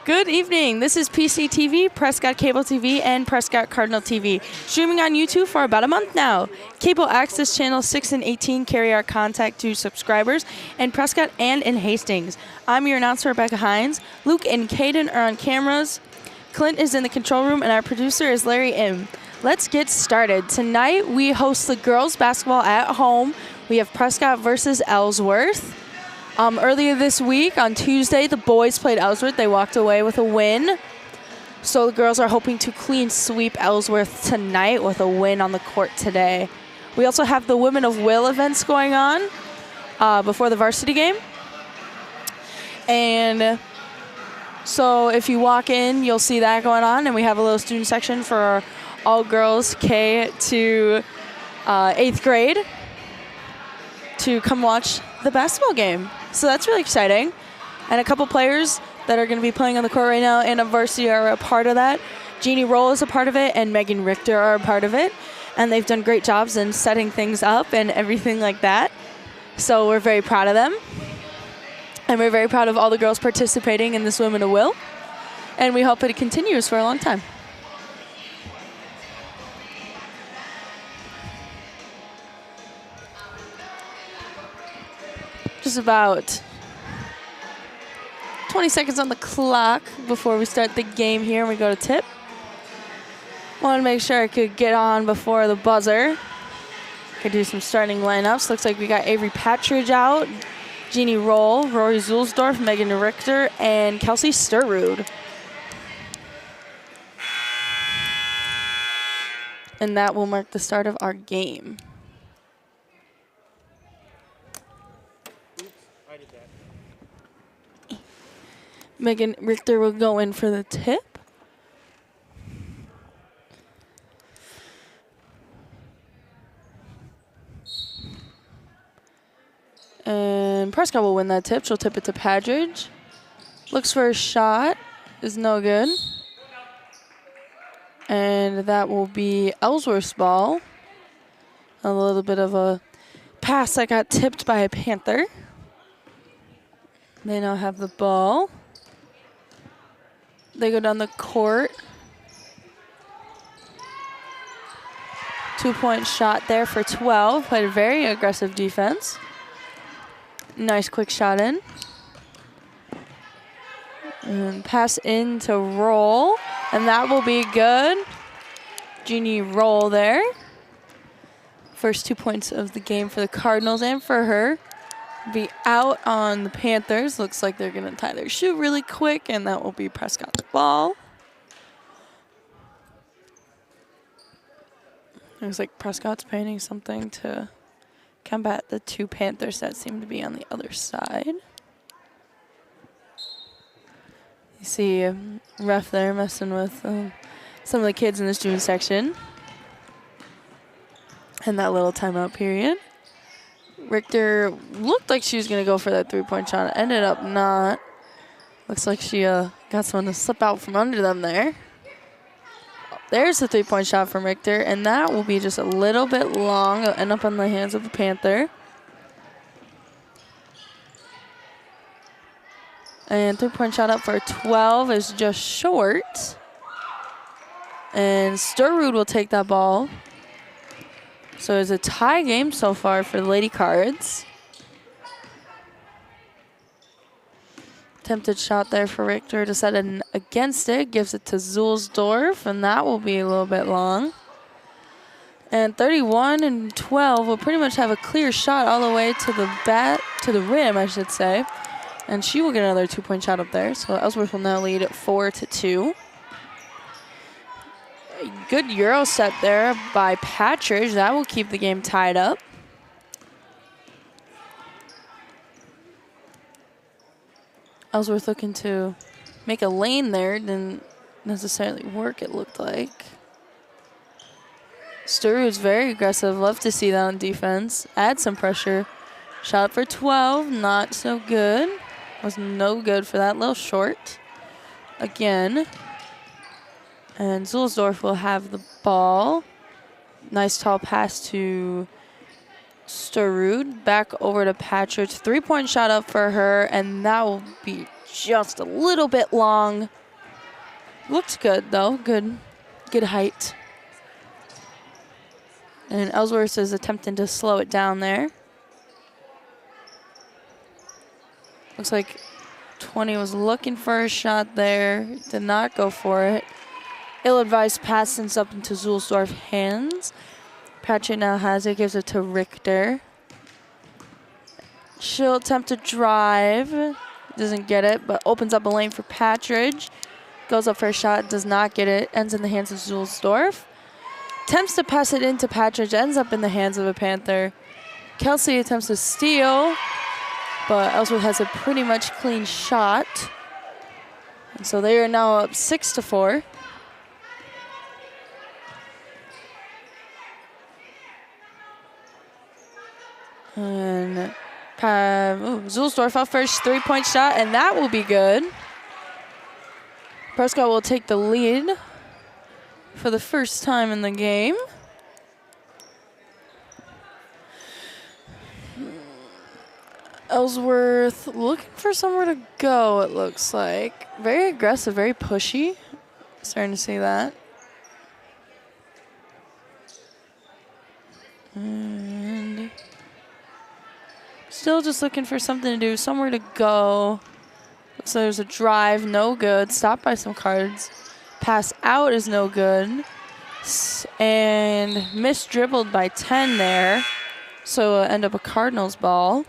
Good evening. This is PCTV, Prescott Cable TV, and Prescott Cardinal TV, streaming on YouTube for about a month now. Cable access channels 6 and 18 carry our contact to subscribers in Prescott and in Hastings. I'm your announcer, Rebecca Hines. Luke and Caden are on cameras. Clint is in the control room, and our producer is Larry M. Let's get started. Tonight, we host the girls basketball at home. We have Prescott versus Ellsworth. Earlier this week, on Tuesday, the boys played Ellsworth. They walked away with a win. So the girls are hoping to clean sweep Ellsworth tonight with a win on the court today. We also have the Women of Will events going on before the varsity game. And so if you walk in, you'll see that going on. And we have a little student section for all girls K to 8th grade to come watch the basketball game. So that's really exciting. And a couple players that are going to be playing on the court right now in a varsity are a part of that. Jeannie Roll is a part of it, and Megan Richter are a part of it. And they've done great jobs in setting things up and everything like that. So we're very proud of them. And we're very proud of all the girls participating in this Women of Will. And we hope it continues for a long time. Just about 20 seconds on the clock before we start the game here and we go to tip. Want to make sure I could get on before the buzzer. Could do some starting lineups. Looks like we got Avery Patridge out, Jeannie Roll, Rory Zulsdorf, Megan Richter, and Kelsey Sturrud. And that will mark the start of our game. Megan Richter will go in for the tip. And Prescott will win that tip. She'll tip it to Patridge. Looks for a shot. Is no good. And that will be Ellsworth's ball. A little bit of a pass that got tipped by a Panther. They now have the ball. They go down the court. 2-point shot there for 12. Played a very aggressive defense. Nice quick shot in. And pass in to Roll. And that will be good. Jeannie Roll there. First 2 points of the game for the Cardinals and for her. Be out on the Panthers. Looks like they're going to tie their shoe really quick, and that will be Prescott's ball. Looks like Prescott's painting something to combat the two Panthers that seem to be on the other side. You see a ref there messing with some of the kids in the student section. And that little timeout period. Richter looked like she was going to go for that 3-point shot. Ended up not. Looks like she got someone to slip out from under them there. There's the 3-point shot from Richter, and that will be just a little bit long. It'll end up on the hands of the Panther. And 3-point shot up for 12 is just short. And Sturrud will take that ball. So it's a tie game so far for the Lady Cards. Attempted shot there for Richter to set it against it. Gives it to Zulsdorf, and that will be a little bit long. And 31 and 12 will pretty much have a clear shot all the way to the rim, I should say. And she will get another 2-point shot up there. So Ellsworth will now lead at 4-2. Good Euro set there by Patridge. That will keep the game tied up. Ellsworth looking to make a lane there. Didn't necessarily work, it looked like. Sturrud's very aggressive. Love to see that on defense. Add some pressure. Shot for 12. Not so good. Was no good for that. Little short. Again. And Zulsdorf will have the ball. Nice tall pass to Sturrud. Back over to Patridge. 3-point shot up for her, and that will be just a little bit long. Looks good, though. Good height. And Ellsworth is attempting to slow it down there. Looks like 20 was looking for a shot there. Did not go for it. Ill-advised pass ends up into Zulsdorf's hands. Patchett now has it, gives it to Richter. She'll attempt to drive. Doesn't get it, but opens up a lane for Patridge. Goes up for a shot, does not get it. Ends in the hands of Zulsdorf. Attempts to pass it into Patridge, ends up in the hands of a Panther. Kelsey attempts to steal, but Ellsworth has a pretty much clean shot. And so they are now up 6-4. And Zulsdorf off first 3-point shot, and that will be good. Prescott will take the lead for the first time in the game. Ellsworth looking for somewhere to go, it looks like. Very aggressive, very pushy. Starting to see that. And still just looking for something to do, somewhere to go. Looks like there's a drive, no good. Stopped by some cards. Pass out is no good. And missed-dribbled by 10 there. So end up a Cardinals ball.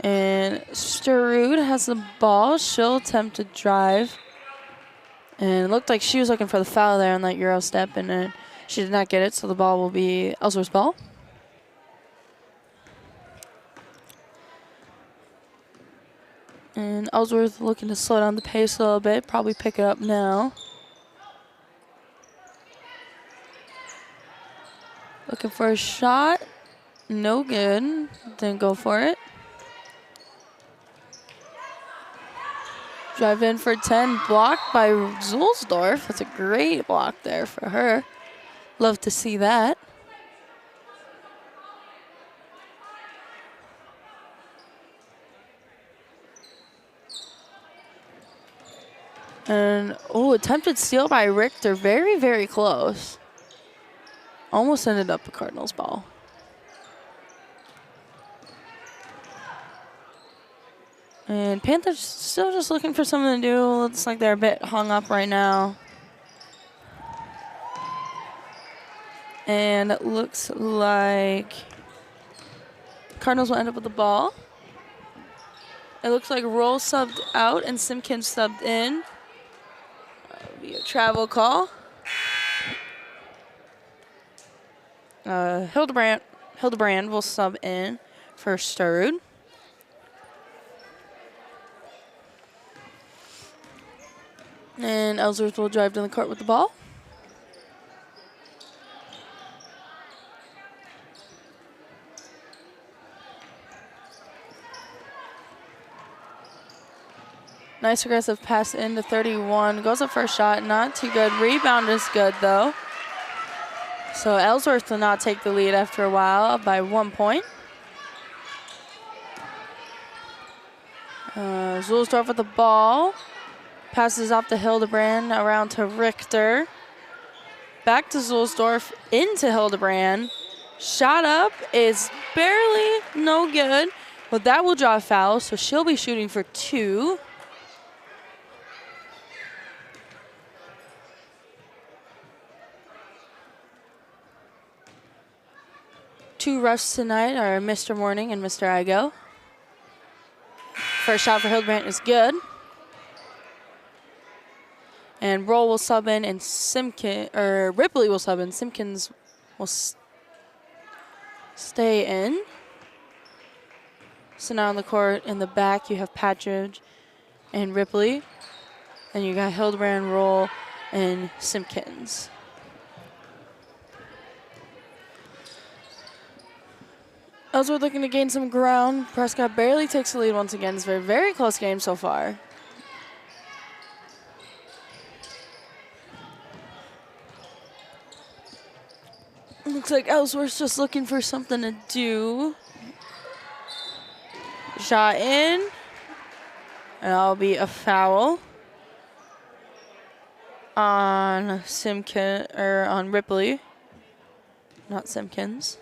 And Sterud has the ball. She'll attempt to drive. And it looked like she was looking for the foul there on that Euro step, and then she did not get it, so the ball will be Ellsworth's ball. And Ellsworth looking to slow down the pace a little bit, probably pick it up now. Looking for a shot. No good. Didn't go for it. Drive in for 10, blocked by Zulsdorf. That's a great block there for her. Love to see that. And, attempted steal by Richter. Very, very close. Almost ended up a Cardinals ball. And Panthers still just looking for something to do. Looks like they're a bit hung up right now. And it looks like Cardinals will end up with the ball. It looks like Roll subbed out and Simpkins subbed in. That'll be a travel call. Hildebrand will sub in for Sterud. And Ellsworth will drive down the court with the ball. Nice aggressive pass into 31. Goes up for a shot. Not too good. Rebound is good, though. So Ellsworth will not take the lead after a while, up by 1 point. Zulsdorf with the ball. Passes off to Hildebrand, around to Richter. Back to Zulsdorf, into Hildebrand. Shot up is barely no good, but that will draw a foul, so she'll be shooting for 2. Two refs tonight are Mr. Morning and Mr. Igo. First shot for Hildebrand is good. And Roll will sub in, and Ripley will sub in. Simpkins will stay in. So now on the court in the back, you have Patridge and Ripley. And you got Hildebrand, Roll, and Simpkins. Ellsworth looking to gain some ground. Prescott barely takes the lead once again. It's a very, very close game so far. Looks like Ellsworth's just looking for something to do. Shot in. And that'll be a foul on on Ripley. Not Simpkins.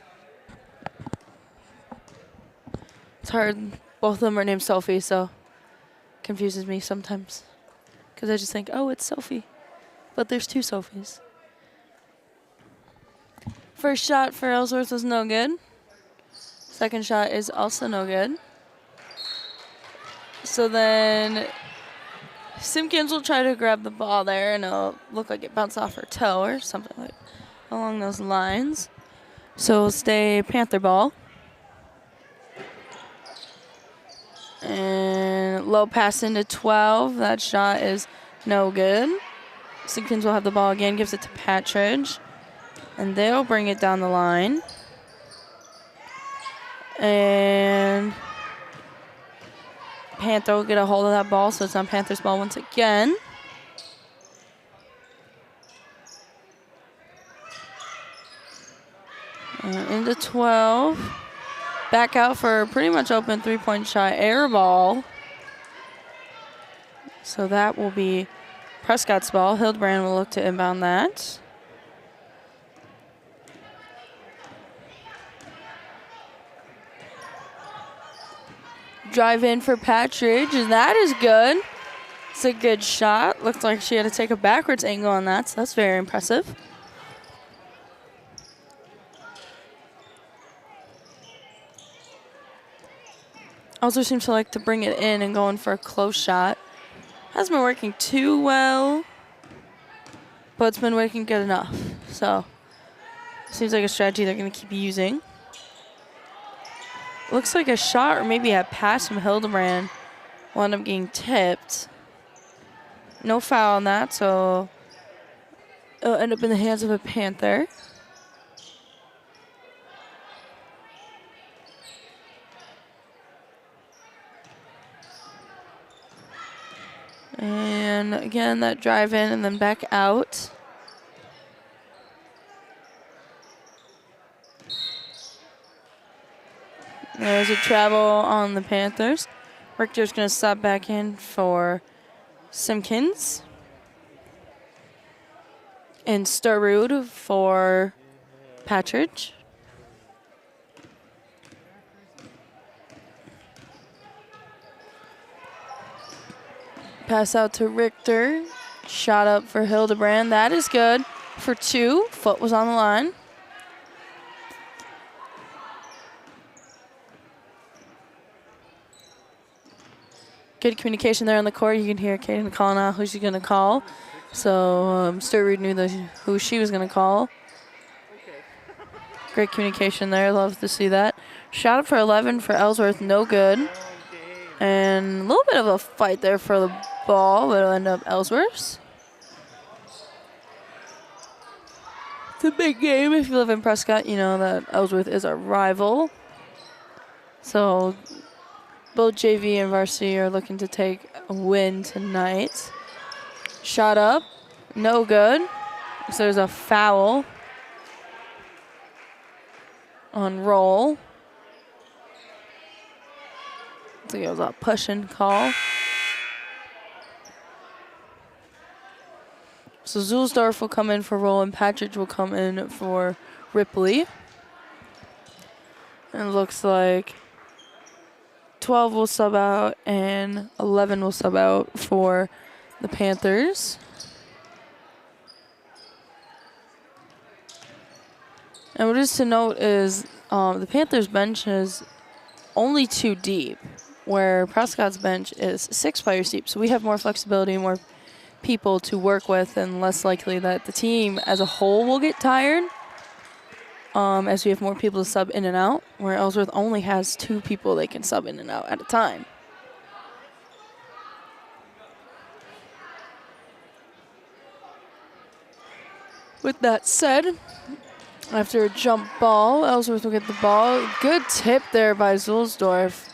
It's hard. Both of them are named Sophie, so confuses me sometimes. Because I just think, oh, it's Sophie. But there's 2 Sophies. First shot for Ellsworth was no good. Second shot is also no good. So then Simpkins will try to grab the ball there, and it'll look like it bounced off her toe or something like along those lines. So it'll stay Panther ball. And low pass into 12. That shot is no good. Simpkins will have the ball again, gives it to Patridge. And they'll bring it down the line. And Panther will get a hold of that ball, so it's on Panthers ball once again. Into 12. Back out for a pretty much open 3-point shot. Air ball. So that will be Prescott's ball. Hildebrand will look to inbound that. Drive in for Patridge, and that is good. It's a good shot. Looks like she had to take a backwards angle on that, so that's very impressive. Also seems to like to bring it in and go in for a close shot. Hasn't been working too well, but it's been working good enough. So seems like a strategy they're going to keep using. Looks like a shot or maybe a pass from Hildebrand will end up getting tipped. No foul on that, so it'll end up in the hands of a Panther. And again, that drive in and then back out. There's a travel on the Panthers. Richter's going to stop back in for Simpkins. And Starrud for Patridge. Pass out to Richter. Shot up for Hildebrand. That is good for 2. Foot was on the line. Good communication there on the court. You can hear Kaden calling out who she's going to call. So Sturridge knew who she was going to call. Great communication there. Love to see that. Shot up for 11 for Ellsworth. No good. And a little bit of a fight there for the ball, but it'll end up Ellsworth's. It's a big game. If you live in Prescott, you know that Ellsworth is a rival. So both JV and Varsity are looking to take a win tonight. Shot up. No good. So there's a foul on roll. I think it was a push-in call. So Zulsdorf will come in for roll and Patridge will come in for Ripley. And it looks like 12 will sub out and 11 will sub out for the Panthers. And what is to note is the Panthers bench is only 2 deep, where Prescott's bench is 6 players deep. So we have more flexibility, more people to work with, and less likely that the team as a whole will get tired as we have more people to sub in and out, where Ellsworth only has 2 people they can sub in and out at a time. With that said, after a jump ball, Ellsworth will get the ball. Good tip there by Zulsdorf.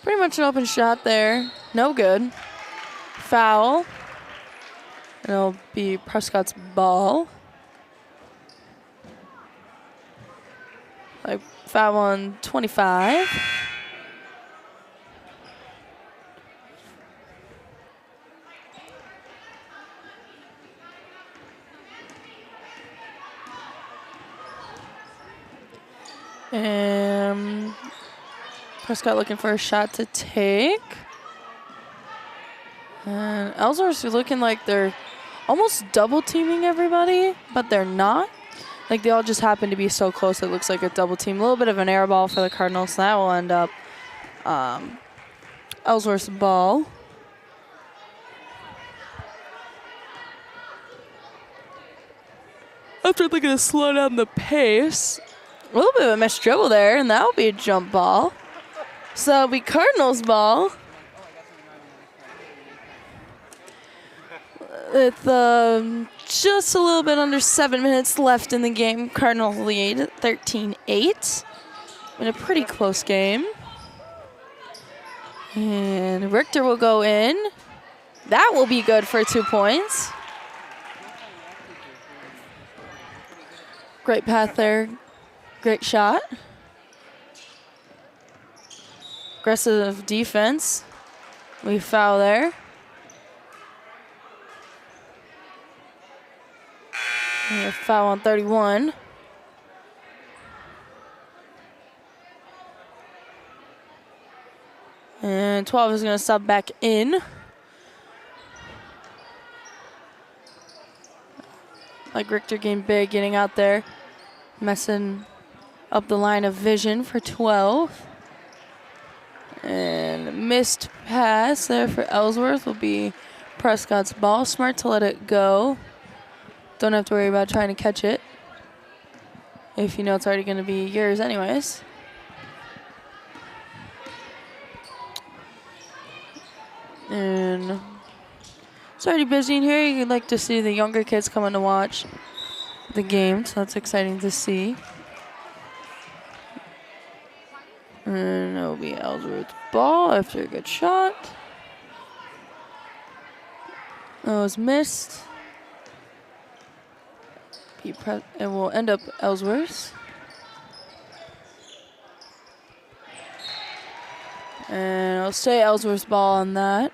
Pretty much an open shot there. No good. Foul. And it'll be Prescott's ball. Like foul on 25. And Prescott looking for a shot to take. And Ellsworth is looking like they're almost double teaming everybody, but they're not. Like they all just happen to be so close it looks like a double team. A little bit of an air ball for the Cardinals. So that will end up Ellsworth's ball. After they're going to slow down the pace. A little bit of a missed dribble there, and that will be a jump ball. So that'll be Cardinals ball. With just a little bit under 7 minutes left in the game, Cardinals lead 13-8 in a pretty close game. And Richter will go in. That will be good for 2 points. Great path there. Great shot. Aggressive defense. We foul there. And a foul on 31. And 12 is going to sub back in. Like Richter game big, getting out there, messing up the line of vision for 12. And missed pass there for Ellsworth will be Prescott's ball. Smart to let it go. Don't have to worry about trying to catch it if you know it's already going to be yours anyways. And it's already busy in here. You'd like to see the younger kids coming to watch the game, so that's exciting to see. And it'll be Ellsworth's ball after a good shot. That was missed. It will end up Ellsworth. And I'll stay Ellsworth's ball on that.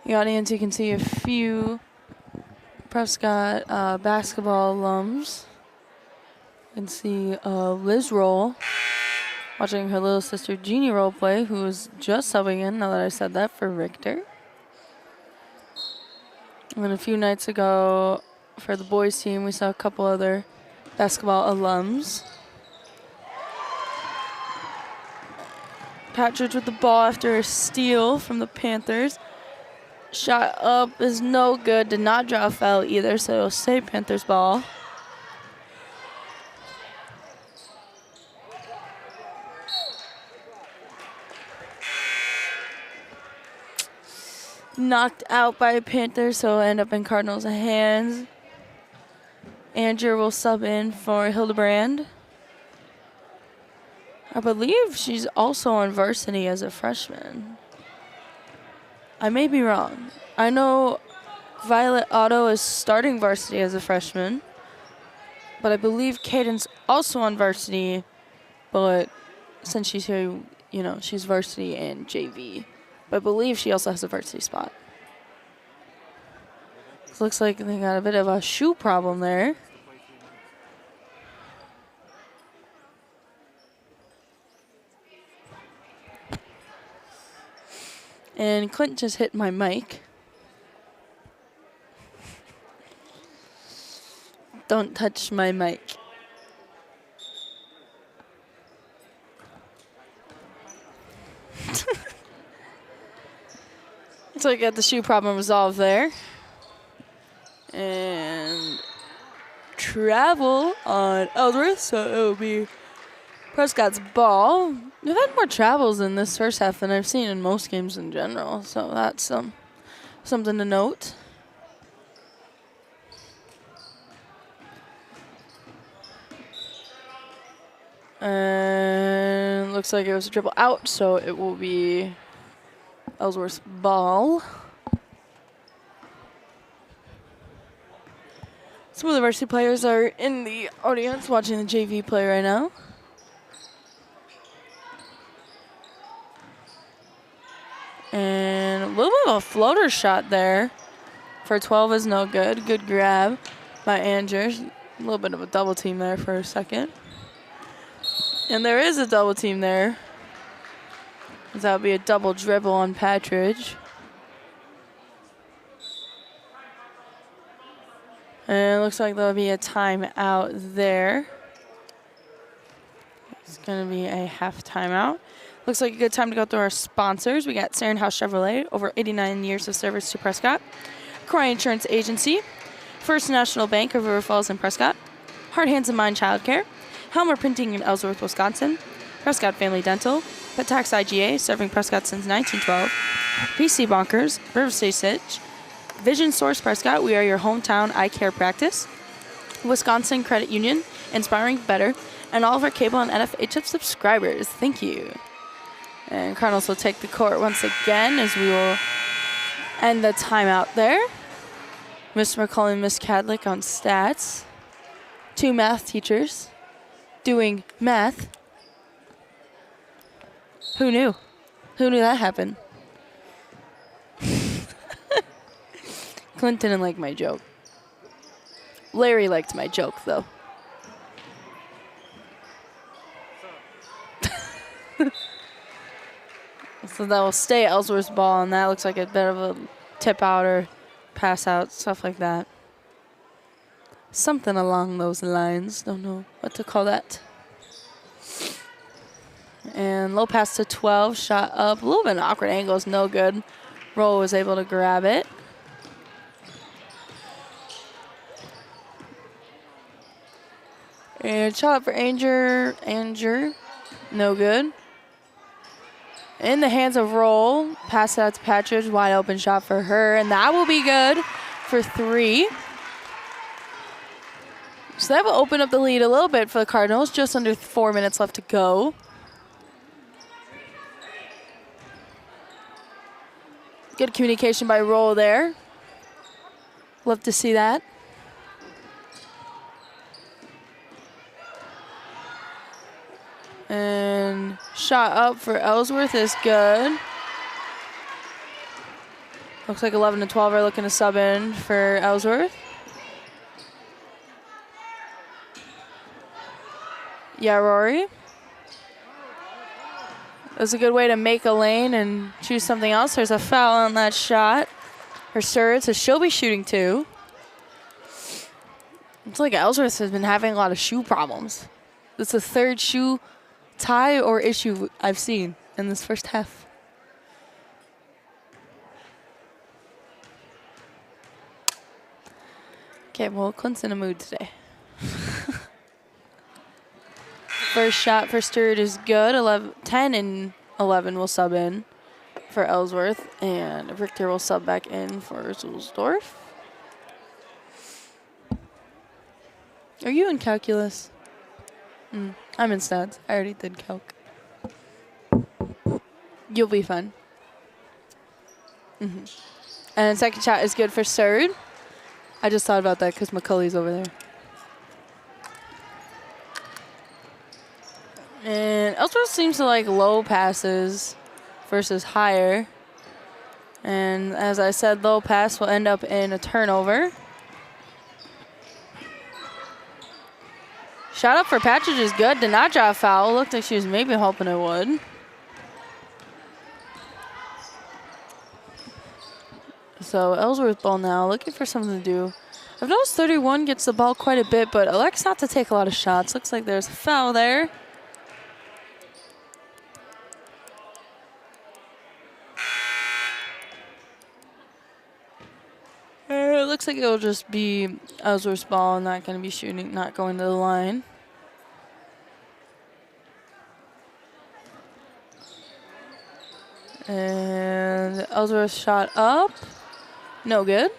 The audience, you can see a few Prescott basketball alums. You can see Liz Roll watching her little sister Jeannie role play, who was just subbing in, now that I said that, for Richter. And then a few nights ago, for the boys team, we saw a couple other basketball alums. Patridge with the ball after a steal from the Panthers. Shot up is no good. Did not draw a foul either, so it'll stay Panthers ball. Knocked out by Panthers, so it'll end up in Cardinals' hands. Andrew will sub in for Hildebrand. I believe she's also on varsity as a freshman. I may be wrong. I know Violet Otto is starting varsity as a freshman, but I believe Caden's also on varsity, but since she's here, you know, she's varsity and JV. But I believe she also has a varsity spot. It looks like they got a bit of a shoe problem there. And Clint just hit my mic. Don't touch my mic. So I got the shoe problem resolved there. And travel on Ellsworth, so it will be Prescott's ball. We've had more travels in this first half than I've seen in most games in general, so that's something to note. And looks like it was a dribble out, so it will be Ellsworth's ball. Some of the varsity players are in the audience watching the JV play right now. And a little bit of a floater shot there for 12 is no good. Good grab by Andrews. A little bit of a double team there for a second. And there is a double team there. That would be a double dribble on Patridge. And it looks like there'll be a timeout there. It's going to be a half timeout. Looks like a good time to go through our sponsors. We got Sarenhouse Chevrolet, over 89 years of service to Prescott. Cry Insurance Agency, First National Bank of River Falls and Prescott, Heart, Hands, and Mind Child Care, Helmer Printing in Ellsworth, Wisconsin, Prescott Family Dental, Petax IGA, serving Prescott since 1912, PC Bonkers, River State Sitch, Vision Source Prescott, we are your hometown eye care practice, Wisconsin Credit Union, inspiring better, and all of our cable and NFHF subscribers. Thank you. And Cardinals will take the court once again as we will end the timeout there. Mr. McCullen and Miss Cadlick on stats. 2 math teachers doing math. Who knew? Who knew that happened? Clint didn't like my joke. Larry liked my joke, though. So that will stay Ellsworth's ball, and that looks like a bit of a tip out or pass out, stuff like that. Something along those lines. Don't know what to call that. And low pass to 12, shot up. A little bit of awkward angles, no good. Roll was able to grab it. And shot up for Anger. No good. In the hands of Roll. Pass out to Patridge. Wide open shot for her. And that will be good for 3. So that will open up the lead a little bit for the Cardinals. Just under 4 minutes left to go. Good communication by Roll there. Love to see that. And shot up for Ellsworth is good. Looks like 11 and 12 are looking to sub in for Ellsworth. Yeah, Rory. That's a good way to make a lane and choose something else. There's a foul on that shot for Surd, so she'll be shooting 2. It's like Ellsworth has been having a lot of shoe problems. It's the 3rd shoe tie or issue I've seen in this first half. Okay, well, Clint's in a mood today. First shot for Sturd is good. 10 and 11 will sub in for Ellsworth, and Richter will sub back in for Zulsdorf. Are you in calculus? I'm in stats. I already did calc. You'll be fine. And second shot is good for Surd. I just thought about that because McCulley's over there. And Ellsworth seems to like low passes versus higher. And as I said, low pass will end up in a turnover. Shot up for Patridge is good. Did not draw a foul. Looked like she was maybe hoping it would. So Ellsworth ball now, looking for something to do. I've noticed 31 gets the ball quite a bit, but elects not to take a lot of shots. Looks like there's a foul there. It looks like it'll just be Ellsworth's ball, not going to be shooting, not going to the line. And Ellsworth shot up. No good.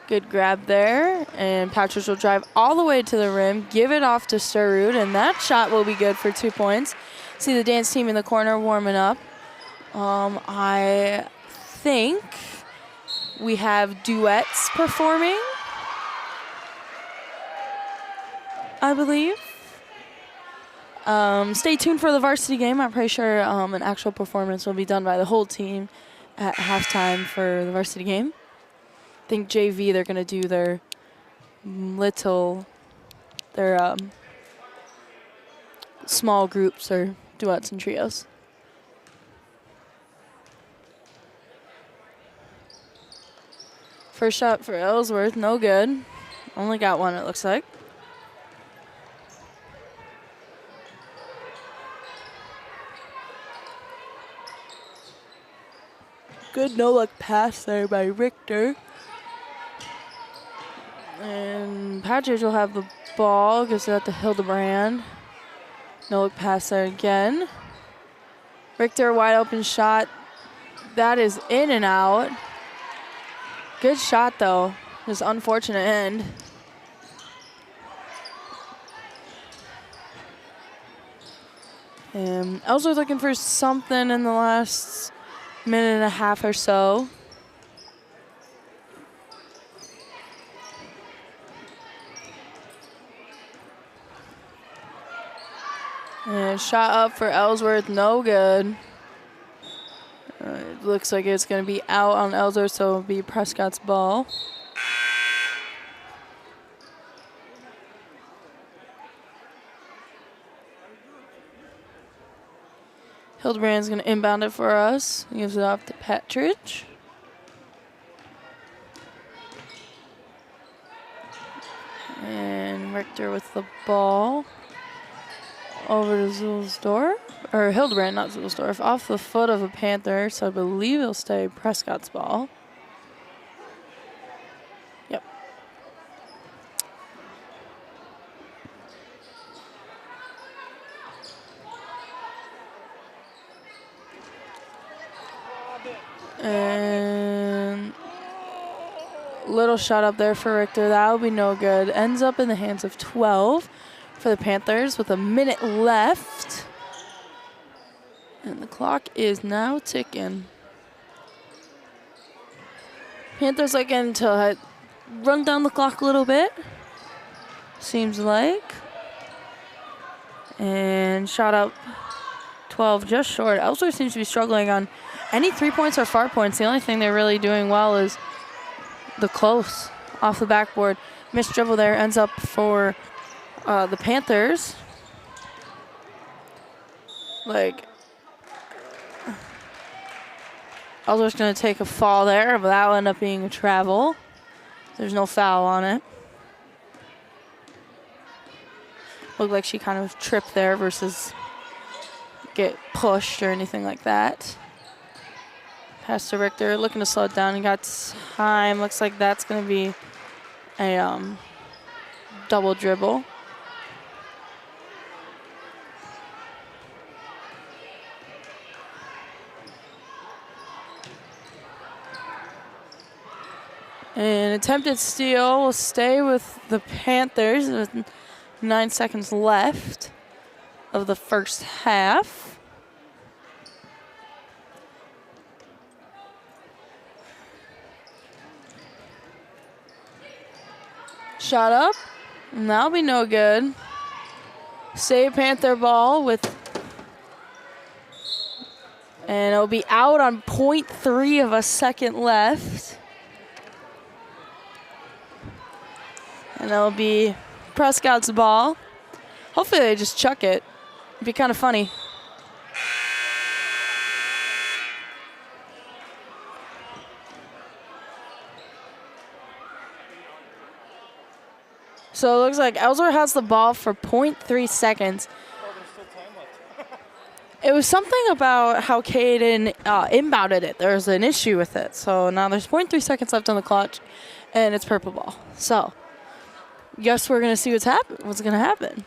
Good grab there. And Patridge will drive all the way to the rim, give it off to Surud, and that shot will be good for 2 points. See the dance team in the corner warming up. I think we have duets performing, I believe. Stay tuned for the varsity game. I'm pretty sure an actual performance will be done by the whole team at halftime for the varsity game. I think JV, they're going to do their small groups or duets and trios. First shot for Ellsworth, no good. Only got one, it looks like. Good no-look pass there by Richter. And Patridge will have the ball, gives it out to Hildebrand. No-look pass there again. Richter, wide open shot. That is in and out. Good shot, though. Just unfortunate end. Ellsworth looking for something in the last minute and a half or so. And shot up for Ellsworth, no good. It looks like it's going to be out on Ellsworth, so it'll be Prescott's ball. Hildebrand's going to inbound it for us. He gives it off to Patridge. And Richter with the ball. Over to Zulsdorf. Or Hildebrand, not Zulsdorf. Off the foot of a Panther, so I believe it'll stay Prescott's ball. Yep. And little shot up there for Richter. That'll be no good. Ends up in the hands of 12 for the Panthers with a minute left. And the clock is now ticking. Panthers looking to run down the clock a little bit, seems like. And shot up 12 just short. Ellsworth seems to be struggling on any 3 points or far points. The only thing they're really doing well is the close off the backboard. Missed dribble there, ends up for the Panthers. Ellsworth's going to take a fall there, but that will end up being a travel. There's no foul on it. Looked like she kind of tripped there versus get pushed or anything like that. Pass to Richter, looking to slow it down. He got time. Looks like that's going to be a double dribble. An attempted steal will stay with the Panthers with 9 seconds left of the first half. Shot up, and that'll be no good. Save Panther ball and it'll be out on 0.3 of a second left. And that'll be Prescott's ball. Hopefully they just chuck it. It'd be kind of funny. So it looks like Ellsworth has the ball for 0.3 seconds. Oh, there's still time left. It was something about how Caden inbounded it. There was an issue with it. So now there's 0.3 seconds left on the clock, and it's purple ball. So guess we're going to see what's going to happen.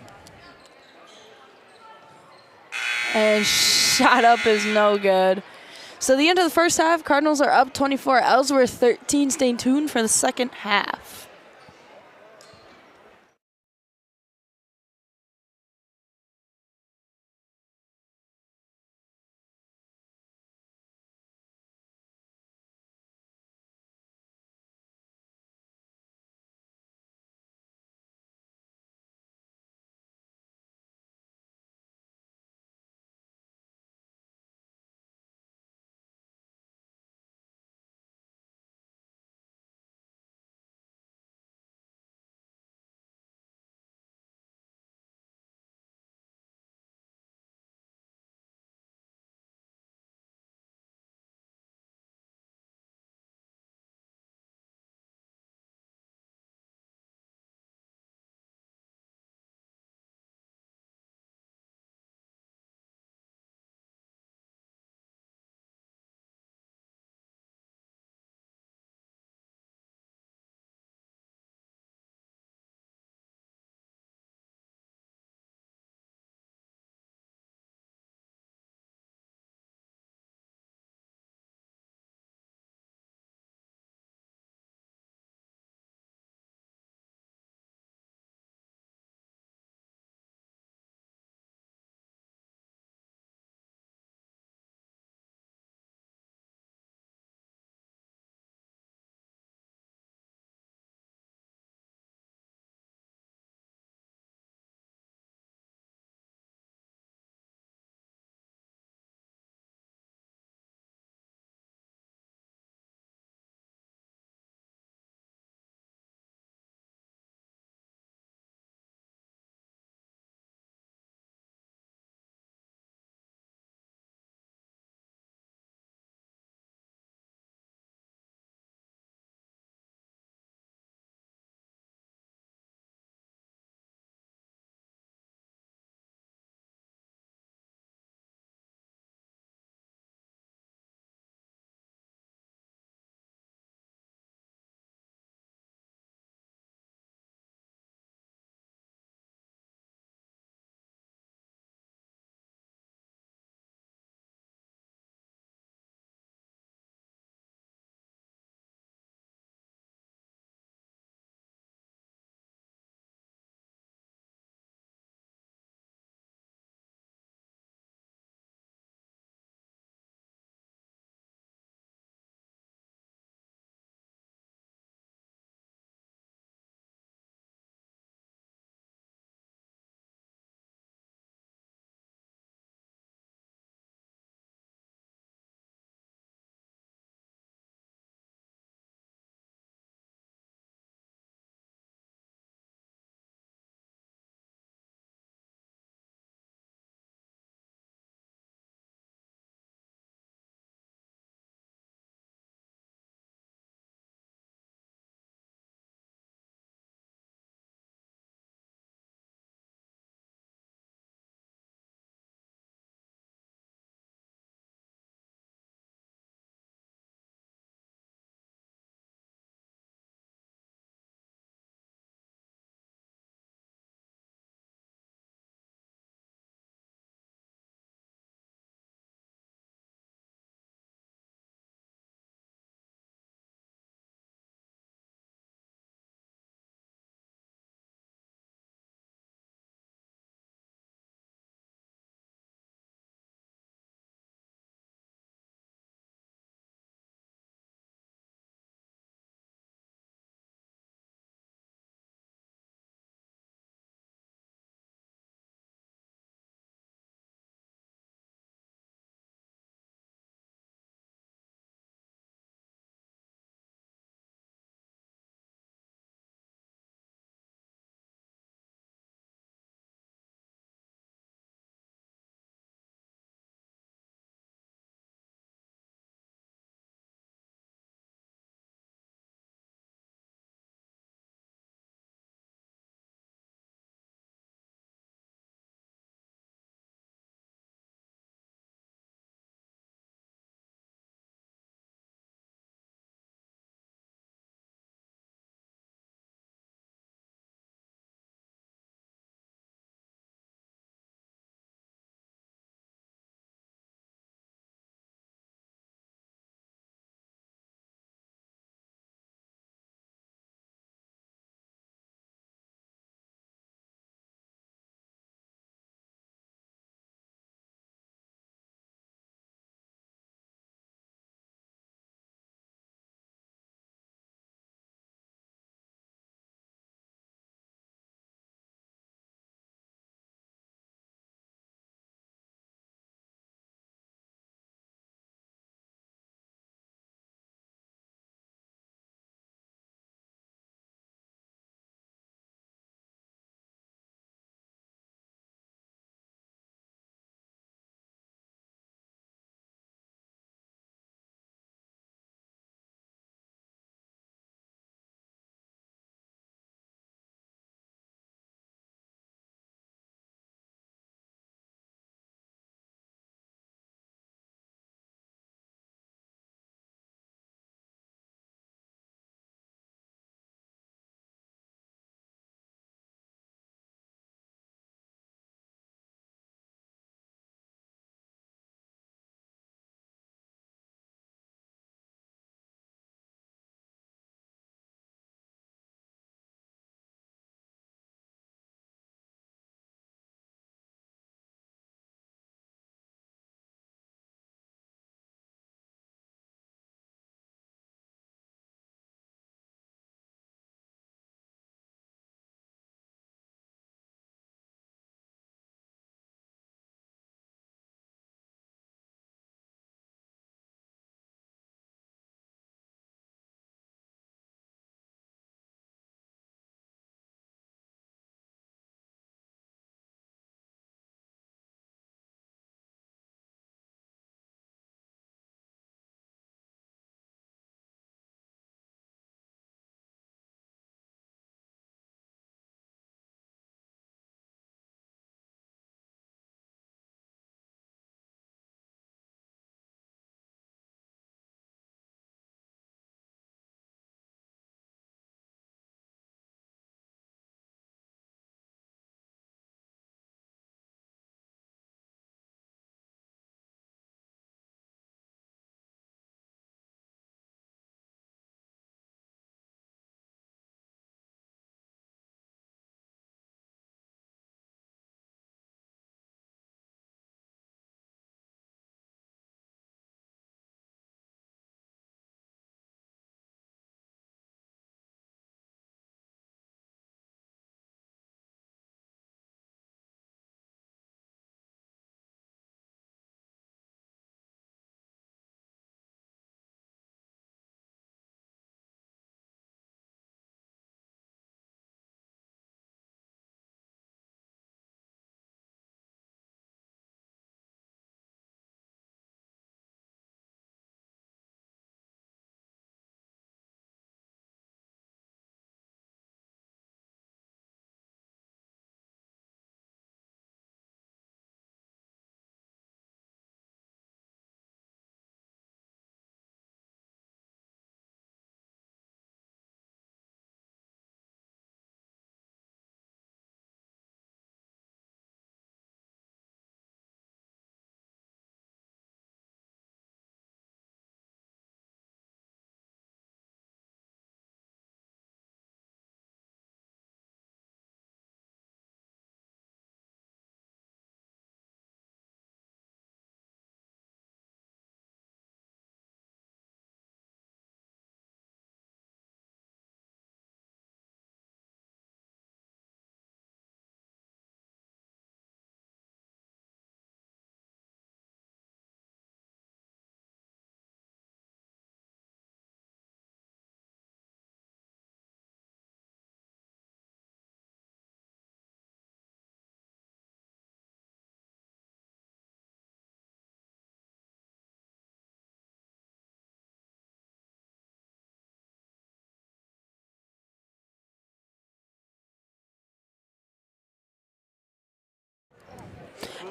And shot up is no good. So the end of the first half, Cardinals are up 24, Ellsworth 13. Stay tuned for the second half.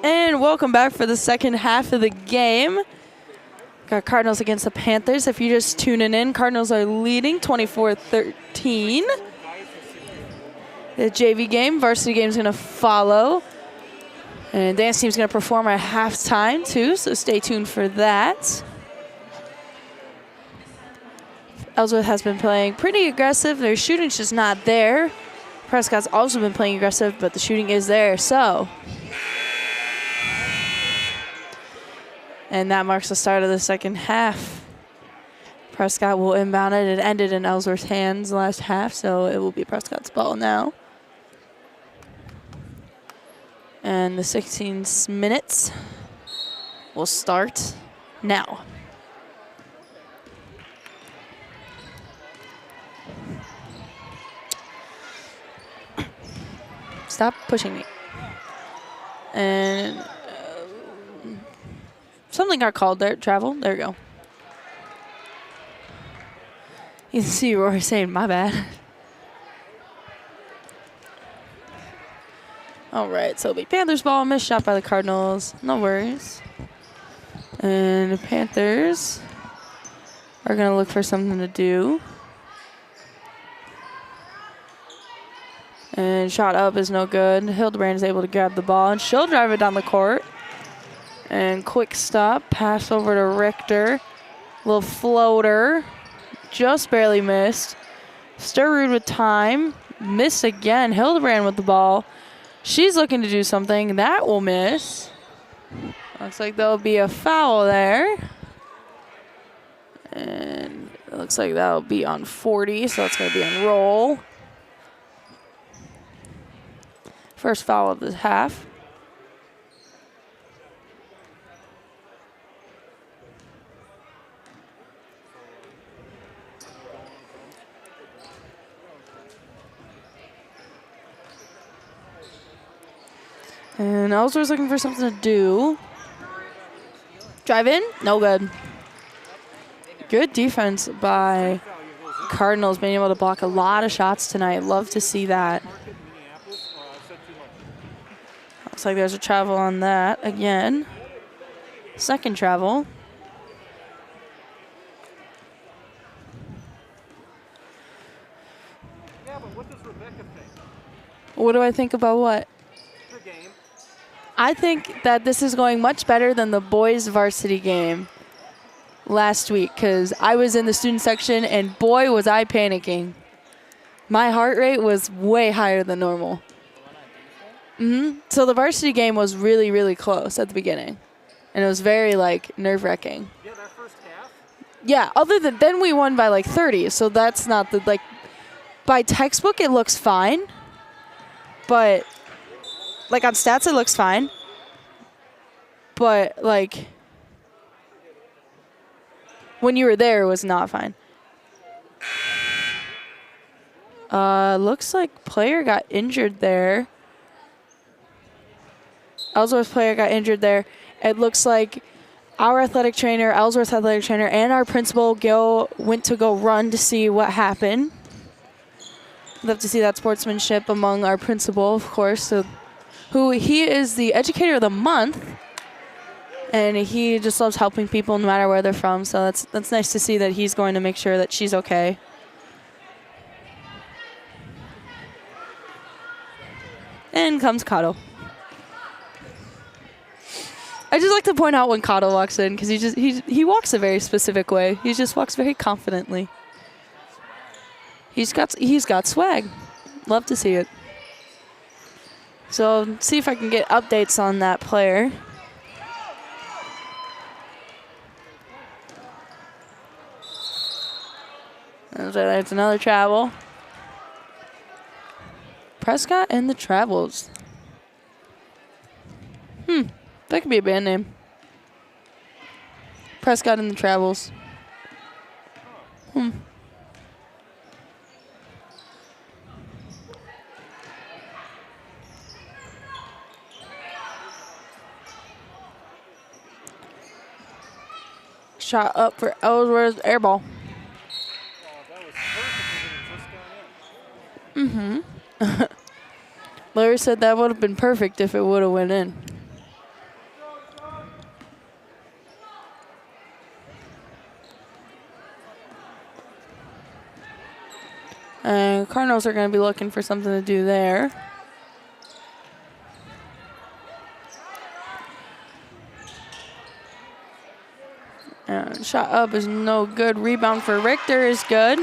And welcome back for the second half of the game. Got Cardinals against the Panthers. If you're just tuning in, Cardinals are leading 24-13. The JV game, varsity game is going to follow. And dance team's going to perform at halftime too, so stay tuned for that. Ellsworth has been playing pretty aggressive. Their shooting's just not there. Prescott's also been playing aggressive, but the shooting is there, so. And that marks the start of the second half. Prescott will inbound it. It ended in Ellsworth's hands last half, so it will be Prescott's ball now. And the 16 minutes will start now. Stop pushing me. And something got called there. Travel. There we go. You can see Rory saying, my bad. All right, so it'll be Panthers ball. Missed shot by the Cardinals. No worries. And the Panthers are going to look for something to do. And shot up is no good. Hildebrand is able to grab the ball, and she'll drive it down the court. And quick stop, pass over to Richter. Little floater, just barely missed. Sturrud with time, missed again. Hildebrand with the ball. She's looking to do something. That will miss. Looks like there'll be a foul there. And it looks like that'll be on 40, so it's going to be on roll. First foul of the half. And Ellsworth's looking for something to do. Drive in? No good. Good defense by Cardinals, being able to block a lot of shots tonight. Love to see that. Looks like there's a travel on that again. Second travel. Yeah, but what does Rebecca think? What do I think about what? Her game. I think that this is going much better than the boys' varsity game last week, because I was in the student section and boy was I panicking. My heart rate was way higher than normal. So the varsity game was really, really close at the beginning. And it was very, like, nerve-wracking. Yeah, that first half. Yeah, other than then we won by, like, 30. So that's not the, like, by textbook it looks fine. But, like, on stats it looks fine. But, like, when you were there it was not fine. Looks like player got injured there. Ellsworth player got injured there. It looks like our athletic trainer, Ellsworth athletic trainer, and our principal, Gil, went to go run to see what happened. Love to see that sportsmanship among our principal, of course, who he is the educator of the month, and he just loves helping people no matter where they're from. So that's nice to see that he's going to make sure that she's okay. And comes Cotto. I just like to point out when Cotto walks in, because he walks a very specific way. He just walks very confidently. He's got swag. Love to see it. So see if I can get updates on that player. There's another travel. Prescott and the Travels. That could be a band name. Prescott and the Travels. Shot up for Ellsworth, air ball. That was perfect if it had just gone in. Larry said that would have been perfect if it would have went in. And Cardinals are going to be looking for something to do there. And shot up is no good. Rebound for Richter is good.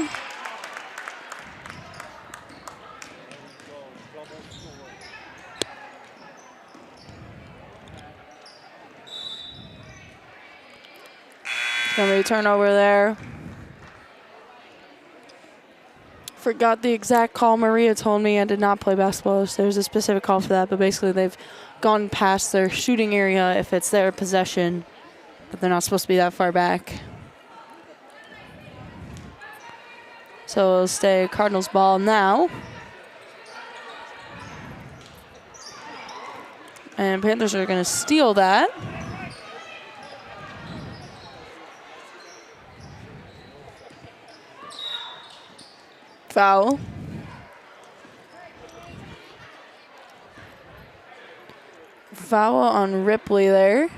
It's going to be a turnover there. Forgot the exact call. Maria told me I did not play basketball, so there's a specific call for that. But basically, they've gone past their shooting area if it's their possession, but they're not supposed to be that far back. So it'll stay Cardinals ball now. And Panthers are going to steal that. Foul. Foul on Ripley there.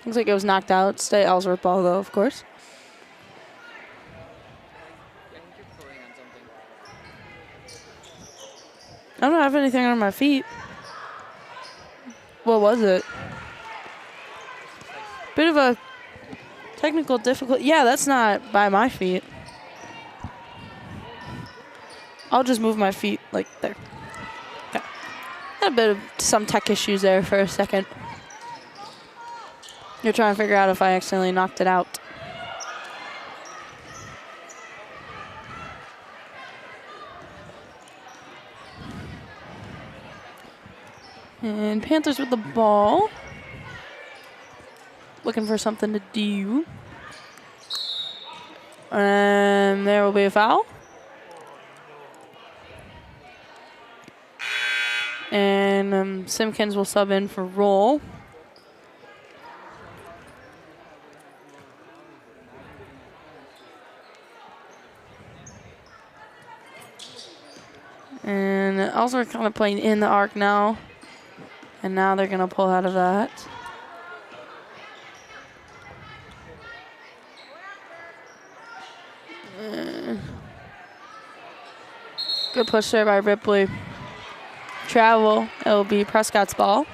Looks like it was knocked out. Stay Ellsworth ball, though, of course. I don't have anything on my feet. What was it? Bit of a technical difficulty. Yeah, that's not by my feet. I'll just move my feet like there. Okay. Had a bit of some tech issues there for a second. You're trying to figure out if I accidentally knocked it out. And Panthers with the ball. Looking for something to do. And there will be a foul. And Simpkins will sub in for Roll. And Ellsworth kind of playing in the arc now. And now they're going to pull out of that. Good push there by Ripley. Travel. It'll be Prescott's ball.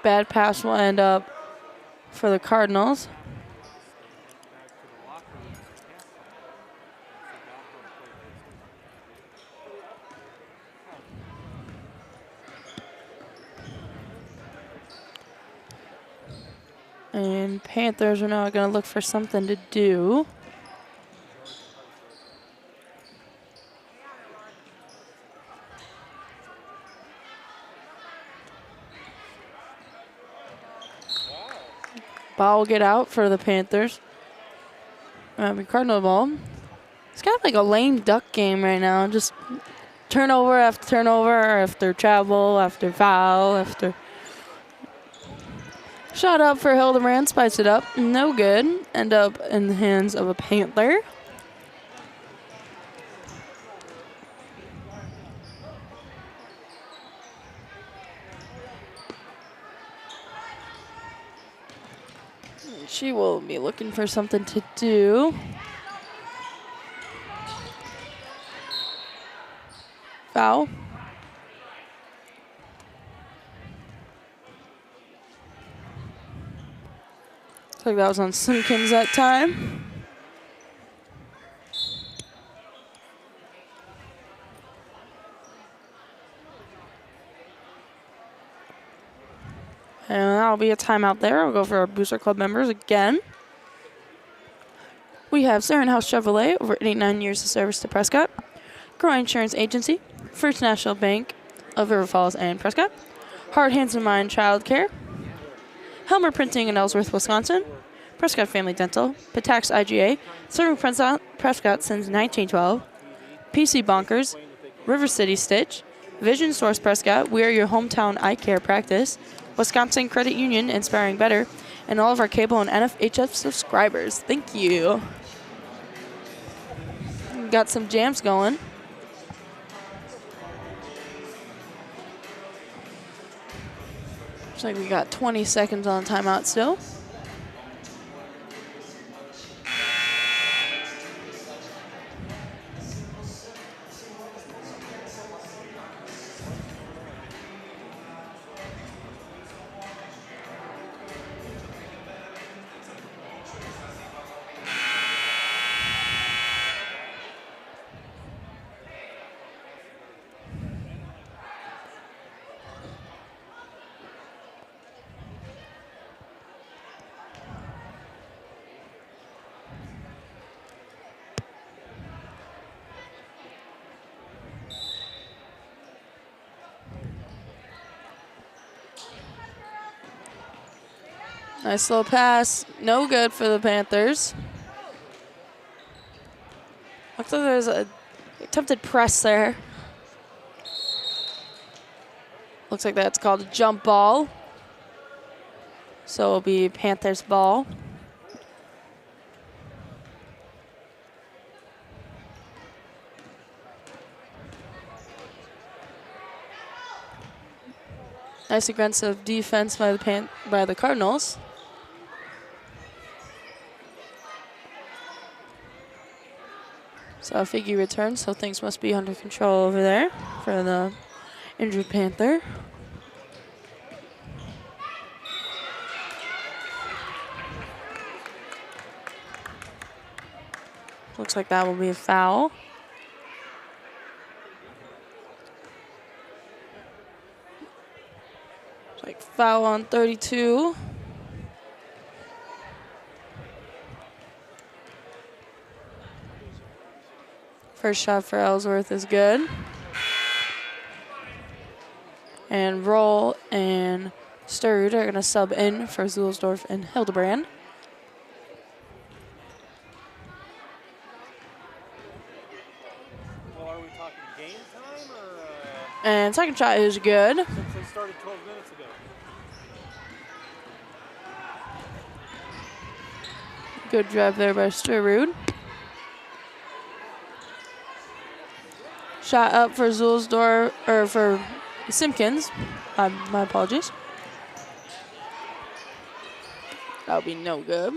Bad pass will end up for the Cardinals. And Panthers are now going to look for something to do. Ball will get out for the Panthers. Cardinal ball. It's kind of like a lame duck game right now. Just turnover after turnover, after travel, after foul, after... Shot up for Hildebrand, spice it up. No good. End up in the hands of a Panther. She will be looking for something to do. Foul. Looks like that was on Simpkins that time. And that'll be a timeout there. We'll go for our Booster Club members again. We have Sarin House Chevrolet, over 89 years of service to Prescott. Grow Insurance Agency, First National Bank of River Falls and Prescott. Heart, Hands, and Mind Child Care. Helmer Printing in Ellsworth, Wisconsin. Prescott Family Dental, Patax IGA, serving Prescott since 1912, PC Bonkers, River City Stitch, Vision Source Prescott, we are your hometown eye care practice, Wisconsin Credit Union, inspiring better, and all of our cable and NFHF subscribers. Thank you. Got some jams going. Looks like we got 20 seconds on timeout still. Nice little pass. No good for the Panthers. Looks like there's a attempted press there. Looks like that's called a jump ball. So it'll be Panthers ball. Nice aggressive defense by the Cardinals. So Figgy returns, so things must be under control over there for the injured Panther. Looks like that will be a foul. Looks like foul on 32. First shot for Ellsworth is good. And Roll and Sturd are going to sub in for Zulsdorf and Hildebrand. Well, are we talking game time or? And second shot is good. Since they started 12 minutes ago. Good drive there by Sturrud. Shot up for Zulsdorf, or for Simpkins. My apologies. That'll be no good.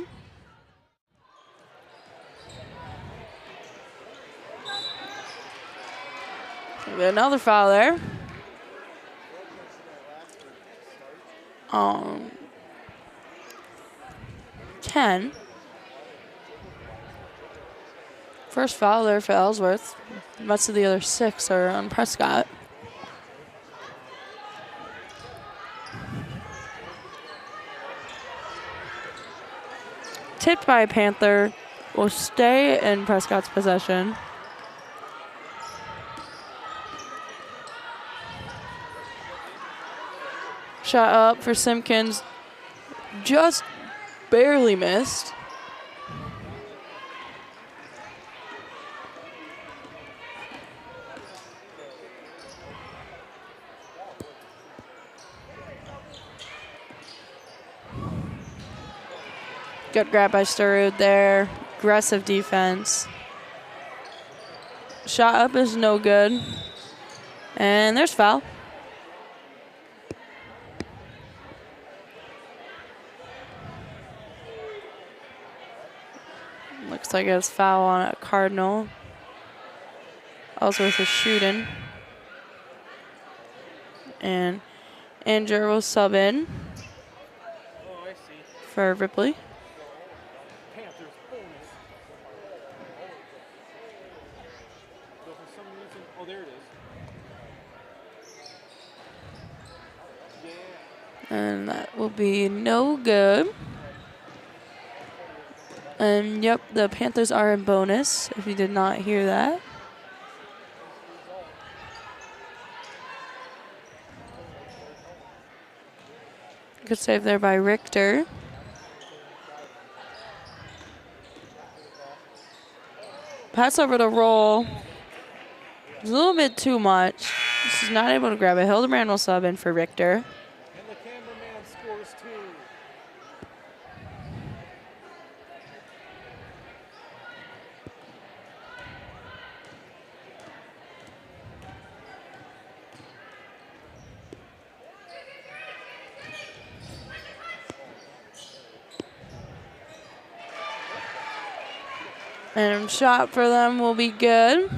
Another foul there. 10. First foul there for Ellsworth. Most of the other 6 are on Prescott. Tipped by a Panther, will stay in Prescott's possession. Shot up for Simpkins, just barely missed. Good grab by Sturrud there. Aggressive defense. Shot up is no good. And there's foul. Looks like it's foul on a Cardinal. Ellsworth is shooting. And Andrew will sub in for Ripley. And that will be no good. And yep, the Panthers are in bonus, if you did not hear that. Good save there by Richter. pass over the roll. It's a little bit too much. She's not able to grab it. Hildebrand will sub in for Richter. And the cameraman scores 2. And shot for them will be good.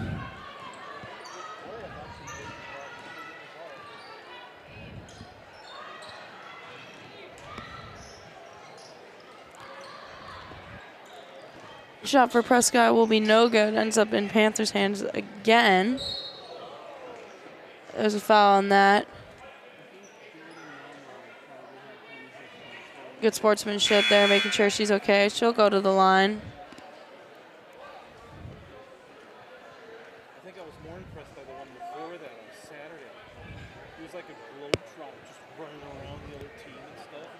Shot for Prescott will be no good. Ends up in Panthers' hands again. There's a foul on that. Good sportsmanship there, making sure she's okay. She'll go to the line. I think I was more impressed by the one before that on Saturday. He was like a globetrotter, just running around the other team and stuff.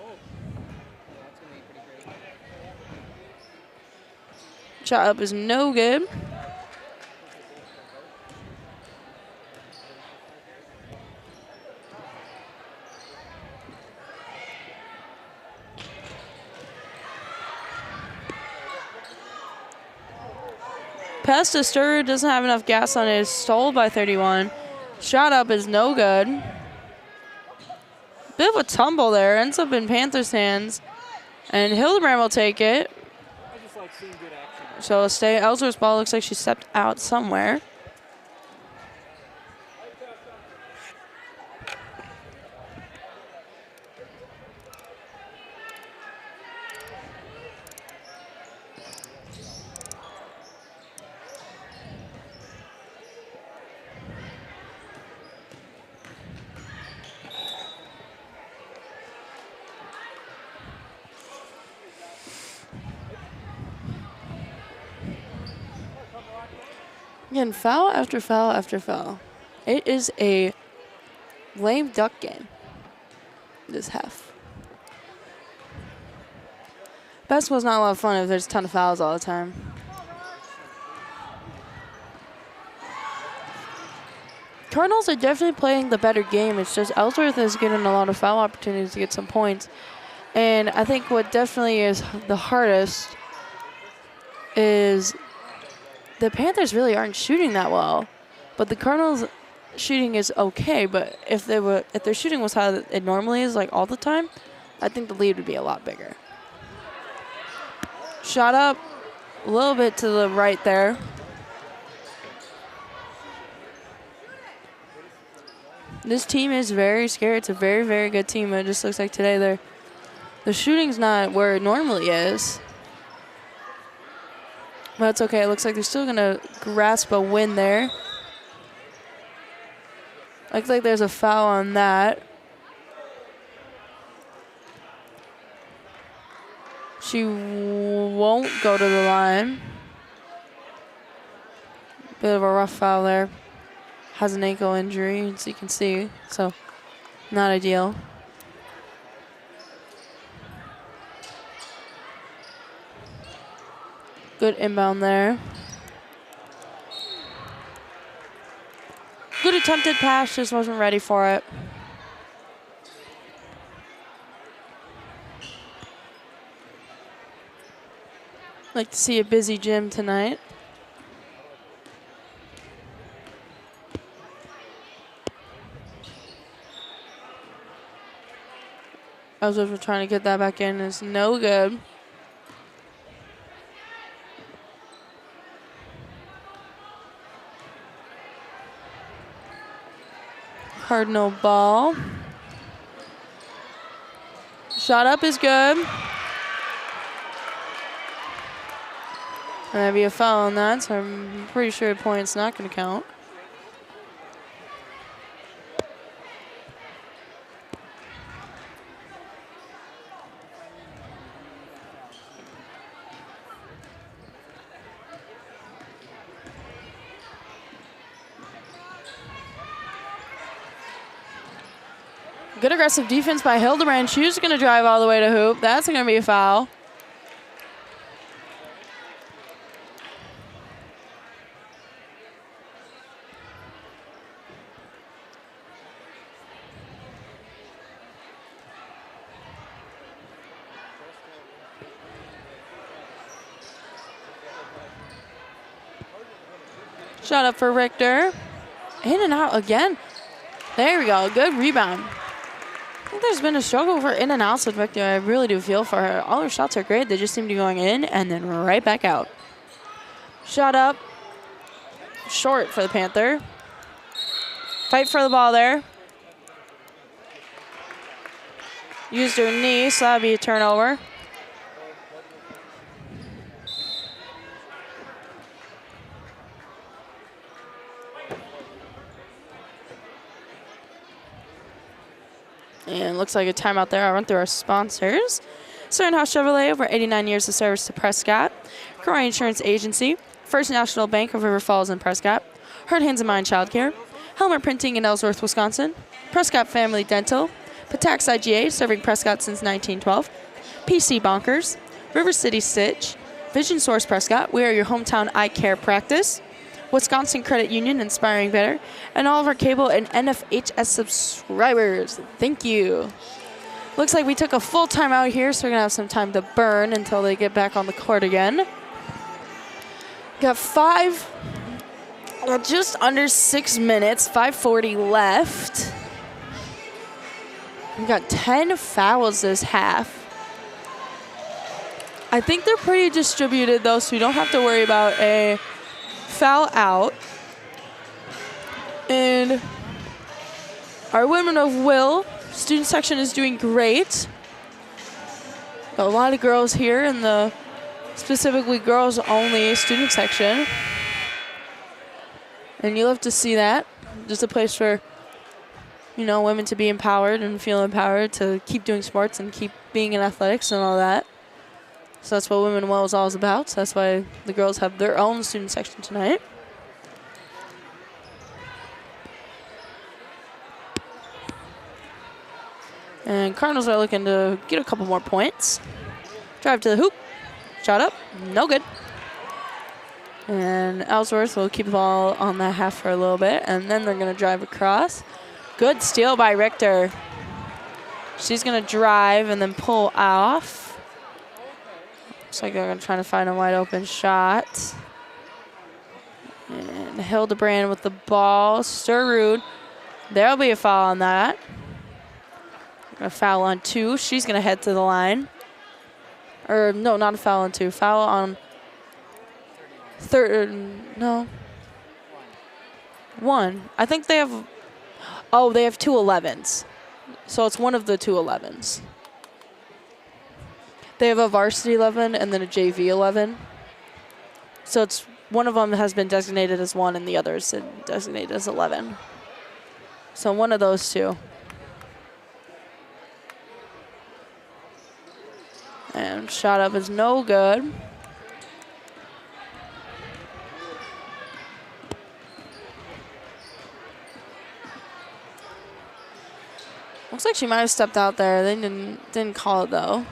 Oh. Shot up is no good. Pass to Sturr, doesn't have enough gas on it. Stole by 31. Shot up is no good. Bit of a tumble there. Ends up in Panthers' hands. And Hildebrand will take it. I just like seeing good action. So it'll stay. Ellsworth's ball looks like she stepped out somewhere. Again, foul after foul after foul. It is a lame duck game this half. Basketball's not a lot of fun if there's a ton of fouls all the time. Cardinals are definitely playing the better game. It's just Ellsworth is getting a lot of foul opportunities to get some points. And I think what definitely is the hardest is the Panthers really aren't shooting that well, but the Cardinals' shooting is okay. But if their shooting was how it normally is, like all the time, I think the lead would be a lot bigger. Shot up a little bit to the right there. This team is very scary. It's a very, very good team. It just looks like today the shooting's not where it normally is. But it's okay. It looks like they're still going to grasp a win there. Looks like there's a foul on that. She won't go to the line. Bit of a rough foul there. Has an ankle injury, as you can see. So, not ideal. Good inbound there. Good attempted pass, just wasn't ready for it. Like to see a busy gym tonight. Ellsworth was trying to get that back in. It's no good. Cardinal ball. Shot up is good. And that'd be a foul on that, so I'm pretty sure a point's not going to count. Good aggressive defense by Hildebrand. She was going to drive all the way to hoop. That's going to be a foul. Shot up for Richter. In and out again. There we go. Good rebound. I think there's been a struggle for in and outs with Richter. I really do feel for her. All her shots are great. They just seem to be going in and then right back out. Shot up. Short for the Panther. Fight for the ball there. Used her knee, so that'll be a turnover. And looks like a timeout there. I'll run through our sponsors. Sternhouse Chevrolet, over 89 years of service to Prescott. Croy Insurance Agency. First National Bank of River Falls and Prescott. Hurt Hands and Mind Childcare. Helmer Printing in Ellsworth, Wisconsin. Prescott Family Dental. Patax IGA, serving Prescott since 1912. PC Bonkers. River City Stitch. Vision Source Prescott. We are your hometown eye care practice. Wisconsin Credit Union, inspiring better. And all of our cable and NFHS subscribers. Thank you. Looks like we took a full timeout here, so we're going to have some time to burn until they get back on the court again. Got just under 6 minutes, 5:40 left. We got 10 fouls this half. I think they're pretty distributed, though, so we don't have to worry about a foul out. And our Women of Will student section is doing great. Got a lot of girls here in the specifically girls-only student section. And you love to see that. Just a place for, you know, women to be empowered and feel empowered to keep doing sports and keep being in athletics and all that. So that's what Women Well is all about. So that's why the girls have their own student section tonight. And Cardinals are looking to get a couple more points. Drive to the hoop. Shot up. No good. And Ellsworth will keep the ball on that half for a little bit. And then they're going to drive across. Good steal by Richter. She's going to drive and then pull off. Looks like they're going to try to find a wide open shot. And Hildebrand with the ball. Sturrud. There'll be a foul on that. A foul on 2. She's going to head to the line. Or, no, not a foul on 2. Foul on third. No. 1. I think they have. Oh, they have 2 11s. So it's one of the 2 11s. They have a varsity 11 and then a JV 11. So it's one of them has been designated as 1 and the other is designated as 11. So one of those 2. And shot up is no good. Looks like she might have stepped out there. They didn't call it though.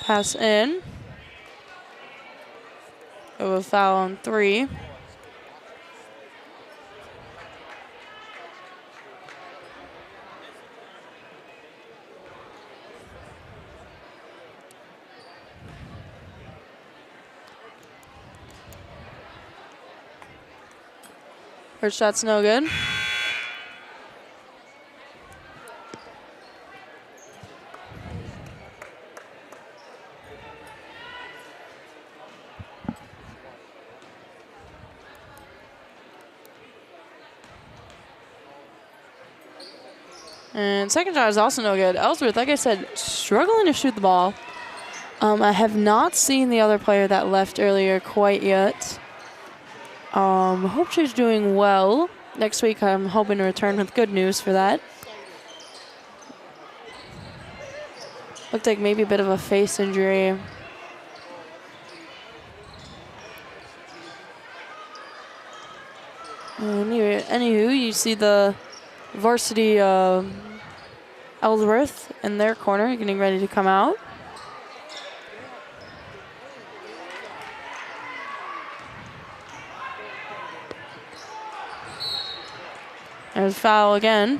Pass in. Of a foul on 3. First shot's no good. And second shot is also no good. Ellsworth, like I said, struggling to shoot the ball. I have not seen the other player that left earlier quite yet. Hope she's doing well. Next week, I'm hoping to return with good news for that. Looked like maybe a bit of a face injury. Anywho, you see the varsity Ellsworth in their corner getting ready to come out. There's foul again.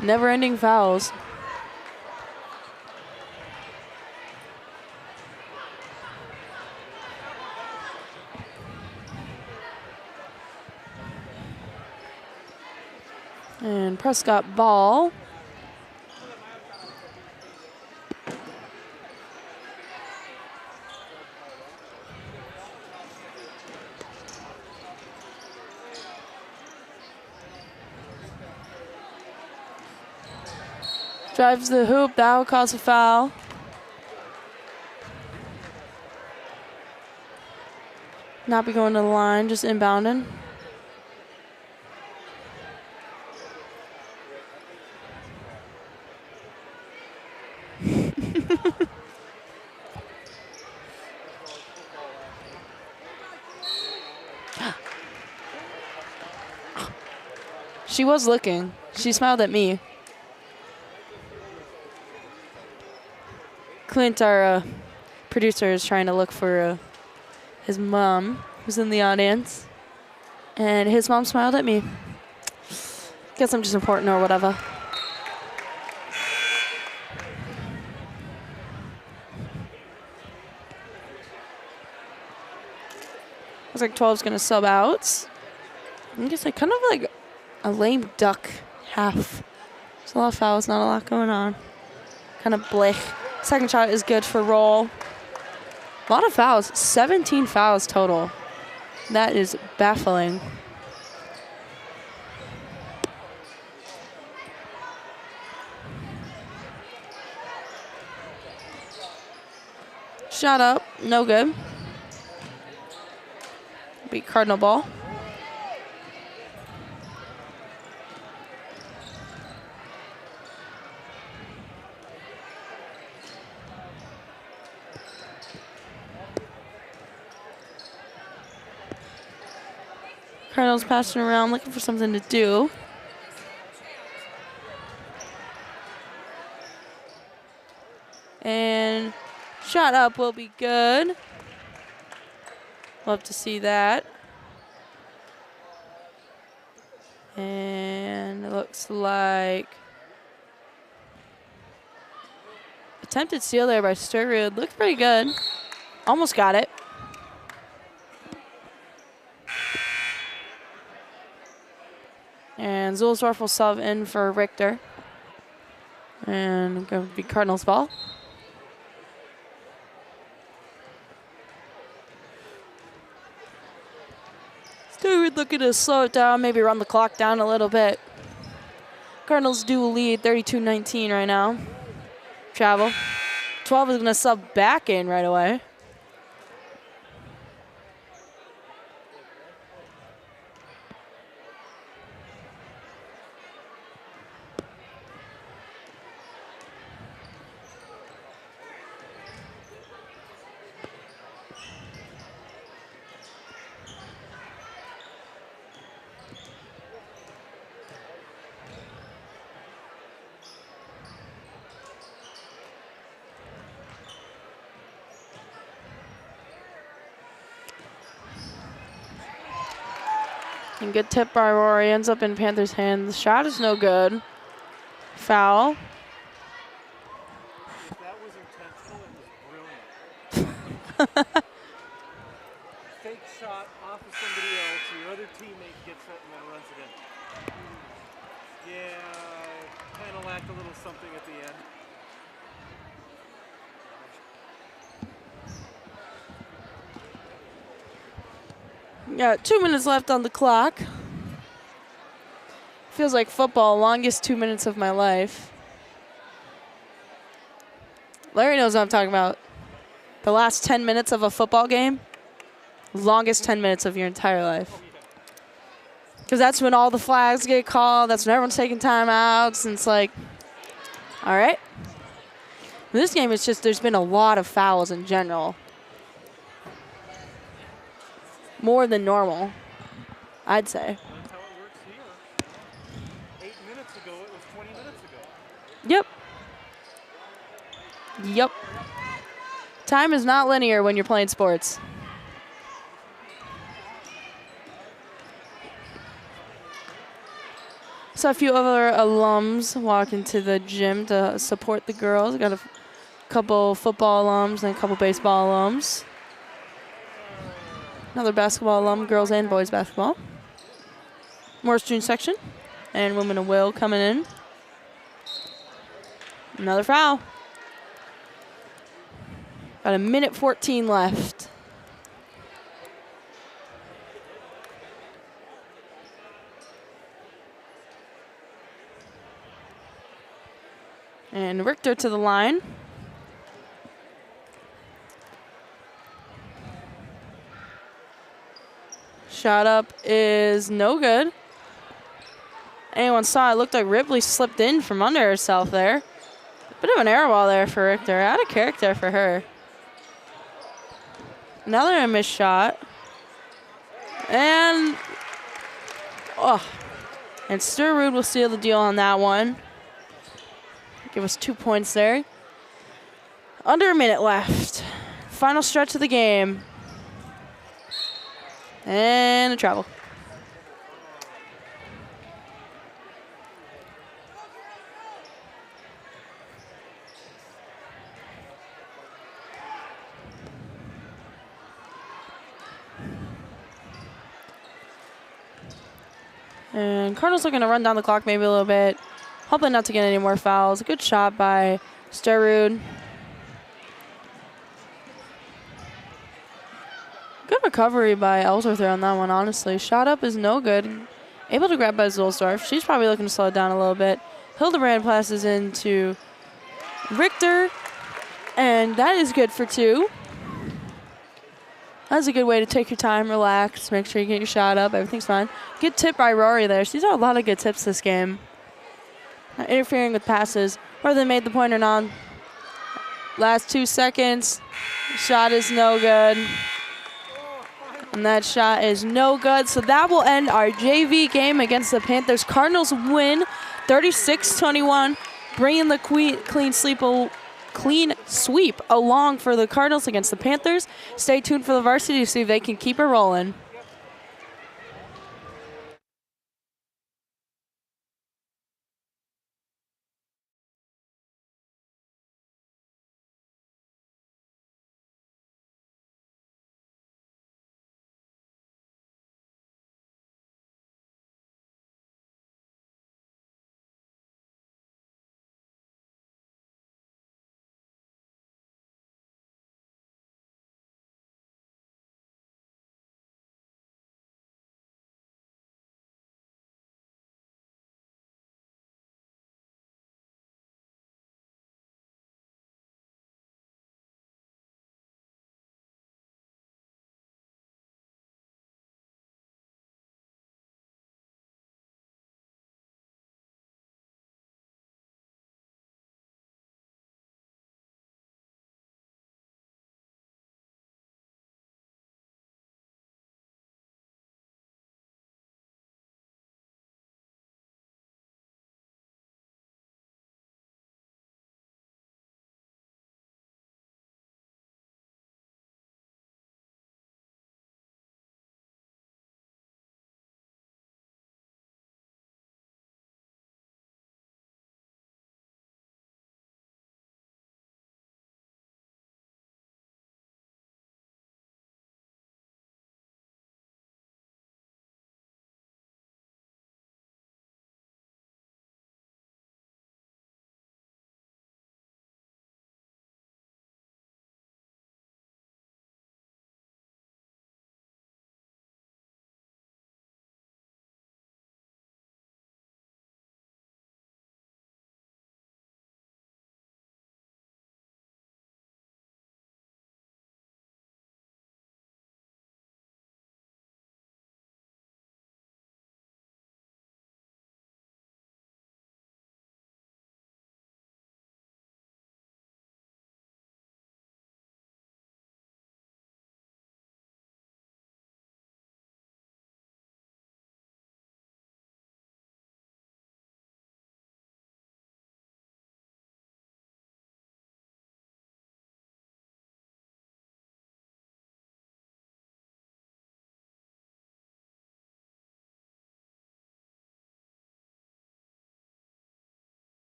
Never-ending fouls. And Prescott ball. Drives the hoop. That will cause a foul. Not be going to the line, just inbounding. She was looking. She smiled at me. Clint, our producer, is trying to look for his mom, who's in the audience. And his mom smiled at me. Guess I'm just important or whatever. Looks like 12's going to sub out. I guess kind of like a lame duck half. There's a lot of fouls, not a lot going on. Kind of blech. Second shot is good for roll. A lot of fouls, 17 fouls total. That is baffling. Shot up, no good. Be Cardinal ball. Cardinals passing around, looking for something to do. And shot up will be good. Love to see that. And it looks like attempted steal there by Sturwood. Looked pretty good. Almost got it. And Ellsworth will sub in for Richter. And going to be Cardinals ball. Stewart looking to slow it down, maybe run the clock down a little bit. Cardinals do lead 32-19 right now. Travel. 12 is going to sub back in right away. And good tip by Rory. Ends up in Panthers' hand. The shot is no good. Foul. That was intentional. It was brilliant. Fake shot off of somebody else. Your other teammate gets it and then runs it in. Yeah, kind of lacked a little something at the end. Got 2 minutes left on the clock. Feels like football, longest 2 minutes of my life. Larry knows what I'm talking about. The last 10 minutes of a football game, longest 10 minutes of your entire life. Because that's when all the flags get called. That's when everyone's taking timeouts. And it's like, all right. This game, it's just there's been a lot of fouls in general. More than normal, I'd say. That's how it works here. 8 minutes ago, it was 20 minutes ago. Yep. Time is not linear when you're playing sports. So a few other alums walking to the gym to support the girls. Got a couple football alums and a couple baseball alums. Another basketball alum, girls and boys basketball. Morris June section. And Women of Will coming in. Another foul. About a minute 14 left. And Richter to the line. Shot up is no good. Anyone saw it, looked like Ripley slipped in from under herself there. Bit of an air ball there for Richter. Out of character for her. Another missed shot. And, and Sturrud will seal the deal on that one. Give us 2 points there. Under a minute left. Final stretch of the game. And a travel. And Cardinals looking to run down the clock maybe a little bit. Hoping not to get any more fouls. Good shot by Sturrud. Good recovery by Ellsworth there on that one, honestly. Shot up is no good. Able to grab by Zulsdorf. She's probably looking to slow it down a little bit. Hildebrand passes into Richter. And that is good for 2. That's a good way to take your time, relax, make sure you get your shot up. Everything's fine. Good tip by Rory there. She's had a lot of good tips this game. Not interfering with passes, whether they made the point or not. Last 2 seconds. Shot is no good. And that shot is no good. So that will end our JV game against the Panthers. Cardinals win 36-21, bringing the clean sweep along for the Cardinals against the Panthers. Stay tuned for the Varsity to see if they can keep it rolling.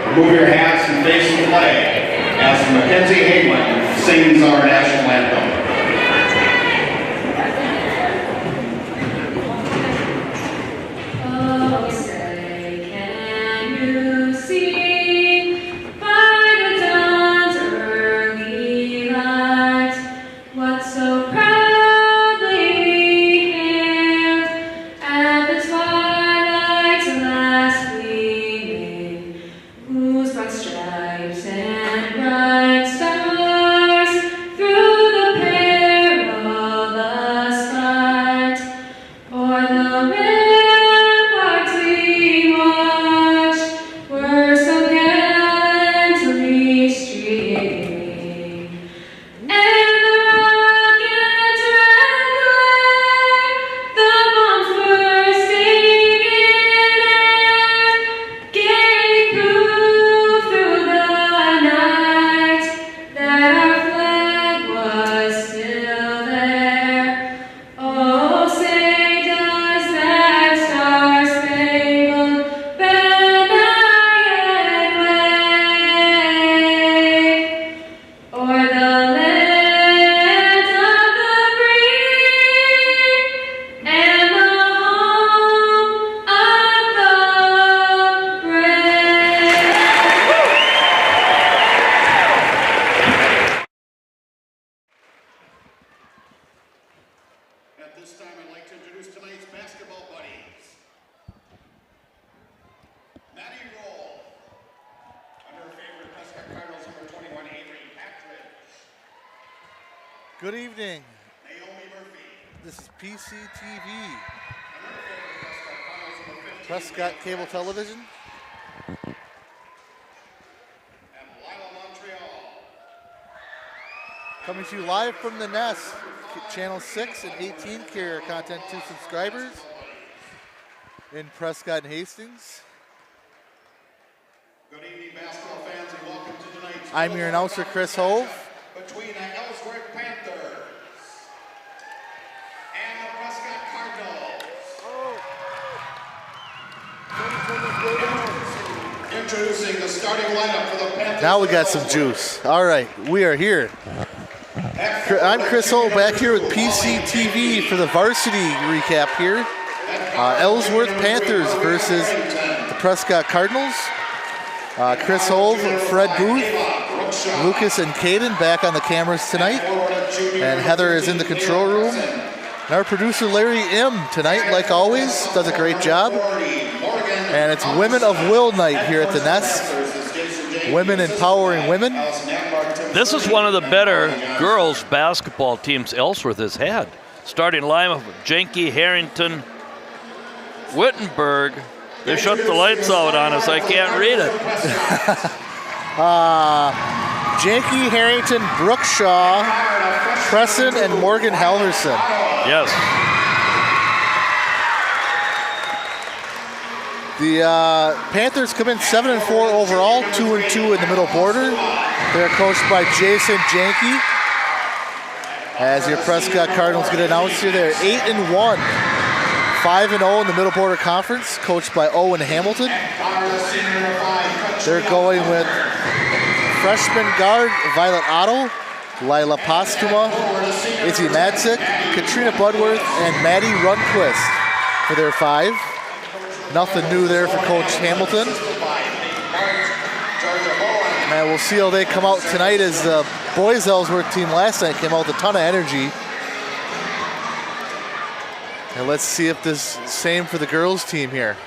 Remove your hats and face the flag as Mackenzie Hageman sings our national anthem. Good evening. This is PCTV, Prescott Cable Television. Coming to you live from the Nest, Channel 6 and 18 carrier content to subscribers in Prescott and Hastings. Good evening, basketball fans, and welcome to tonight's I'm your announcer, Chris Hove. Between the Ellsworth Panthers and the Prescott Cardinals. Introducing the starting lineup for the Panthers. Now we got some juice. All right, we are here. I'm Chris Hove back here with PCTV for the Varsity recap here. Ellsworth Panthers versus the Prescott Cardinals. Chris Hove, Fred Booth, Lucas and Caden back on the cameras tonight. And Heather is in the control room. And our producer Larry M tonight, like always, does a great job. And it's Women of Will night here at the Nest. Women empowering women. This is one of the better girls basketball teams Ellsworth has had. Starting lineup of Jenke, Harrington, Wittenberg. They shut the lights out on us. I can't read it. Jenke, Harrington, Brookshaw, Presson, and Morgan Halverson. Yes. The Panthers come in 7-4 overall, 2-2 in the middle border. They're coached by Jason Jenke. As your Prescott Cardinals get announced here, they're 8-1, 5-0 in the middle border conference, coached by Owen Hamilton. They're going with freshman guard Violet Otto, Lila Postuma, Izzy Madsick, Katrina Budworth, and Maddie Runquist for their 5. Nothing new there for Coach Hamilton. And we'll see how they come out tonight, as the boys Ellsworth team last night came out with a ton of energy. And let's see if this same for the girls team here.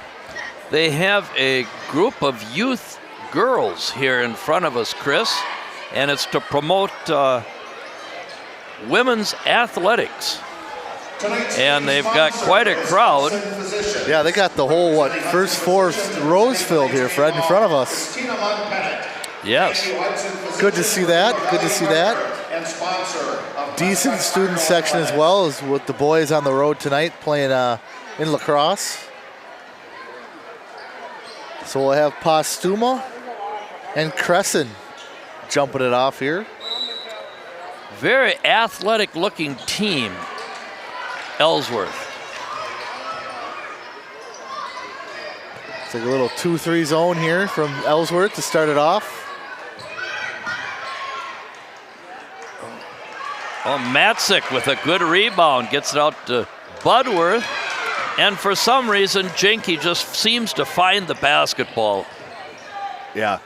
They have a group of youth girls here in front of us, Chris, and it's to promote women's athletics. And they've got quite a crowd. Yeah, they got the whole, first 4 rows filled here, Fred, in front of us. Yes. Good to see that. Good to see that. Decent student section as well, as with the boys on the road tonight playing in lacrosse. So we'll have Postuma and Crescent jumping it off here. Very athletic looking team, Ellsworth. It's like a little 2-3 zone here from Ellsworth to start it off. Oh, Matzik with a good rebound gets it out to Budworth. And for some reason, Jenke just seems to find the basketball. Yeah.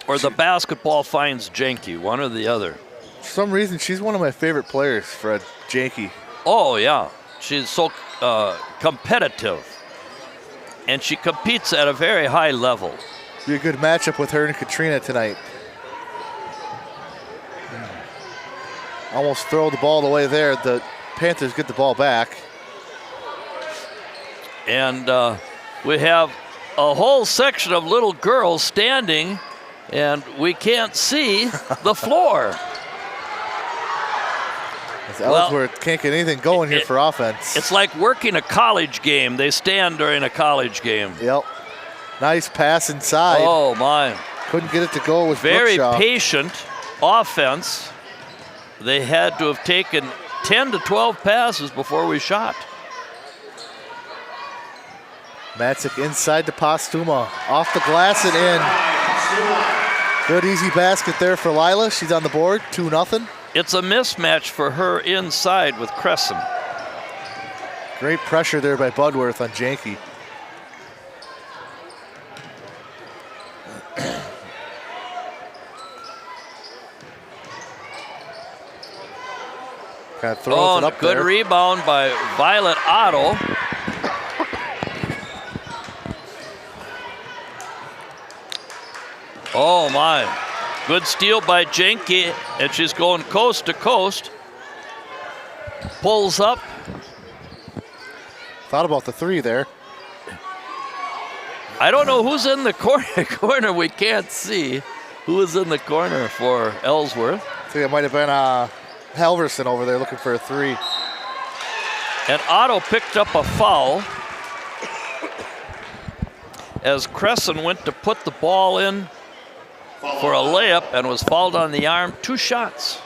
Or the basketball finds Jenke, one or the other. For some reason, she's one of my favorite players, Fred. Jenke. Oh, yeah. She's so competitive. And she competes at a very high level. Be a good matchup with her and Katrina tonight. Almost throw the ball away there. The Panthers get the ball back. And we have a whole section of little girls standing, and we can't see the floor. Ellsworth can't get anything going here for offense. It's like working a college game. They stand during a college game. Yep. Nice pass inside. Oh, my. Couldn't get it to go with Very Brookshaw. patient offense. They had to have taken 10 to 12 passes before we shot. Matzik inside to Postuma. Off the glass and in. Good easy basket there for Lila. She's on the board, 2-0. It's a mismatch for her inside with Crescent. Great pressure there by Budworth on Jenke. Kind of throws it up good there. rebound by Violet Otto. Oh my, good steal by Jenke, and she's going coast to coast. Pulls up. Thought about the three there. I don't know who's in the corner. We can't see who is in the corner for Ellsworth. I think it might have been Halverson over there looking for a three. And Otto picked up a foul as Crescent went to put the ball in for a layup and was fouled on the arm. 2 shots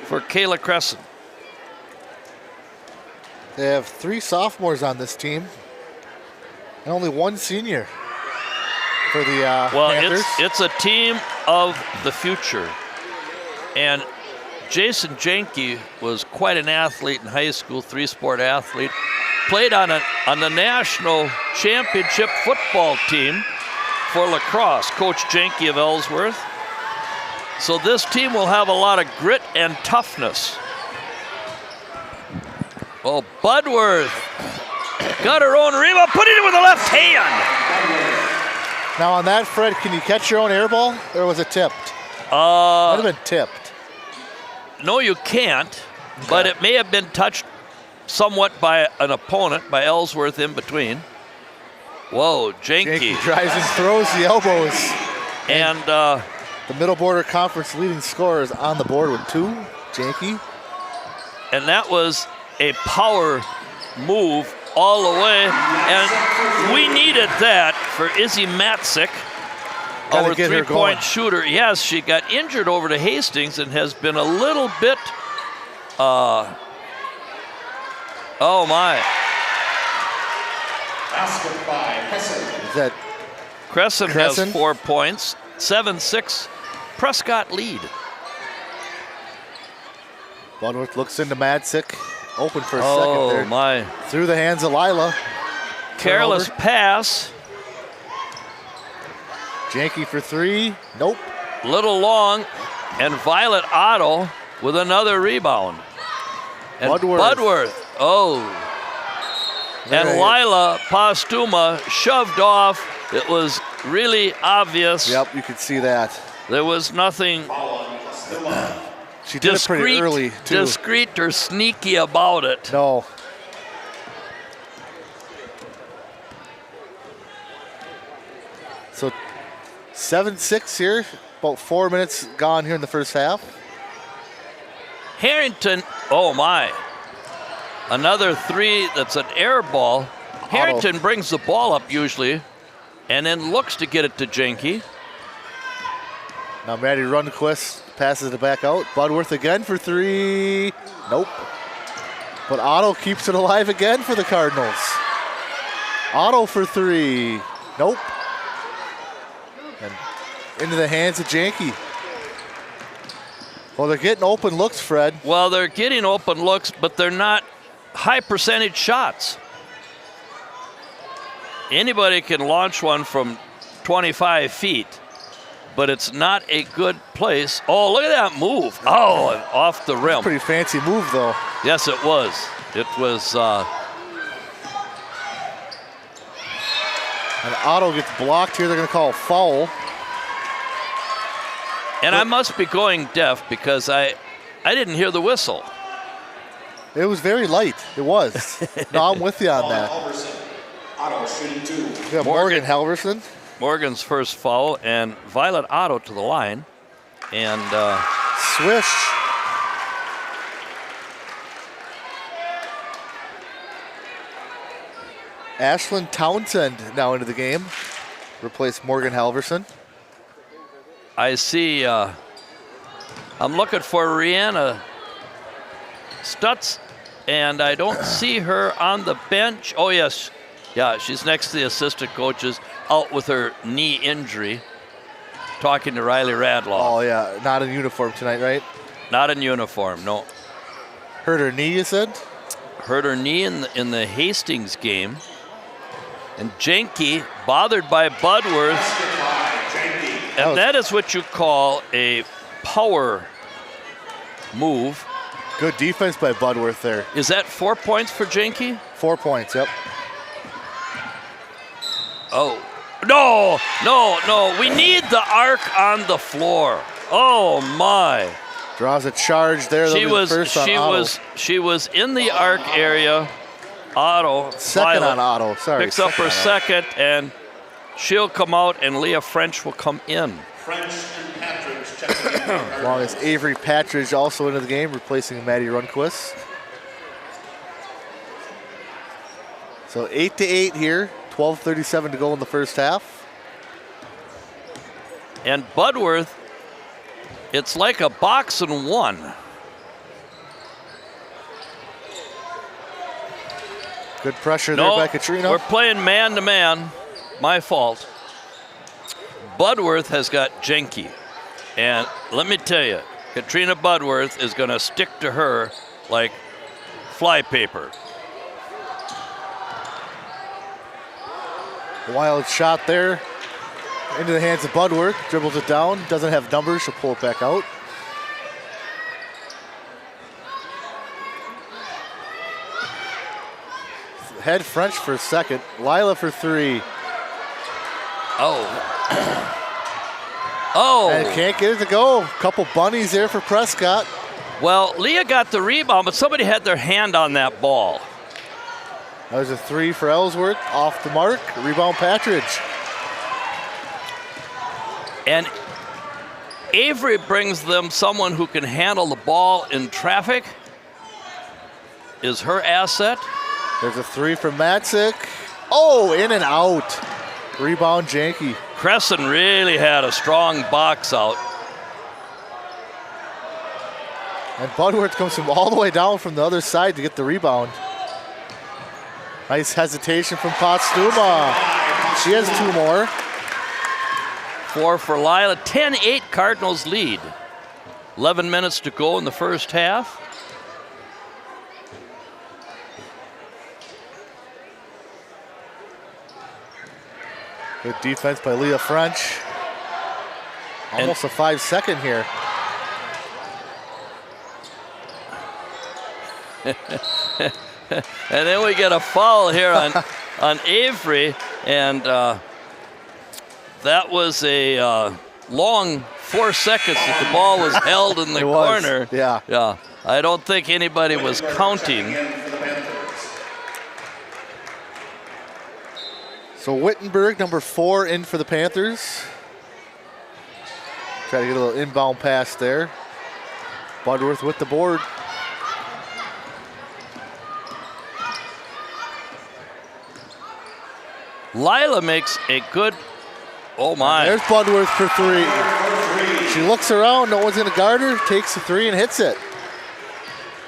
for Kayla Crescent. They have 3 sophomores on this team and only 1 senior for the Panthers. It's a team of the future. And Jason Jenke was quite an athlete in high school, 3-sport athlete. Played on the national championship football team for lacrosse, Coach Jenke of Ellsworth. So this team will have a lot of grit and toughness. Oh, Budworth got her own rebound, put it in with the left hand. Now on that, Fred, can you catch your own air ball, or was it tipped? Might have been tipped. No, you can't, but it may have been touched somewhat by an opponent, by Ellsworth in between. Whoa, Jenke drives and throws the elbows. And the Middle Border Conference leading scorer is on the board with 2, Jenke. And that was a power move all the way. And we needed that for Izzy Matzik, our 3-point shooter. Yes, she got injured over to Hastings and has been a little bit, oh my. Is that Crescent has 4 points, 7-6, Prescott lead. Budworth looks into Matzik, open for a second there. Oh my. Through the hands of Lila. Careless pass. Jenke for 3, nope. Little long, and Violet Otto with another rebound. And Budworth, And Lila Postuma shoved off. It was really obvious. Yep, you could see that. There was nothing she did it pretty early, too. Discreet or sneaky about it. No. So 7-6 here, about 4 minutes gone here in the first half. Harrington, oh my. Another 3 that's an air ball. Harrington brings the ball up usually and then looks to get it to Jenke. Now Maddie Rundquist passes it back out. Budworth again for 3. Nope. But Otto keeps it alive again for the Cardinals. Otto for three. Nope. And into the hands of Janke. Well, they're getting open looks, Fred. Well, they're getting open looks, but they're not high percentage shots. Anybody can launch one from 25 feet, but it's not a good place. Oh, look at that move. Oh, off the rim. Pretty fancy move, though. Yes, it was. It was. And Otto gets blocked here. They're going to call a foul. And I must be going deaf because I didn't hear the whistle. It was very light. It was. No, I'm with you on that. Otto shooting 2. We got Morgan Halverson. Morgan's first foul, and Violet Otto to the line. And Swish. Ashlyn Townsend now into the game. Replaced Morgan Halverson. I see, I'm looking for Rihanna Stutz, and I don't see her on the bench. Oh, yes. Yeah, she's next to the assistant coaches, out with her knee injury, talking to Riley Radloff. Oh, yeah. Not in uniform tonight, right? Not in uniform, no. Hurt her knee, you said? Hurt her knee in the Hastings game. And Janke, bothered by Budworth. And that is what you call a power move. Good defense by Budworth there. Is that 4 points for Janke? 4 points, yep. Oh, no. We need the arc on the floor. Oh, my. Draws a charge there. She was in the arc area. Otto. Second Violet, on Otto, sorry. Picks up her second, and she'll come out, and Leah French will come in. French and Patridge checking in. As long as Avery Patridge also into the game, replacing Maddie Runquist. So 8-8 here. 12:37 to go in the first half. And Budworth, it's like a box and one. Good pressure there by Katrina. We're playing man-to-man. My fault. Budworth has got Janke. And let me tell you, Katrina Budworth is going to stick to her like flypaper. Wild shot there. Into the hands of Budworth. Dribbles it down. Doesn't have numbers. She'll pull it back out. Head French for second. Lila for three. And can't get it to go. Couple bunnies there for Prescott. Well, Leah got the rebound, but somebody had their hand on that ball. That was a three for Ellsworth. Off the mark. Rebound Patridge. And Avery brings them someone who can handle the ball in traffic. Is her asset. There's a three from Matzik. Oh, in and out. Rebound Janke. Crescent really had a strong box out. And Budworth comes from all the way down from the other side to get the rebound. Nice hesitation from Potstuma. She has two more. 4 for Lila. 10-8 Cardinals lead. 11 minutes to go in the first half. Good defense by Leah French. Almost a 5-second here. And then we get a foul here on Avery, and that was a long 4 seconds that the ball was held in the corner. Yeah. I don't think anybody was counting. So Wittenberg, number 4, in for the Panthers. Try to get a little inbound pass there. Budworth with the board. Lila makes a good, oh my. There's Budworth for 3. She looks around, no one's gonna guard her, takes the 3 and hits it.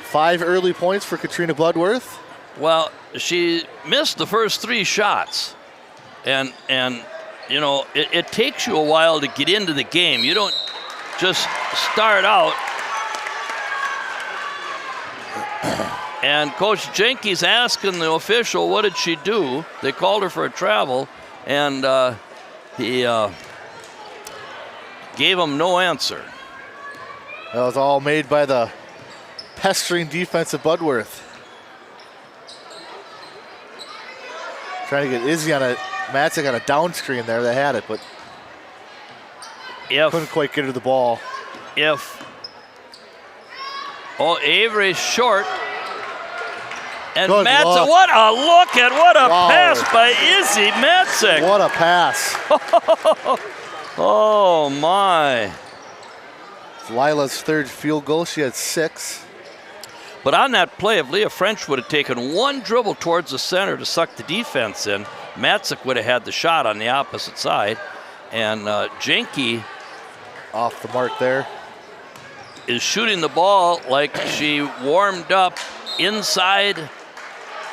5 early points for Katrina Budworth. Well, she missed the first 3 shots. And you know, it takes you a while to get into the game. You don't just start out. And Coach Jenke's asking the official, what did she do? They called her for a travel, and he gave him no answer. That was all made by the pestering defense of Budworth. Trying to get Izzy on a, Matzik on a down screen there. They had it, but couldn't quite get her the ball. Avery's short. And Good Matzik, luck. what a look at what a Wow. pass by Izzy Matzik. What a pass. Oh, my. It's Lila's 3rd field goal. She had 6. But on that play, if Leah French would have taken one dribble towards the center to suck the defense in, Matzik would have had the shot on the opposite side. And Jenke Off the mark there. is shooting the ball like she warmed up inside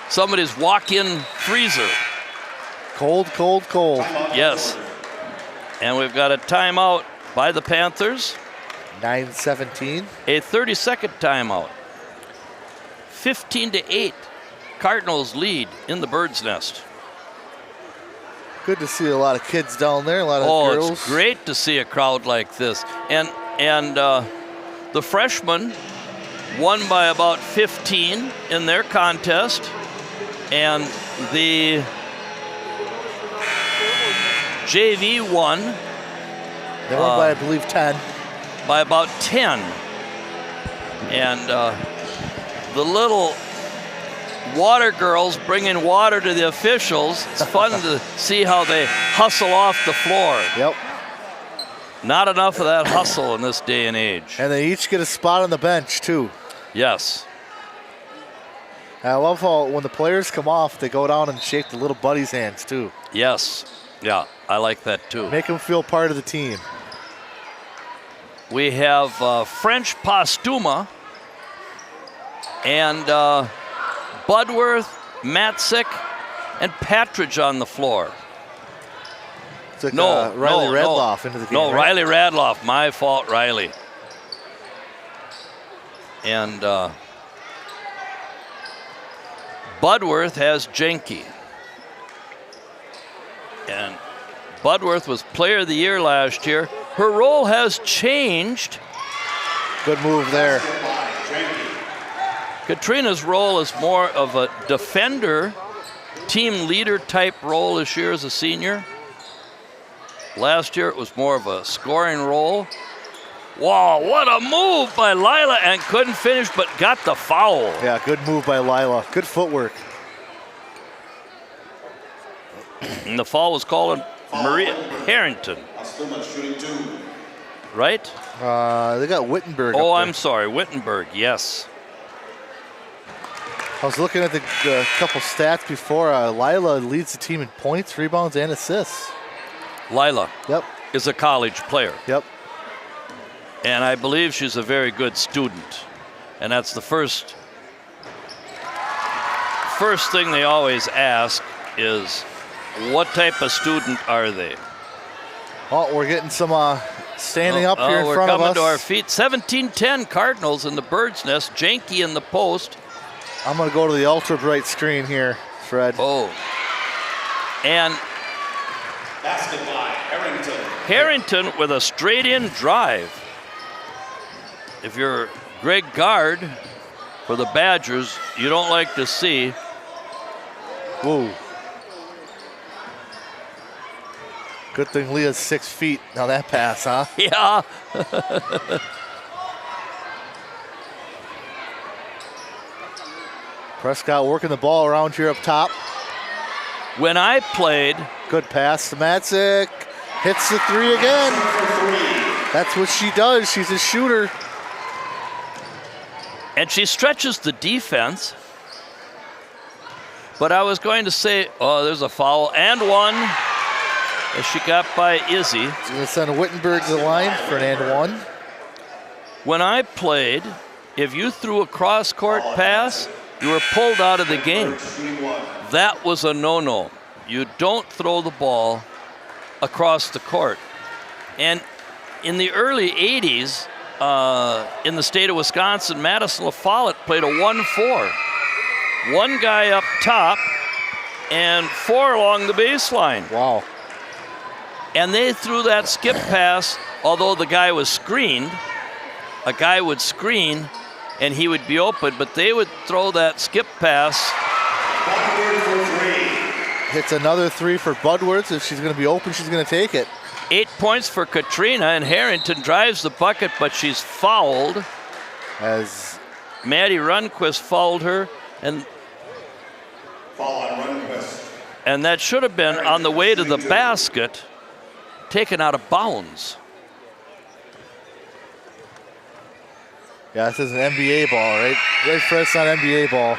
somebody's walk-in freezer. Cold, cold, cold. Yes. And we've got a timeout by the Panthers. 9-17. A 30-second timeout. 15-8. Cardinals lead in the Bird's Nest. Good to see a lot of kids down there, a lot of girls. It's great to see a crowd like this. And the freshmen won by about 15 in their contest. And the JV won. They won by, I believe, 10. By about 10. And the little water girls bringing water to the officials. It's fun to see how they hustle off the floor. Yep. Not enough of that hustle in this day and age. And they each get a spot on the bench, too. Yes. I love how when the players come off, they go down and shake the little buddies' hands, too. Yes. Yeah, I like that, too. Make them feel part of the team. We have French Postuma and Budworth, Matzik, and Patridge on the floor. Took Riley Radloff into the game. No, right? Riley Radloff. My fault, Riley. And Budworth has Jenke. And Budworth was Player of the Year last year. Her role has changed. Good move there. Katrina's role is more of a defender, team leader type role this year as a senior. Last year it was more of a scoring role. Wow, what a move by Lila, and couldn't finish but got the foul. Yeah, good move by Lila. Good footwork. And the foul was called on Maria Harrington. Right? They got Wittenberg. Oh, up there. I'm sorry, Wittenberg, yes. I was looking at the couple stats before. Lila leads the team in points, rebounds, and assists. Lila Yep. is a college player. Yep. And I believe she's a very good student. And that's the first thing they always ask is, what type of student are they? Oh, we're getting some standing up here in front of us. We're coming to our feet. 17-10 Cardinals in the Bird's Nest. Jenke in the post. I'm going to go to the ultra bright screen here, Fred. Oh. And Basket by Harrington. Harrington with a straight-in drive. If you're Greg Gard for the Badgers, you don't like to see. Whoa. Good thing Leah's 6 feet. Now that pass, huh? Yeah. Prescott working the ball around here up top. When I played, Good pass to Matzik. Hits the 3 again. That's what she does. She's a shooter. and she stretches the defense. But I was going to say, oh, there's a foul and one as she got by Izzy. She's going to send Wittenberg to the line for an and one. When I played, if you threw a cross-court pass you were pulled out of the game. That was a no-no. You don't throw the ball across the court. And in the early 80s, in the state of Wisconsin, Madison LaFollette played a 1-4. One guy up top and 4 along the baseline. Wow. And they threw that skip pass, although the guy was screened. A guy would screen and he would be open, but they would throw that skip pass. Hits another 3 for Budworth. If she's going to be open, she's going to take it. 8 points for Katrina, and Harrington drives the bucket, but she's fouled. As Maddie Runquist fouled her, and that should have been on the way to the basket, taken out of bounds. yeah, this is an NBA ball, right? Right, Fred's on NBA ball.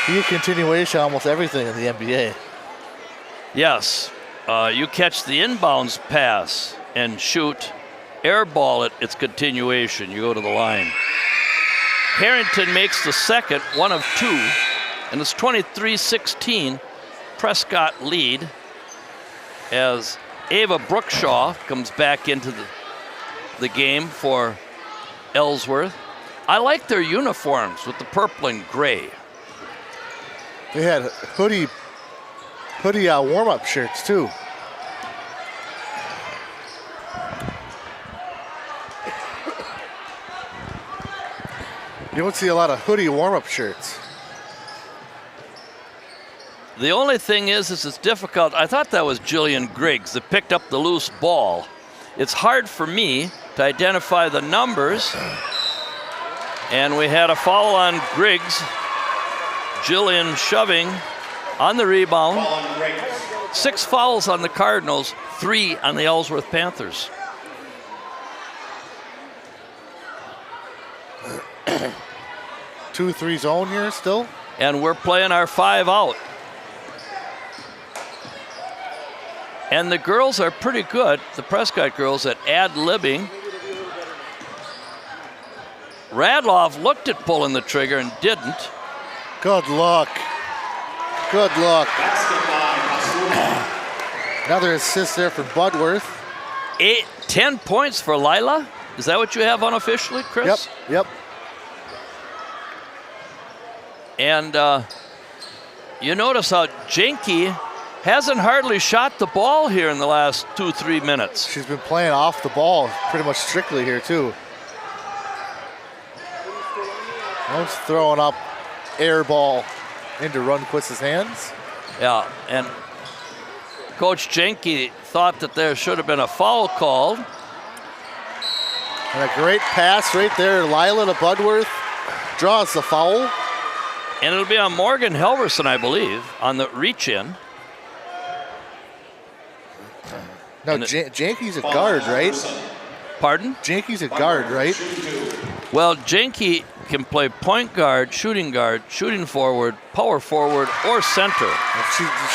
He a continuation almost everything in the NBA. Yes, you catch the inbounds pass and shoot, airball it, it's continuation. You go to the line. Harrington makes the second, 1 of 2, and it's 23-16. Prescott lead as Ava Brookshaw comes back into the game for Ellsworth. I like their uniforms with the purple and gray. They had hoodie warm-up shirts too. You don't see a lot of hoodie warm-up shirts. The only thing is it's difficult. I thought that was Jillian Griggs that picked up the loose ball. It's hard for me to identify the numbers. And we had a foul on Griggs. Jillian shoving on the rebound. 6 fouls on the Cardinals, 3 on the Ellsworth Panthers. Two 3 zone here still. And we're playing our 5 out. And the girls are pretty good, the Prescott girls, at ad-libbing. Radloff looked at pulling the trigger and didn't. Good luck. Good luck. Another assist there for Budworth. 10 points for Lila. Is that what you have unofficially, Chris? Yep. And you notice how Jenke hasn't hardly shot the ball here in the last 2-3 minutes. She's been playing off the ball pretty much strictly here too. Now she's throwing up air ball into Runquist's hands. Yeah, and Coach Jenke thought that there should have been a foul called. And a great pass right there. Lila to Budworth draws the foul. And it'll be on Morgan Helverson, I believe, on the reach-in. No, Jenke's a guard, right? Pardon? Jenke's a guard, right? Well, Jenke can play point guard, shooting forward, power forward, or center.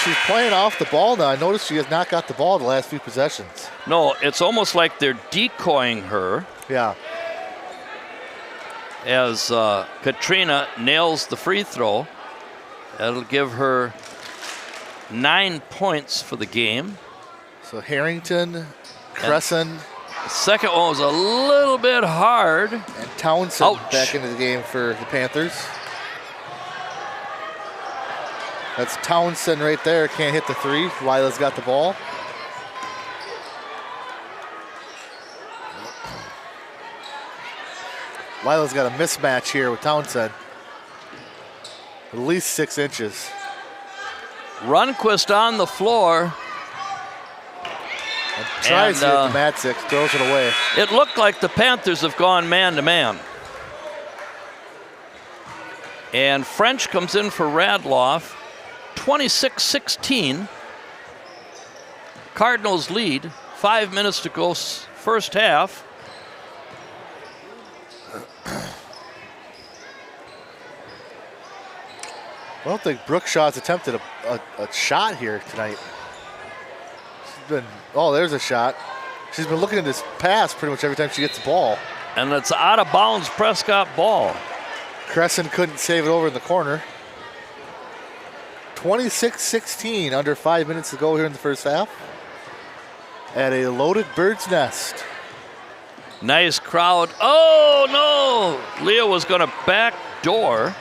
She's playing off the ball now. I noticed she has not got the ball the last few possessions. No, it's almost like they're decoying her. Yeah. As Katrina nails the free throw. That'll give her 9 points for the game. So Harrington, Crescent. The second one was a little bit hard. And Townsend Ouch. back into the game for the Panthers. That's Townsend right there. Can't hit the 3. Lila's got the ball. Lila's got a mismatch here with Townsend. At least 6 inches. Runquist on the floor. And tries to hit the mat 6, throws it away. It looked like the Panthers have gone man-to-man. And French comes in for Radloff. 26-16. Cardinals lead. 5 minutes to go first half. I don't think Brookshaw's attempted a shot here tonight. She's been, oh, there's a shot. She's been looking at this pass pretty much every time she gets the ball. And it's out of bounds Prescott ball. Crescent couldn't save it over in the corner. 26-16, under 5 minutes to go here in the first half. At a loaded Bird's Nest. Nice crowd. Oh, no. Leah was going to backdoor.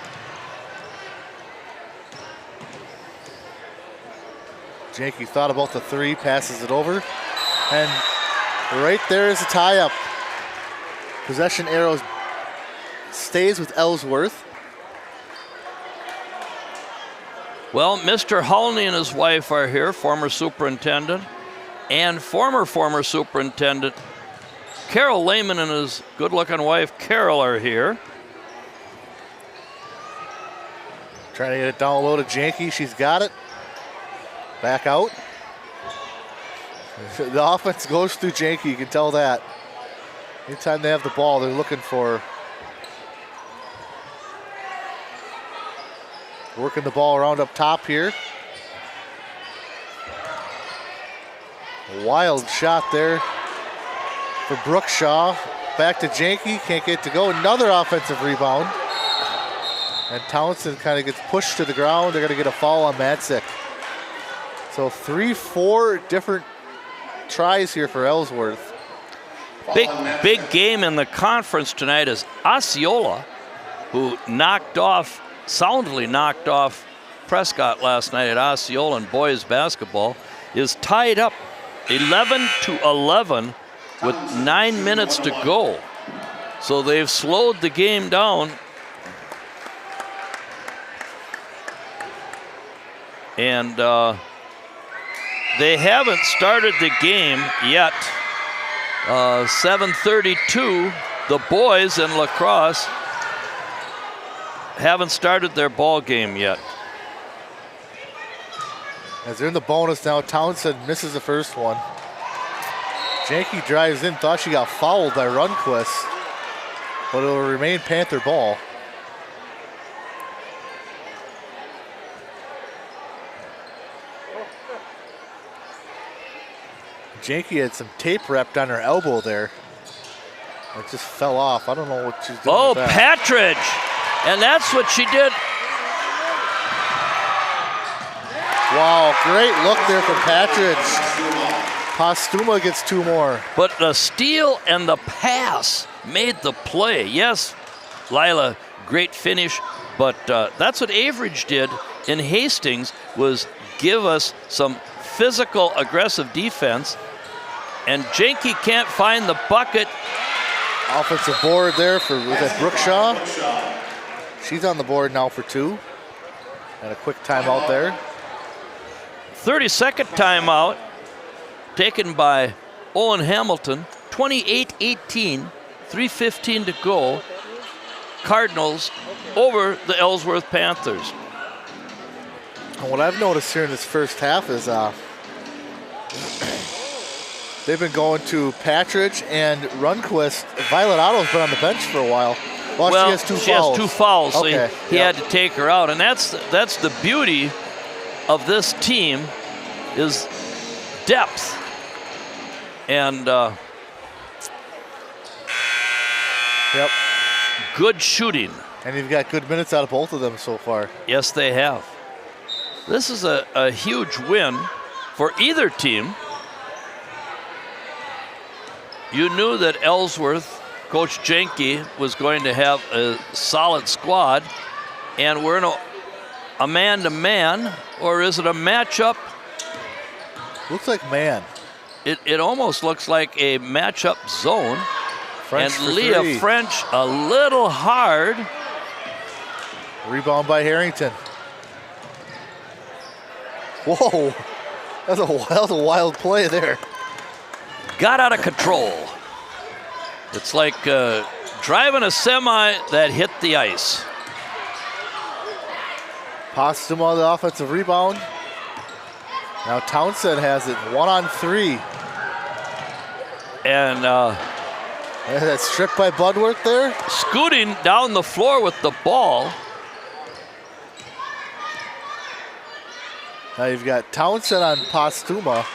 Janke thought about the three, passes it over. And right there is a tie-up. Possession arrow stays with Ellsworth. Well, Mr. Hulney and his wife are here, former superintendent, and former superintendent Carol Lehman and his good-looking wife Carol are here. Trying to get it down low to Janke. She's got it. Back out. The offense goes through Janke, you can tell that. Anytime they have the ball, they're looking for working the ball around up top here. A wild shot there for Brookshaw. Back to Janke, can't get it to go. Another offensive rebound. And Townsend kind of gets pushed to the ground. They're going to get a foul on Matzik. So 3-4 different tries here for Ellsworth. Big game in the conference tonight is Osceola, who soundly knocked off Prescott last night at Osceola in boys basketball, is tied up 11-11 with 9 minutes to go. So they've slowed the game down. And they haven't started the game yet. 7:32, the boys in lacrosse haven't started their ball game yet. As they're in the bonus now, Townsend misses the first one. Janke drives in, thought she got fouled by Runquist, but it'll remain Panther ball. Janke had some tape wrapped on her elbow there. It just fell off. I don't know what she's doing. Oh, with that. Patridge. And that's what she did. Wow, great look there from Patridge. Postuma gets two more. But the steal and the pass made the play. Yes, Lila, great finish. But that's what Average did in Hastings, was give us some physical, aggressive defense. And Janke can't find the bucket. Offensive board there for Brookshaw. She's on the board now for two. And a quick timeout there. 32nd timeout taken by Owen Hamilton. 28-18, 3:15 to go. Cardinals over the Ellsworth Panthers. And what I've noticed here in this first half is they've been going to Patridge and Runquist. Violet Otto's been on the bench for a while. Well, she has two fouls. So okay. he had to take her out. And that's the beauty of this team, is depth. And yep. Good shooting. And you've got good minutes out of both of them so far. Yes, they have. This is a huge win for either team. You knew that Ellsworth, Coach Janke, was going to have a solid squad, and we're in a man-to-man, or is it a matchup? Looks like man. It almost looks like a matchup zone. French and Leah three. French a little hard. Rebound by Harrington. Whoa, that was a wild play there. Got out of control. It's like driving a semi that hit the ice. Postuma the offensive rebound. Now Townsend has it 1-on-3. And that strip by Budworth there. Scooting down the floor with the ball. Now you've got Townsend on Postuma,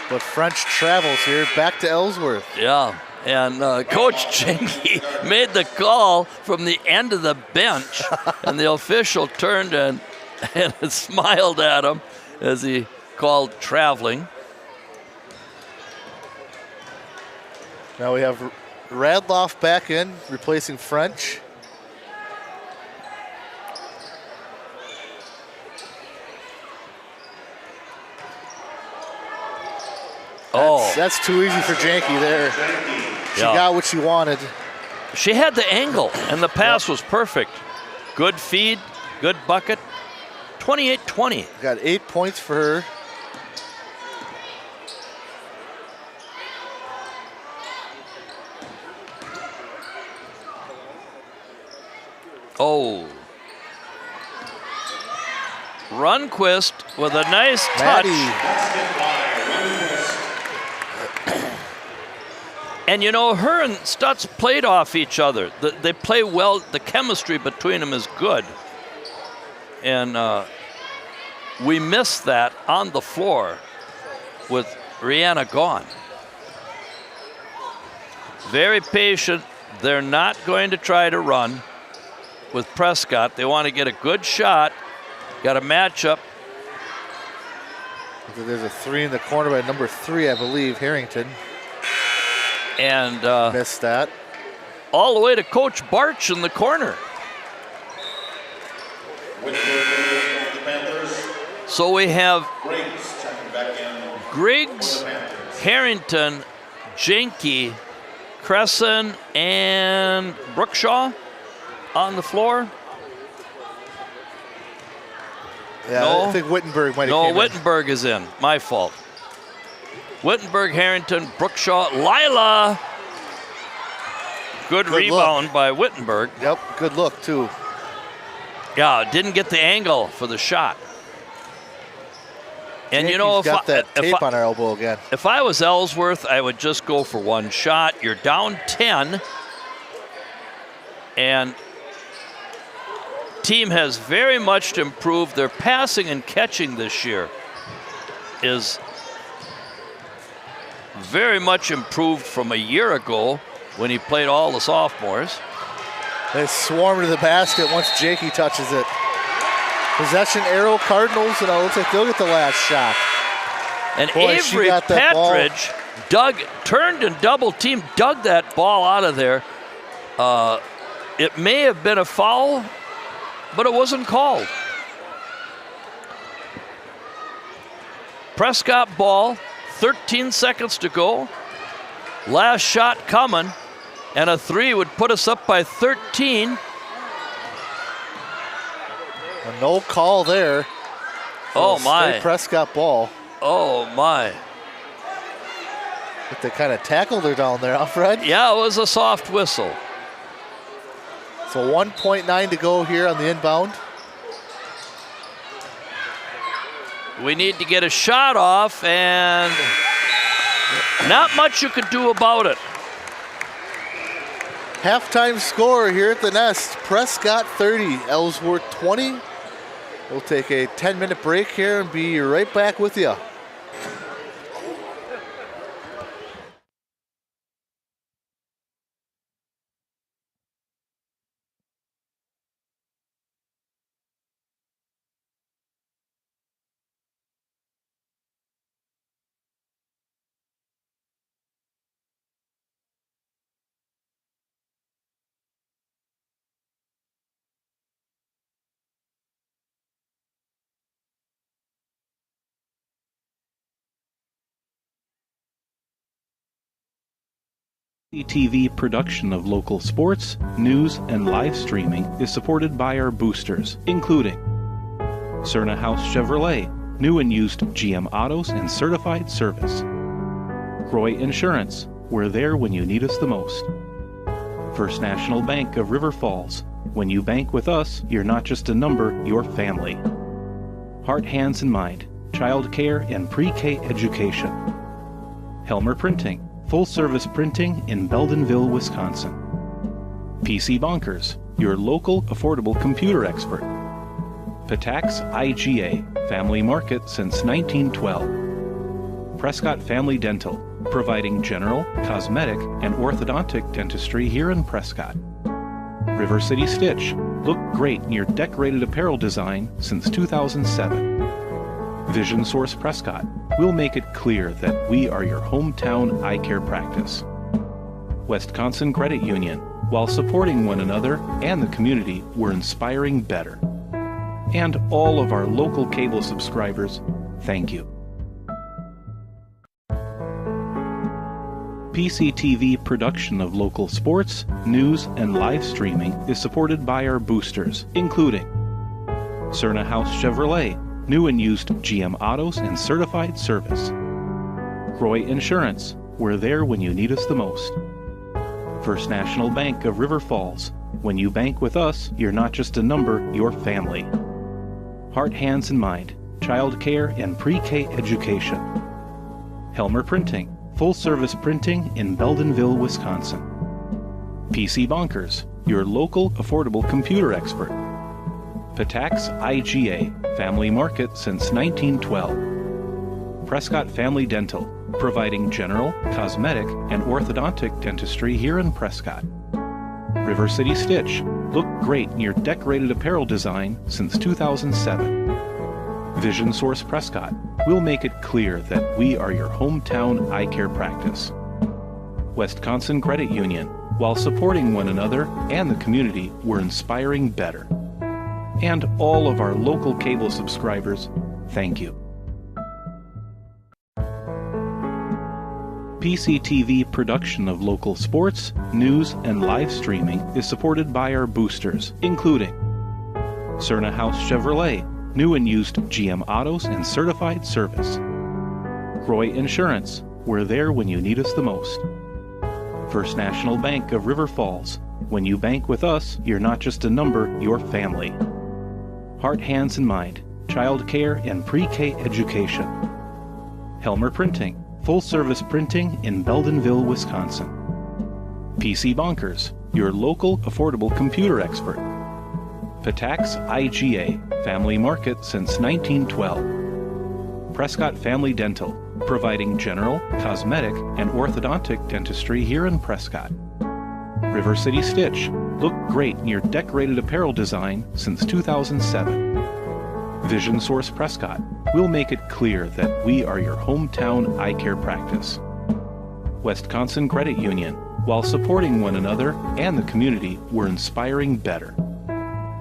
but French travels here back to Ellsworth. Yeah, And Coach Jenke made the call from the end of the bench, and the official turned and smiled at him as he called traveling. Now we have Radloff back in, replacing French. That's too easy for Janke there. She got what she wanted. She had the angle, and the pass was perfect. Good feed, good bucket. 28-20. Got 8 points for her. Oh. Runquist with a nice touch. And you know, her and Stutz played off each other. They play well. The chemistry between them is good. And we missed that on the floor with Rihanna gone. Very patient. They're not going to try to run with Prescott. They want to get a good shot. Got a matchup. There's a 3 in the corner by number 3, I believe, Harrington. And missed that. All the way to Coach Barch in the corner. So we have Griggs, Harrington, Jenke, Crescent, and Brookshaw on the floor. Yeah, no, I think Wittenberg might have No, came in. Wittenberg is in. My fault. Wittenberg, Harrington, Brookshaw, Lila. Good rebound look by Wittenberg. Yep, good look too. Yeah, didn't get the angle for the shot. And Yankees you know, got that tape on our elbow again. If I was Ellsworth, I would just go for one shot. You're down 10. And team has very much improved. Their passing and catching this year is very much improved from a year ago when he played all the sophomores. They swarm to the basket once Jakey touches it. Possession arrow Cardinals, and it looks like they'll get the last shot. And Boy, Avery Patridge turned and double teamed, dug that ball out of there. It may have been a foul, but it wasn't called. Prescott ball, 13 seconds to go. Last shot coming, and a 3 would put us up by 13. A no call there. Oh my. Prescott ball. Oh my. But they kind of tackled her down there, huh, Fred? Yeah, it was a soft whistle. So 1.9 to go here on the inbound. We need to get a shot off, and not much you could do about it. Halftime score here at the Nest. Prescott 30, Ellsworth 20. We'll take a 10-minute break here and be right back with you. TV production of local sports, news, and live streaming is supported by our boosters, including Cerna House Chevrolet, new and used GM autos and certified service. Roy Insurance, we're there when you need us the most. First National Bank of River Falls, when you bank with us, you're not just a number, you're family. Heart, Hands, and Mind, child care and pre-K education. Helmer Printing, full-service printing in Beldenville, Wisconsin. PC Bonkers, your local affordable computer expert. Patax IGA, family market since 1912. Prescott Family Dental, providing general, cosmetic, and orthodontic dentistry here in Prescott. River City Stitch. Look great in your decorated apparel design since 2007. Vision Source Prescott. We'll make it clear that we are your hometown eye care practice. Wisconsin Credit Union. While supporting one another and the community, we're inspiring better. And all of our local cable subscribers, thank you. PCTV production of local sports, news, and live streaming is supported by our boosters, including Cerna House Chevrolet, new and used GM autos and certified service. Roy Insurance, we're there when you need us the most. First National Bank of River Falls, when you bank with us, you're not just a number, you're family. Heart, Hands, and Mind, child care and pre-K education. Helmer Printing, full-service printing in Beldenville, Wisconsin. PC Bonkers, your local affordable computer expert. Patax IGA, family market since 1912. Prescott Family Dental, providing general, cosmetic, and orthodontic dentistry here in Prescott. River City Stitch, look great in your decorated apparel design since 2007. Vision Source Prescott, we'll make it clear that we are your hometown eye care practice. Wisconsin Credit Union, while supporting one another and the community, we're inspiring better. And all of our local cable subscribers, thank you. PCTV production of local sports, news, and live streaming is supported by our boosters, including Cerna House Chevrolet, new and used GM autos and certified service. Roy Insurance, we're there when you need us the most. First National Bank of River Falls, when you bank with us, you're not just a number, you're family. Heart, Hands, and Mind, child care and pre-K education. Helmer Printing, full-service printing in Beldenville, Wisconsin. PC Bonkers, your local affordable computer expert. Patax IGA, family market since 1912. Prescott Family Dental, providing general, cosmetic, and orthodontic dentistry here in Prescott. River City Stitch, look great in your decorated apparel design since 2007. Vision Source Prescott, we'll make it clear that we are your hometown eye care practice. Wisconsin Credit Union, while supporting one another and the community, we're inspiring better.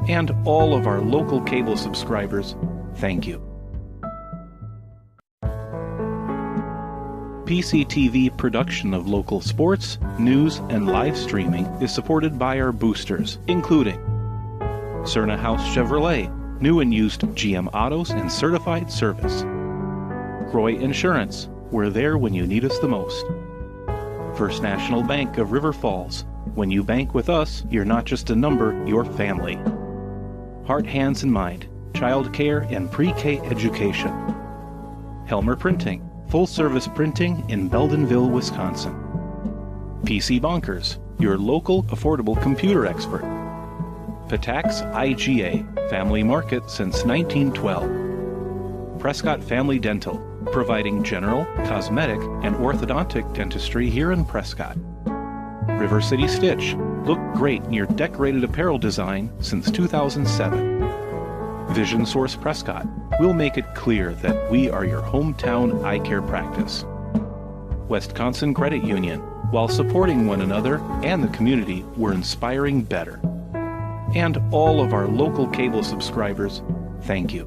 And all of our local cable subscribers, thank you. PCTV production of local sports, news, and live streaming is supported by our boosters, including Cerna House Chevrolet, new and used GM autos and certified service. Roy Insurance, we're there when you need us the most. First National Bank of River Falls, when you bank with us, you're not just a number, you're family. Heart, Hands, and Mind, child care and pre-K education. Helmer Printing, full-service printing in Beldenville, Wisconsin. PC Bonkers, your local affordable computer expert. Patax IGA, family market since 1912. Prescott Family Dental, providing general, cosmetic, and orthodontic dentistry here in Prescott. River City Stitch, look great in your decorated apparel design since 2007. Vision Source Prescott, we'll make it clear that we are your hometown eye care practice. Wisconsin Credit Union, while supporting one another and the community, we're inspiring better. And all of our local cable subscribers, thank you.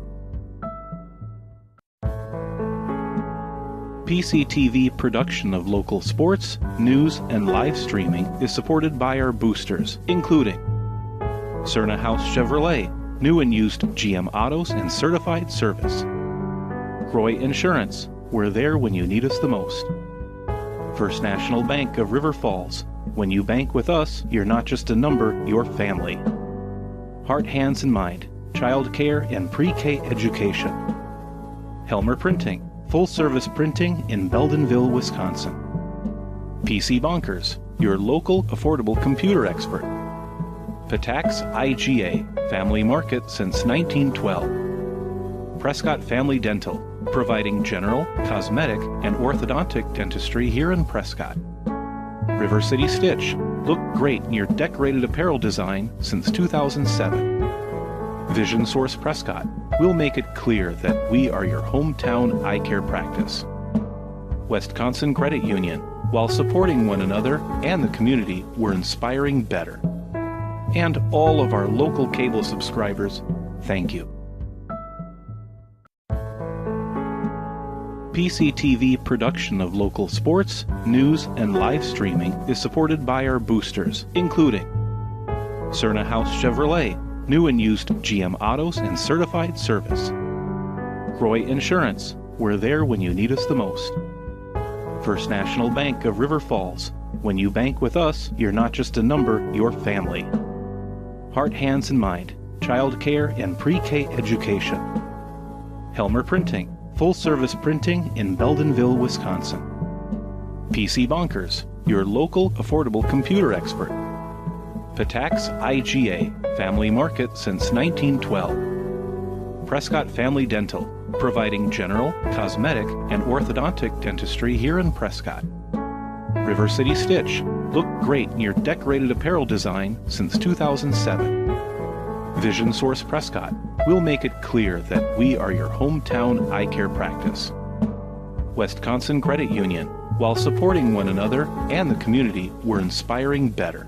PCTV production of local sports, news, and live streaming is supported by our boosters, including Cerna House Chevrolet, new and used GM autos and certified service. Roy Insurance, we're there when you need us the most. First National Bank of River Falls, when you bank with us, you're not just a number, you're family. Heart, Hands, and Mind, child care and pre-K education. Helmer Printing, full-service printing in Beldenville, Wisconsin. PC Bonkers, your local affordable computer expert. Patax IGA, family market since 1912. Prescott Family Dental, providing general, cosmetic, and orthodontic dentistry here in Prescott. River City Stitch. Look great in your decorated apparel design since 2007. Vision Source Prescott. We'll make it clear that we are your hometown eye care practice. Wisconsin Credit Union. While supporting one another and the community, we're inspiring better. And all of our local cable subscribers, thank you. PCTV production of local sports, news, and live streaming is supported by our boosters, including Cerna House Chevrolet, new and used GM autos and certified service. Roy Insurance, we're there when you need us the most. First National Bank of River Falls, when you bank with us, you're not just a number, you're family. Heart, Hands, and Mind, child care and pre-K education. Helmer Printing, full-service printing in Beldenville, Wisconsin. PC Bonkers, your local affordable computer expert. Patax IGA, family market since 1912. Prescott Family Dental, providing general, cosmetic, and orthodontic dentistry here in Prescott. River City Stitch. Look great in your decorated apparel design since 2007. Vision Source Prescott. We'll make it clear that we are your hometown eye care practice. Wisconsin Credit Union. While supporting one another and the community, we're inspiring better.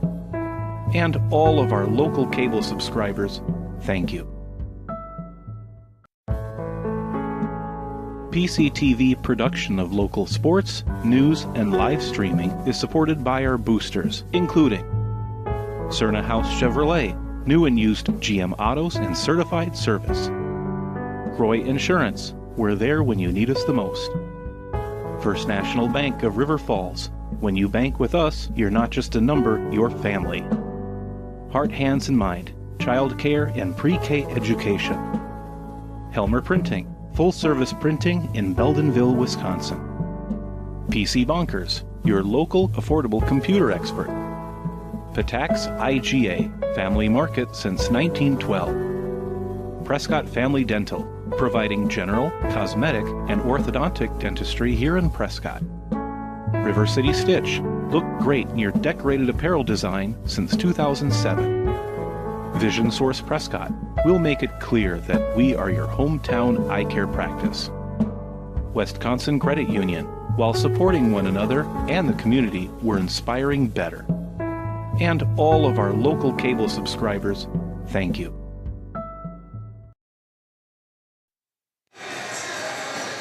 And all of our local cable subscribers, thank you. PCTV production of local sports, news, and live streaming is supported by our boosters, including Cerna House Chevrolet, new and used GM autos and certified service. Roy Insurance, we're there when you need us the most. First National Bank of River Falls, when you bank with us, you're not just a number, you're family. Heart, Hands, and Mind, child care and pre-K education. Helmer Printing, full-service printing in Beldenville, Wisconsin. PC Bonkers, your local affordable computer expert. Patax IGA, family market since 1912. Prescott Family Dental, providing general, cosmetic, and orthodontic dentistry here in Prescott. River City Stitch. Look great in your decorated apparel design since 2007. Vision Source Prescott. We'll make it clear that we are your hometown eye care practice. Wisconsin Credit Union. While supporting one another and the community, we're inspiring better. And all of our local cable subscribers, thank you.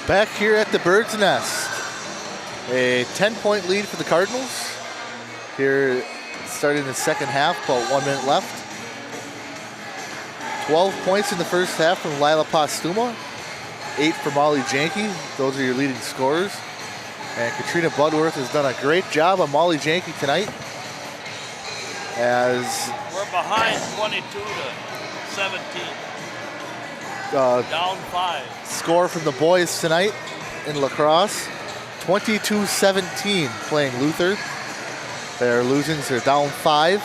Back here at the Bird's Nest, a 10-point lead for the Cardinals. Here, starting the second half, about 1 minute left. 12 points in the first half from Lila Postuma, 8 for Molly Janke. Those are your leading scorers. And Katrina Budworth has done a great job on Molly Janke tonight. As we're behind 22-17. Down 5. Score from the boys tonight in lacrosse. 22-17 playing Luther. They're losing, so they're down 5.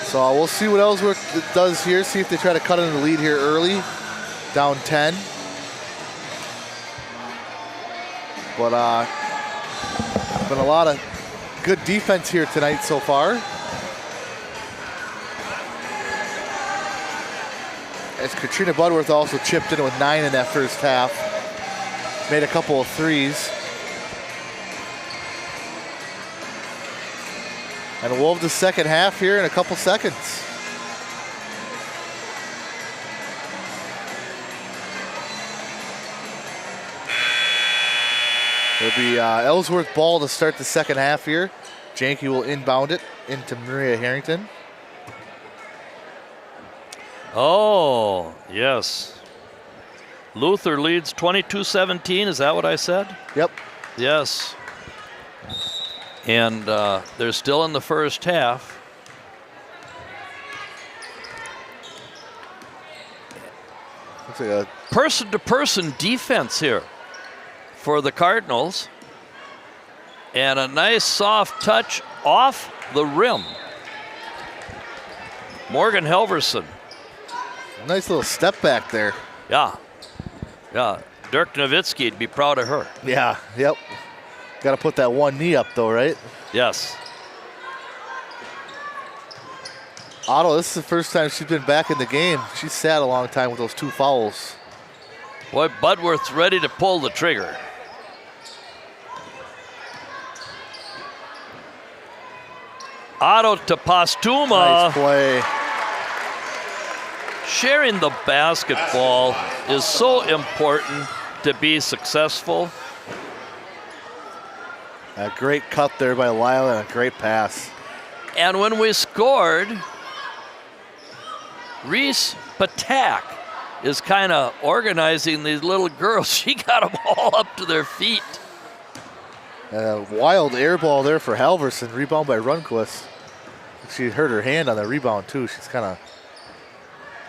So we'll see what Ellsworth does here. See if they try to cut into the lead here early. Down 10. But been a lot of good defense here tonight so far. As Katrina Budworth also chipped in with 9 in that first half. Made a couple of threes. And we'll have the second half here in a couple seconds. It'll be Ellsworth ball to start the second half here. Janke will inbound it into Maria Harrington. Oh, yes. Luther leads 22-17, is that what I said? Yep. Yes. And they're still in the first half. Looks like a person-to-person defense here for the Cardinals. And a nice soft touch off the rim. Morgan Helverson. nice little step back there. Yeah. Yeah, Dirk Nowitzki'd be proud of her. Yeah, yep. Got to put that one knee up, though, right? Yes. Otto, this is the first time she's been back in the game. She sat a long time with those 2 fouls. Boy, Budworth's ready to pull the trigger. Otto to Postuma. Nice play. Sharing the basketball is so important to be successful. A great cut there by Lila and a great pass. And when we scored, Reese Patak is kind of organizing these little girls. She got them all up to their feet. Wild air ball there for Halverson. Rebound by Runquist. She hurt her hand on the rebound, too. She's kind of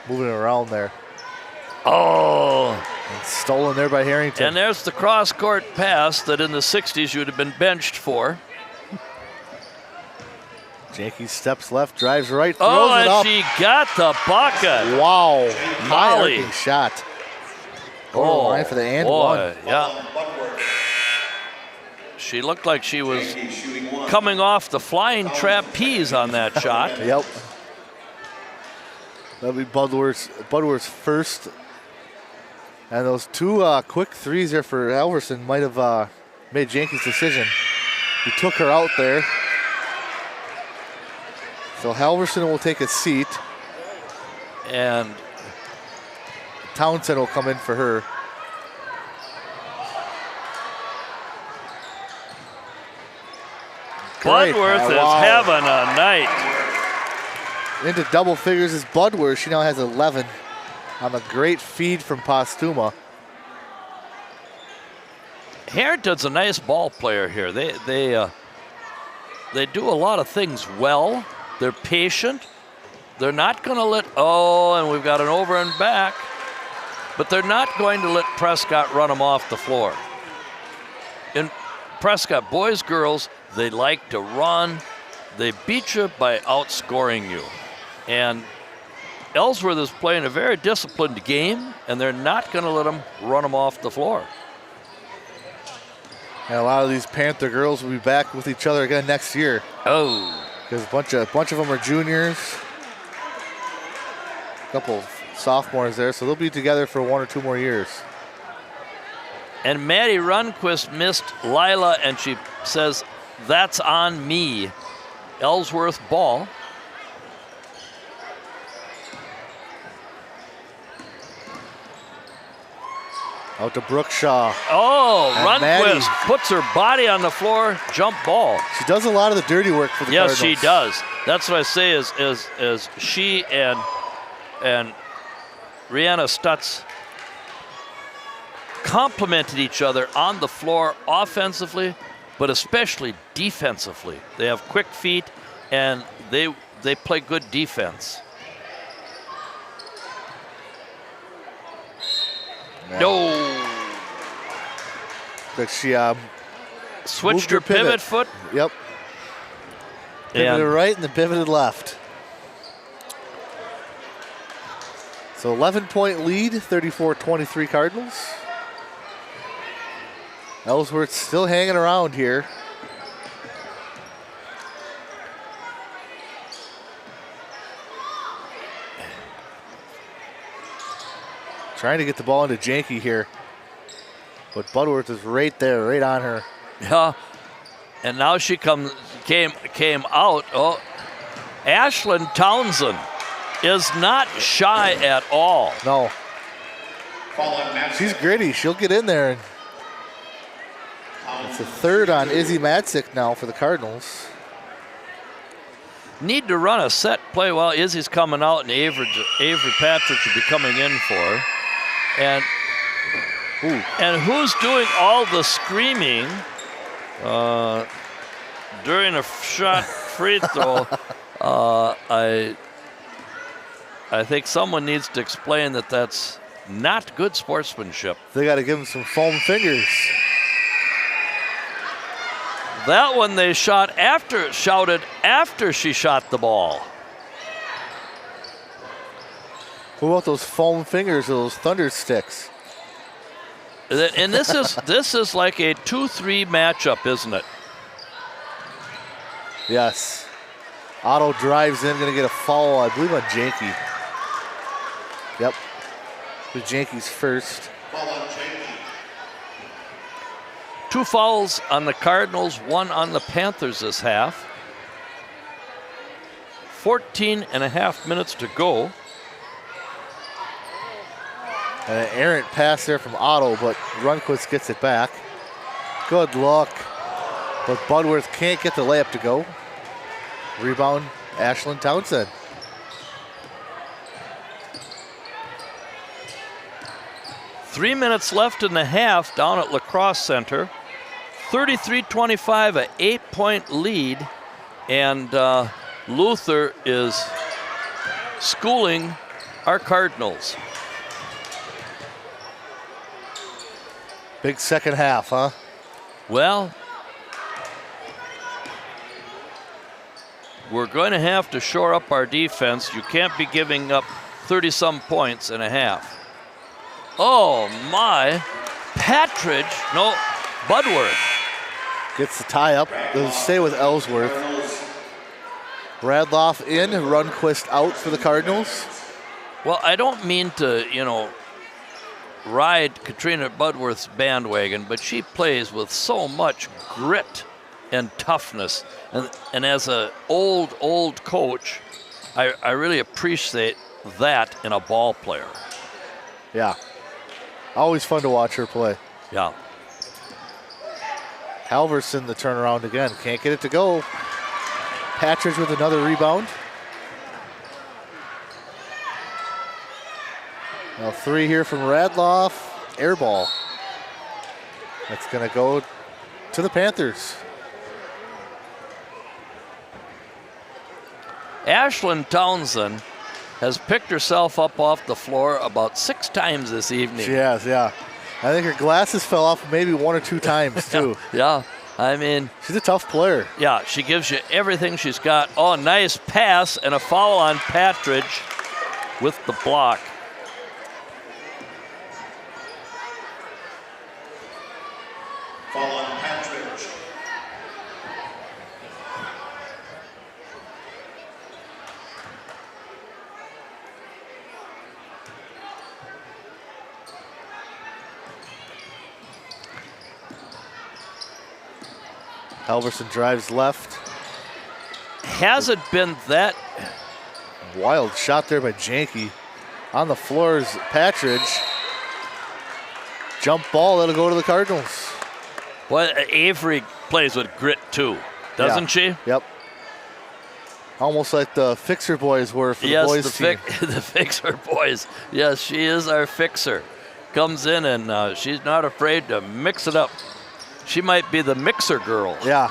moving around there. Oh. And stolen there by Harrington. And there's the cross-court pass that in the 60s you would have been benched for. Janke steps left, drives right, throws Oh, it and up. she got the bucket. Wow. High Molly. arcing shot. Oh, line for the and boy, one. Yeah. She looked like she was coming off the flying trapeze on that shot. Yep. That'll be Budworth's first. And those 2 quick threes there for Halverson might have made Janke's decision. He took her out there. So Halverson will take a seat. And Townsend will come in for her. Great. Budworth is Wow. having a night. Into double figures is Budworth. She now has 11 on the great feed from Postuma. Harrington's a nice ball player here. They do a lot of things well. They're patient. They're not going to let, and we've got an over and back, but they're not going to let Prescott run them off the floor. In Prescott, boys, girls, they like to run. They beat you by outscoring you. And Ellsworth is playing a very disciplined game, and they're not going to let them run them off the floor. And a lot of these Panther girls will be back with each other again next year. Oh. Because a bunch of them are juniors. A couple sophomores there, so they'll be together for 1 or 2 more years. And Maddie Runquist missed Lila, and she says, "That's on me." Ellsworth ball. Out to Brookshaw. Oh, And Runquist Maddie. puts her body on the floor, jump ball. She does a lot of the dirty work for the Yes, Cardinals. she does. That's what I say is she and Rihanna Stutz complemented each other on the floor offensively, but especially defensively. They have quick feet, and they play good defense. No. But she Switched moved her her pivot. pivot foot. Yep. Pivoted And right and then pivoted left. So 11-point lead, 34-23 Cardinals. Ellsworth still hanging around here. Trying to get the ball into Janke here. But Budworth is right there, right on her. yeah, and now she came out. Oh, Ashlyn Townsend is not shy at all. No. She's gritty. She'll get in there. It's a third on Izzy Matzik now for the Cardinals. Need to run a set play while Izzy's coming out, and Avery Patrick should be coming in for her. And who's doing all the screaming during a shot free throw? I think someone needs to explain that that's not good sportsmanship. They got to give him some foam fingers. That one they shouted after she shot the ball. What about those foam fingers or those thunder sticks? And this is like a 2-3 matchup, isn't it? Yes. Otto drives in, going to get a foul, I believe, on Janke. Yep. With Janke's first. 2 fouls on the Cardinals, 1 on the Panthers this half. 14 and a half minutes to go. An errant pass there from Otto, but Rundquist gets it back. Good luck. But Budworth can't get the layup to go. Rebound, Ashland Townsend. Three minutes left in the half down at La Crosse Center. 33-25, an 8-point lead. And Luther is schooling our Cardinals. Big second half, huh? Well, we're going to have to shore up our defense. You can't be giving up 30-some points in a half. Oh, my. Patridge, no, Budworth. Gets the tie up. They'll stay with Ellsworth. Bradloff in, Rundquist out for the Cardinals. Well, I don't mean to, ride Katrina Budworth's bandwagon, but she plays with so much grit and toughness. And as an old coach, I really appreciate that in a ball player. Yeah. Always fun to watch her play. Yeah. Halverson the turnaround again. Can't get it to go. Patridge with another rebound. Now 3 here from Radloff. Air ball. That's going to go to the Panthers. Ashland Townsend has picked herself up off the floor about 6 times this evening. She has, yeah. I think her glasses fell off maybe 1 or 2 times, too. Yeah, I mean... She's a tough player. Yeah, she gives you everything she's got. Oh, nice pass and a foul on Patridge with the block. Foul on Patridge. Halverson drives left. Hasn't been that... Wild shot there by Janke. On the floor is Patridge. Jump ball, that'll go to the Cardinals. Well, Avery plays with grit too, doesn't she? Yep. Almost like the Fixer boys were for Yes, the boys team. the Fixer boys. Yes, she is our fixer. Comes in and she's not afraid to mix it up. She might be the mixer girl. Yeah.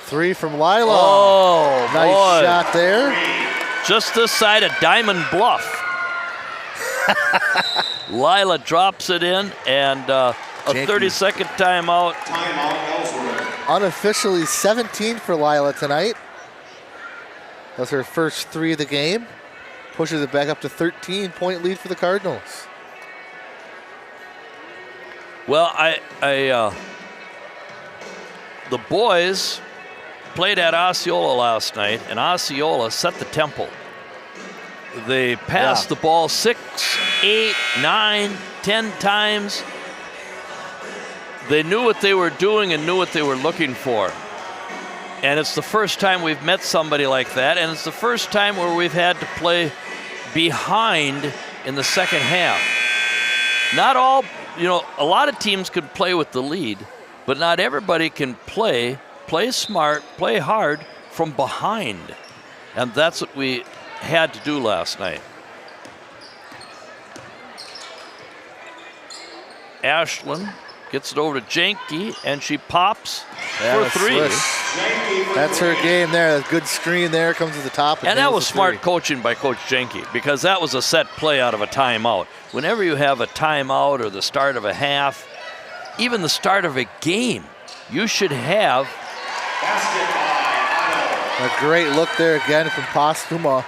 3 from Lila. Oh, nice boy. shot there. Just this side of Diamond Bluff. Lila drops it in, and a Janke. 30-second timeout. Timeout Ellsworth. Unofficially 17 for Lila tonight. That's her first 3 of the game. Pushes it back up to 13-point lead for the Cardinals. Well, the boys played at Osceola last night, and Osceola set the tempo. They passed the ball 6, 8, 9, 10 times. They knew what they were doing and knew what they were looking for. And it's the first time we've met somebody like that, and it's the first time where we've had to play behind in the second half. Not all, a lot of teams can play with the lead, but not everybody can play smart, play hard from behind. And that's what we had to do last night. Ashland gets it over to Janke, and she pops for 3. That's her game there. That good screen there comes to the top. And that was smart coaching by Coach Janke, because that was a set play out of a timeout. Whenever you have a timeout or the start of a half, even the start of a game, you should have a great look there again from Postuma.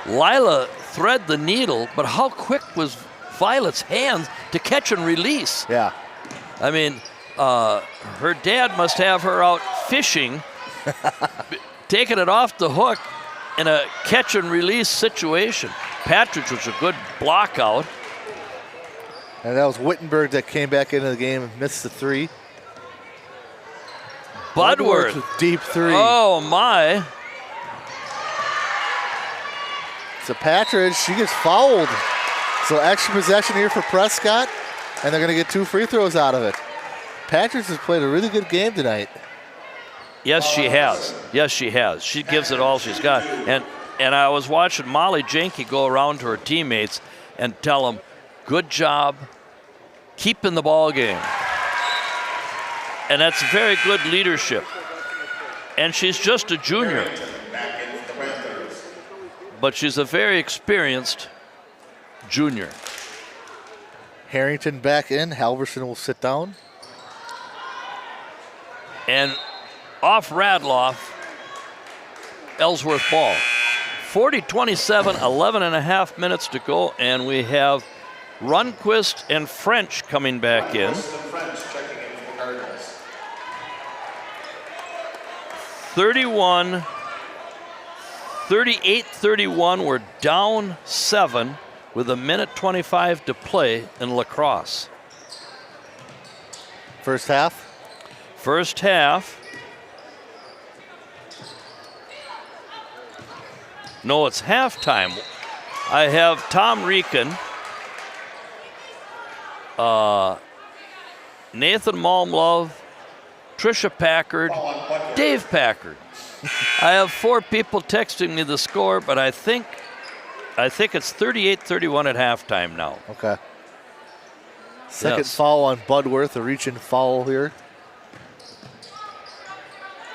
Lila thread the needle, but how quick was Violet's hands to catch and release. Yeah. I mean, her dad must have her out fishing, taking it off the hook in a catch and release situation. Patridge was a good block out. And that was Wittenberg that came back into the game and missed the three. Budworth with deep three. Oh, my. So Patridge, she gets fouled. So extra possession here for Prescott, and they're going to get 2 free throws out of it. Patridge has played a really good game tonight. Yes, she has. Yes, she has. She gives it all she's got. And I was watching Molly Jenke go around to her teammates and tell them, good job keeping the ball game. And that's very good leadership. And she's just a junior. But she's a very experienced junior. Harrington back in. Halverson will sit down. And off Radloff, Ellsworth ball. 40-27, 11 and a half minutes to go, and we have Runquist and French coming back in. 38-31, we're down 7 with 1:25 to play in lacrosse. First half. First half. No, it's halftime. I have Tom Rieken, Nathan Malmlove, Tricia Packard, Dave Packard. I have 4 people texting me the score, but I think it's 38-31 at halftime now. Okay. Second Yes. foul on Budworth, a reach-in foul here.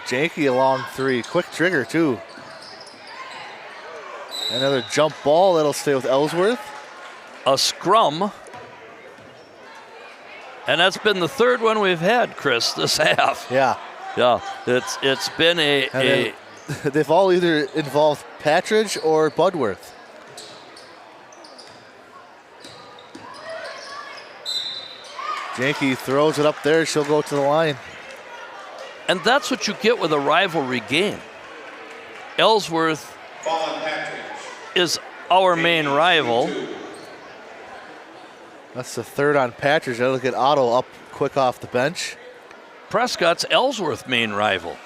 Janke a long 3, quick trigger too. Another jump ball that'll stay with Ellsworth. A scrum. And that's been the third one we've had, Chris, this half. Yeah. Yeah, it's been a They've all either involved Patridge or Budworth. Janke throws it up there. She'll go to the line. and that's what you get with a rivalry game. Ellsworth is our main rival. That's the third on Patridge. That'll get Otto up quick off the bench. Prescott's Ellsworth main rival.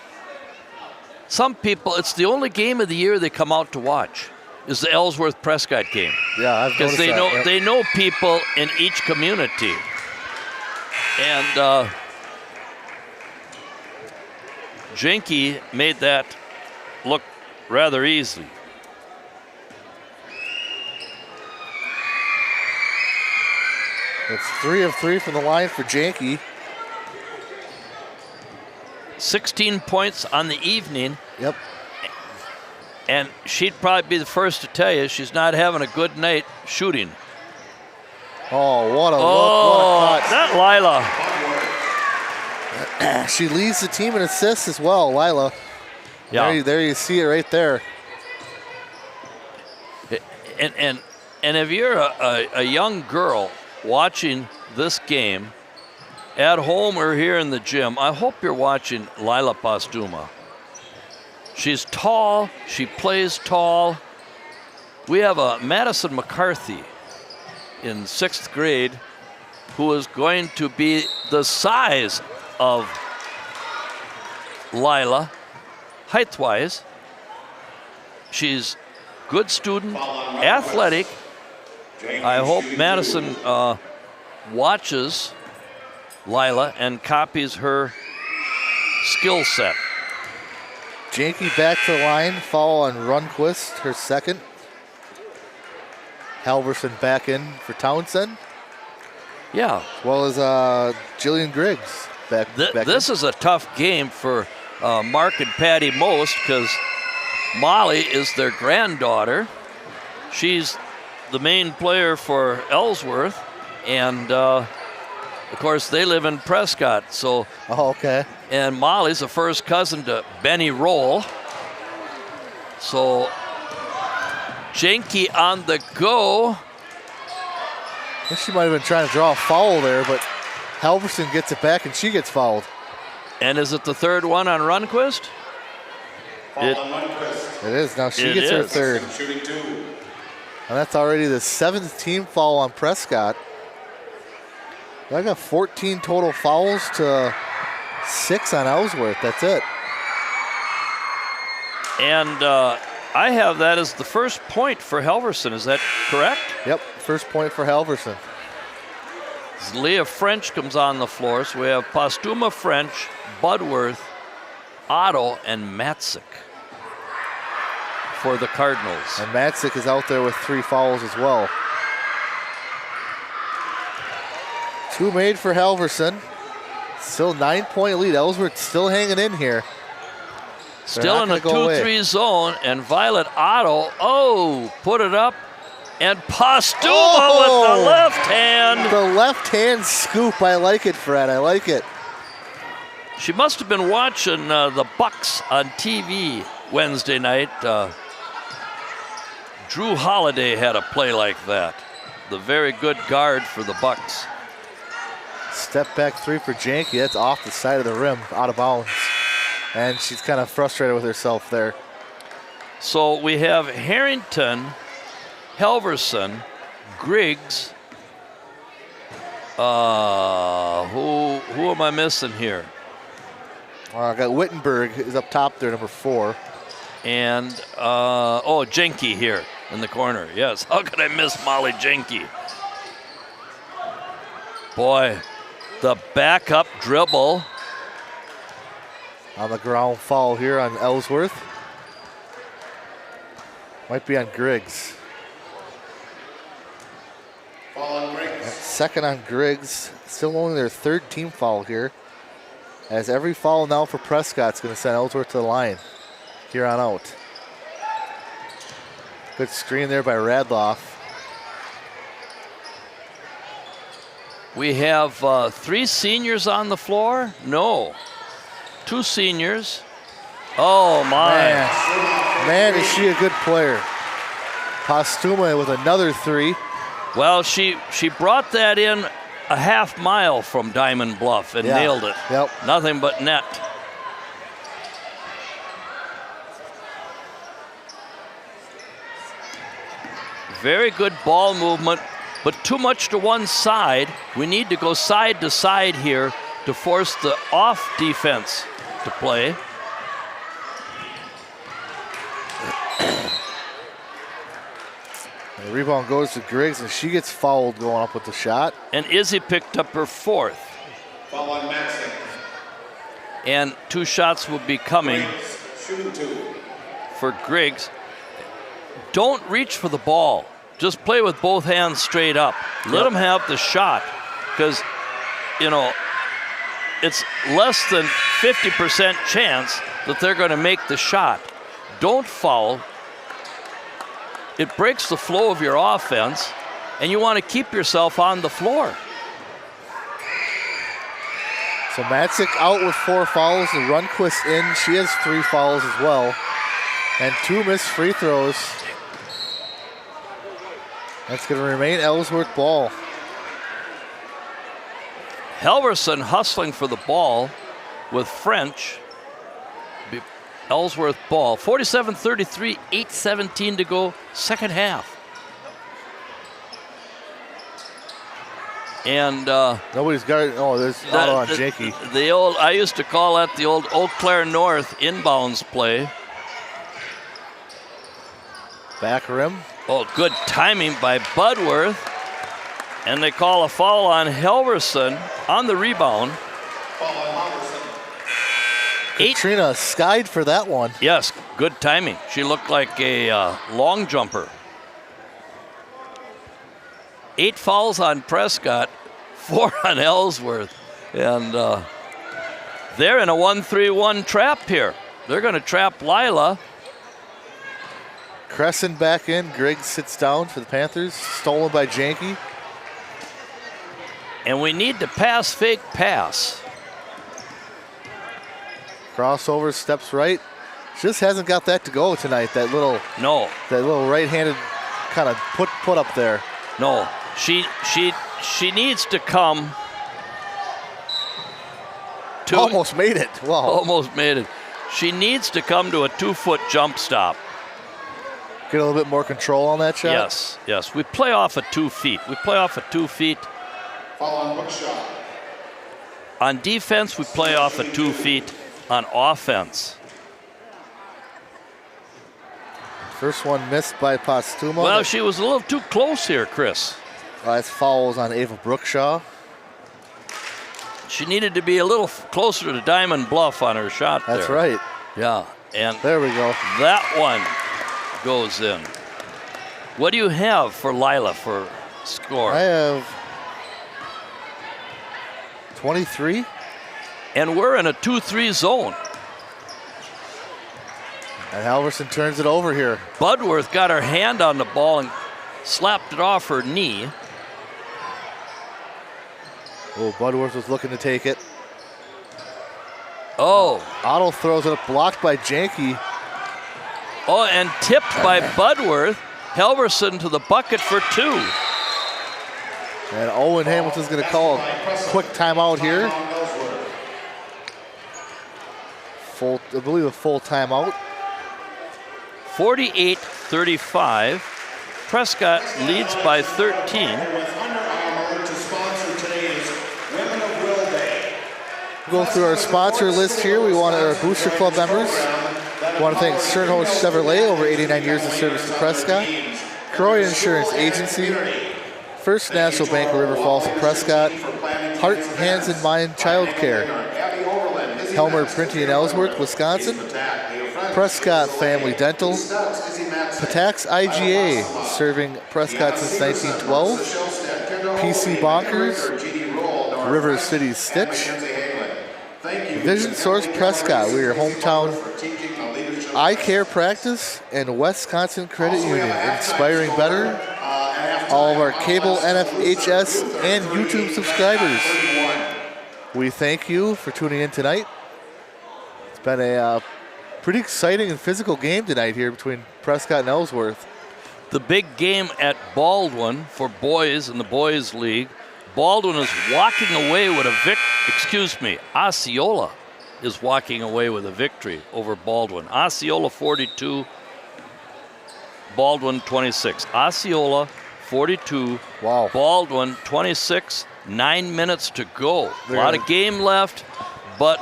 Some people, it's the only game of the year they come out to watch, is the Ellsworth Prescott game. Yeah, I've Because noticed that. Yep. they know people in each community. And Jenke made that look rather easy. It's 3 of 3 from the line for Janke. 16 points on the evening, Yep. and she'd probably be the first to tell you she's not having a good night shooting. Oh, what a Oh, look. What a cut. that Lila. She leads the team in assists as well, Lila. Yeah. There you see it right there. And if you're a young girl watching this game at home or here in the gym, I hope you're watching Lila Postuma. She's tall, she plays tall. We have a Madison McCarthy in 6th grade who is going to be the size of Lila, height-wise. She's good student, athletic. I hope Madison watches Lila and copies her skill set. Janke back to the line. Foul on Runquist, her second. Halverson back in for Townsend, Yeah, as well as Jillian Griggs back this in. is a tough game for Mark and Patty most because Molly is their granddaughter. She's the main player for Ellsworth, and of course they live in Prescott. So, Oh, okay. and Molly's a first cousin to Benny Roll. So Janke on the go. I think she might have been trying to draw a foul there, but Halverson gets it back and she gets fouled. And is it the third one on Runquist? It is. Now she gets her third. And that's already the 7th team foul on Prescott. I got 14 total fouls to 6 on Ellsworth. That's it. And I have that as the first point for Halverson. Is that correct? Yep, first point for Halverson. Leah French comes on the floor. So we have Postuma, French, Budworth, Otto, and Matzik for the Cardinals. And Matzik is out there with 3 fouls as well. 2 made for Halverson. Still 9-point lead. Ellsworth still hanging in here. Still in a 2-3 zone, and Violet Otto, put it up, and Postuma with the left hand. The left hand scoop, I like it, Fred, I like it. She must have been watching the Bucks on TV Wednesday night. Drew Holiday had a play like that. The very good guard for the Bucks. Step back 3 for Janke, that's off the side of the rim, out of bounds. And she's kind of frustrated with herself there. So we have Harrington, Halverson, Griggs. Who am I missing here? I got Wittenberg is up top there, number 4. And Jenke here in the corner. Yes, how could I miss Molly Jenke? Boy, the backup dribble. On the ground foul here on Ellsworth. Might be on Griggs. Foul on Griggs. Second on Griggs. Still only their 3rd team foul here. As every foul now for Prescott's going to send Ellsworth to the line here on out. Good screen there by Radloff. We have 3 seniors on the floor? No. 2 seniors. Oh, my. Man, is she a good player. Postuma with another 3. Well, she brought that in a half mile from Diamond Bluff and nailed it. Yep. Nothing but net. Very good ball movement, but too much to one side. We need to go side to side here to force the off defense to play. The rebound goes to Griggs, and she gets fouled going up with the shot. And Izzy picked up her 4th. Foul on Matzik. And 2 shots will be coming for Griggs. Don't reach for the ball. Just play with both hands straight up. Let them have the shot, because, it's less than 50% chance that they're going to make the shot. Don't foul. It breaks the flow of your offense, and you want to keep yourself on the floor. So Matzik out with 4 fouls, and Runquist in. She has 3 fouls as well, and 2 missed free throws. That's going to remain Ellsworth ball. Halverson hustling for the ball with French. Ellsworth ball. 47-33, 8:17 to go, second half. And nobody's got. Oh, there's Otto on Jakey. The old, I used to call that the old Eau Claire North inbounds play. Back rim. Oh, good timing by Budworth. And they call a foul on Halverson on the rebound. Katrina skied for that one. Yes, good timing. She looked like a long jumper. 8 fouls on Prescott, 4 on Ellsworth. And they're in a 1-3-1 trap here. They're going to trap Lila. Crescent back in. Griggs sits down for the Panthers. Stolen by Janke. And we need to pass, fake pass. Crossover, steps right. Just hasn't got that to go tonight. That little right-handed kind of put up there. No, She needs to come to Almost made it. Wow. almost made it. She needs to come to a 2-foot jump stop. Get a little bit more control on that shot. Yes. We play off at 2 feet. On defense, we play off at 2 feet. On offense, First one missed by Postuma. well, she was a little too close here, Chris. That's fouls on Ava Brookshaw. She needed to be a little closer to Diamond Bluff on her shot there. That's right. Yeah, and There we go. that one goes in. What do you have for Lila for score? I have 23. And we're in a 2-3 zone. And Halverson turns it over here. Budworth got her hand on the ball and slapped it off her knee. Oh, Budworth was looking to take it. Oh, Otto throws it up, blocked by Janke. and tipped by Budworth. Halverson to the bucket for 2. And Owen Hamilton's going to call a quick timeout here. I believe a full timeout. 48-35. Prescott leads by 13. Go through our sponsor list here. We want our Booster Club members. We want to thank Sternhost Chevrolet, over 89 years of service to Prescott. Croy Insurance Agency. First National Bank of River Falls and Prescott. Heart, Hands, and Mind Child Care. Helmer Printing in Ellsworth, Wisconsin. Prescott Family Dental. Patax IGA, serving Prescott since 1912. PC Bonkers. River City Stitch. Vision Source Prescott, we're your hometown eye care practice and Wisconsin Credit Union, inspiring better. All of our cable, NFHS, and YouTube subscribers, we thank you for tuning in tonight. It's been a pretty exciting and physical game tonight here between Prescott and Ellsworth. The big game at Baldwin for boys in the boys league. Baldwin is walking away with Osceola is walking away with a victory over Baldwin. Osceola 42, Baldwin 26. Osceola 42, Wow. Baldwin 26, 9 minutes to go. A lot of game left, but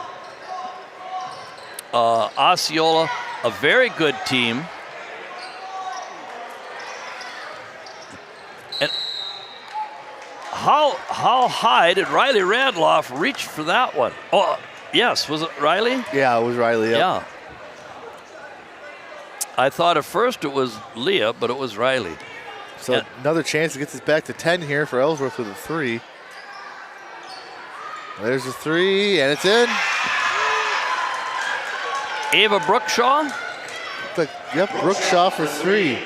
Osceola, a very good team. And how high did Riley Radloff reach for that one? Oh, yes, was it Riley? Yeah, it was Riley. Yep. Yeah. I thought at first it was Leah, but it was Riley. So another chance to get this back to 10 here for Ellsworth with a 3. There's a 3, and it's in. Ava Brookshaw? Yep, Brookshaw for 3.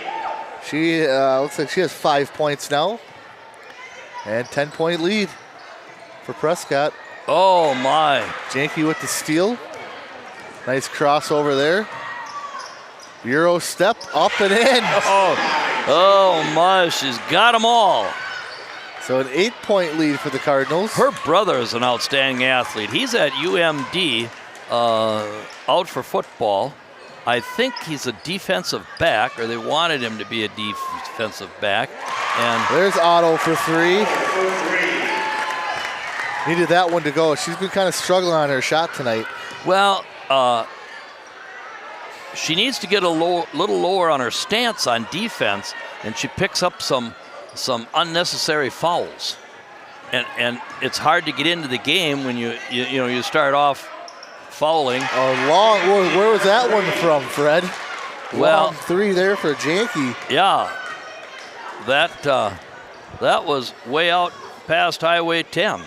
She looks like she has 5 points now. And 10-point lead for Prescott. Oh, my. Janke with the steal. Nice crossover there. Euro step up and in. Oh, my. She's got them all. So an 8-point lead for the Cardinals. Her brother is an outstanding athlete. He's at UMD, out for football. I think he's a defensive back, or they wanted him to be a defensive back. And there's Otto for 3. Needed that one to go. She's been kind of struggling on her shot tonight. Well, she needs to get a little lower on her stance on defense, and she picks up some unnecessary fouls. And it's hard to get into the game when you start off fouling. Where was that one from, Fred? Well, long 3 there for Janke. Yeah, that was way out past Highway 10.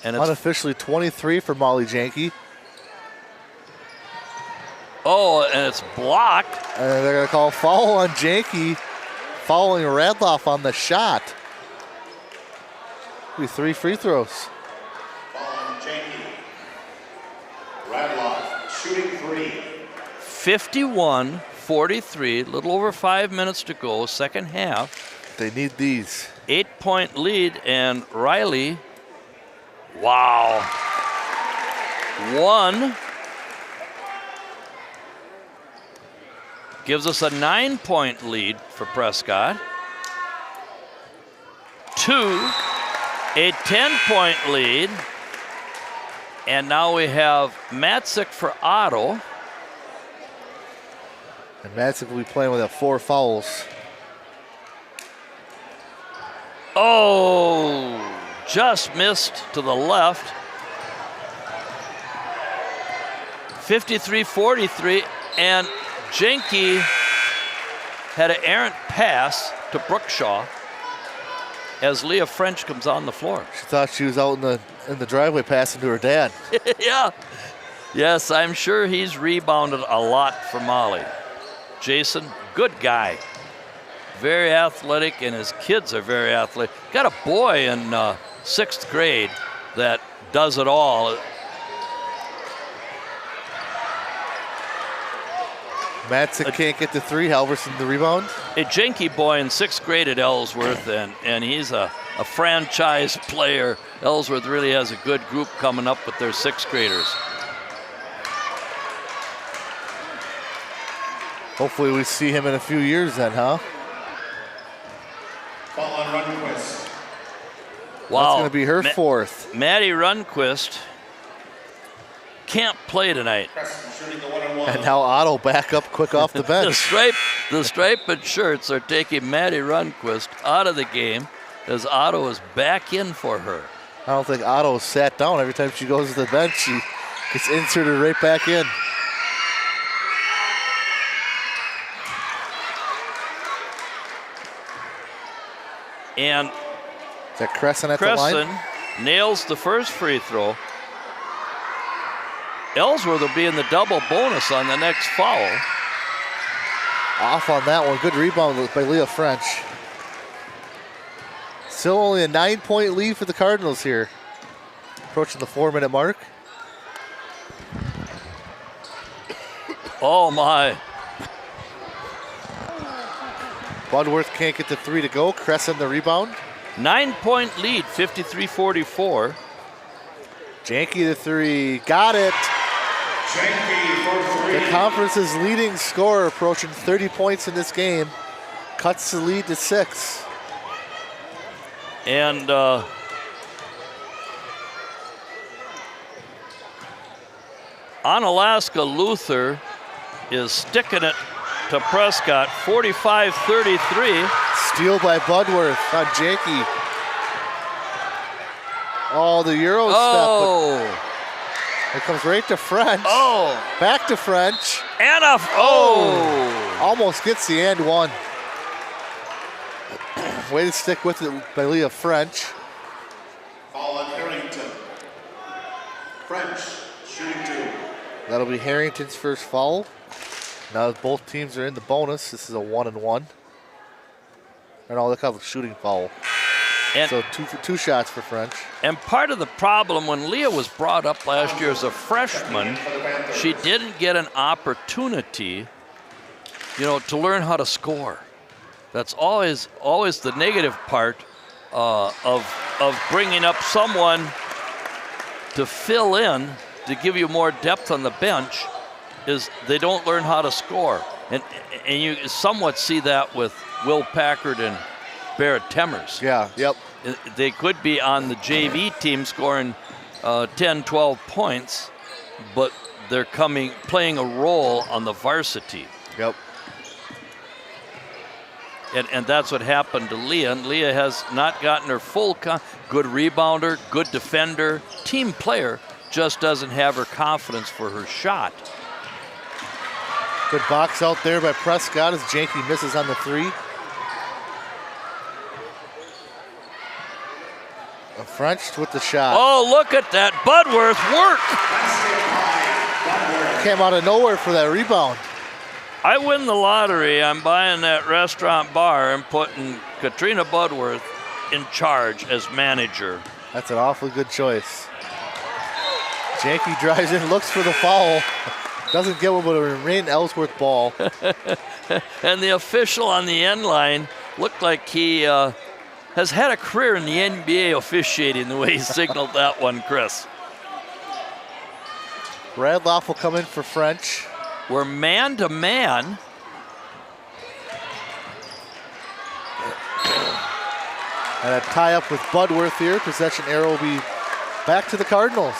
And it's unofficially 23 for Molly Janke. Oh, and it's blocked. And they're going to call foul on Janke, following Radloff on the shot. Be 3 free throws. Foul on Janke. Radloff shooting 3. 51-43, a little over 5 minutes to go, second half. They need these. 8-point lead, and Riley, wow, 1 gives us a 9-point lead for Prescott. 2, a 10-point lead. And now we have Matzik for Otto. And Matzik will be playing with 4 fouls. Oh, just missed to the left. 53-43, and Jenke had an errant pass to Brookshaw as Leah French comes on the floor. She thought she was out in the driveway passing to her dad. Yeah. Yes, I'm sure he's rebounded a lot for Molly. Jason, good guy. Very athletic, and his kids are very athletic. Got a boy in 6th grade that does it all. Matzik can't get the 3. Halverson the rebound. A Jenke boy in 6th grade at Ellsworth, and he's a franchise player. Ellsworth really has a good group coming up with their 6th graders. Hopefully we see him in a few years then, huh? Ball on Runquist. Wow. That's going to be her 4th. Maddie Runquist can't play tonight. Preston shooting the 1-on-1. And now Otto back up quick off the bench. The striped shirts are taking Maddie Runquist out of the game as Otto is back in for her. I don't think Otto sat down. Every time she goes to the bench, she gets inserted right back in. And Is that Crescent at the line? Crescent nails the first free throw. Ellsworth will be in the double bonus on the next foul. Off on that one. Good rebound by Leah French. Still only a 9-point lead for the Cardinals here. Approaching the 4-minute mark. Oh my. Budworth can't get the 3 to go. Crescent the rebound. 9-point lead, 53-44. Jenke the 3. Got it. Jenke for 3. The conference's leading scorer, approaching 30 points in this game. Cuts the lead to 6. And Onalaska Luther is sticking it to Prescott, 45-33. Steal by Budworth on Jenke. Oh, the Euro step. It comes right to French. Oh. Back to French. And Almost gets the and one. Way to stick with it by Leah French. Ball on Harrington. French shooting 2. That'll be Harrington's first foul. Now both teams are in the bonus. This is a 1-and-1. And all look how the shooting foul. And So two shots for French. And part of the problem, when Leah was brought up last year as a freshman, she didn't get an opportunity, to learn how to score. That's always the negative part of bringing up someone to fill in, to give you more depth on the bench, is they don't learn how to score. And you somewhat see that with Will Packard and Barrett Temmers. Yeah, yep. They could be on the JV team scoring 10, 12 points, but they're playing a role on the varsity. Yep. And that's what happened to Leah. And Leah has not gotten her full good rebounder, good defender, team player, just doesn't have her confidence for her shot. Good box out there by Prescott as Jenke misses on the 3. French with the shot. Oh, look at that. Budworth work. Came out of nowhere for that rebound. I win the lottery, I'm buying that restaurant bar and putting Katrina Budworth in charge as manager. That's an awfully good choice. Jenke drives in, looks for the foul. Doesn't get one, but a remain Ellsworth ball. And the official on the end line looked like he has had a career in the NBA officiating the way he signaled that one, Chris. Radloff will come in for French. We're man to man. And a tie-up with Budworth here. Possession arrow will be back to the Cardinals.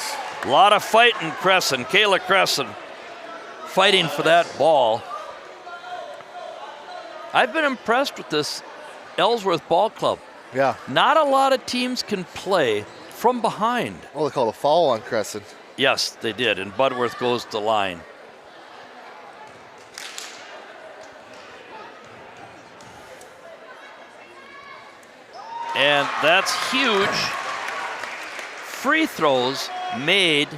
A lot of fighting, Crescent. Kayla Crescent fighting for that ball. I've been impressed with this Ellsworth ball club. Yeah. Not a lot of teams can play from behind. Oh, they called a foul on Crescent. Yes, they did, and Budworth goes to line. And that's huge. Free throws made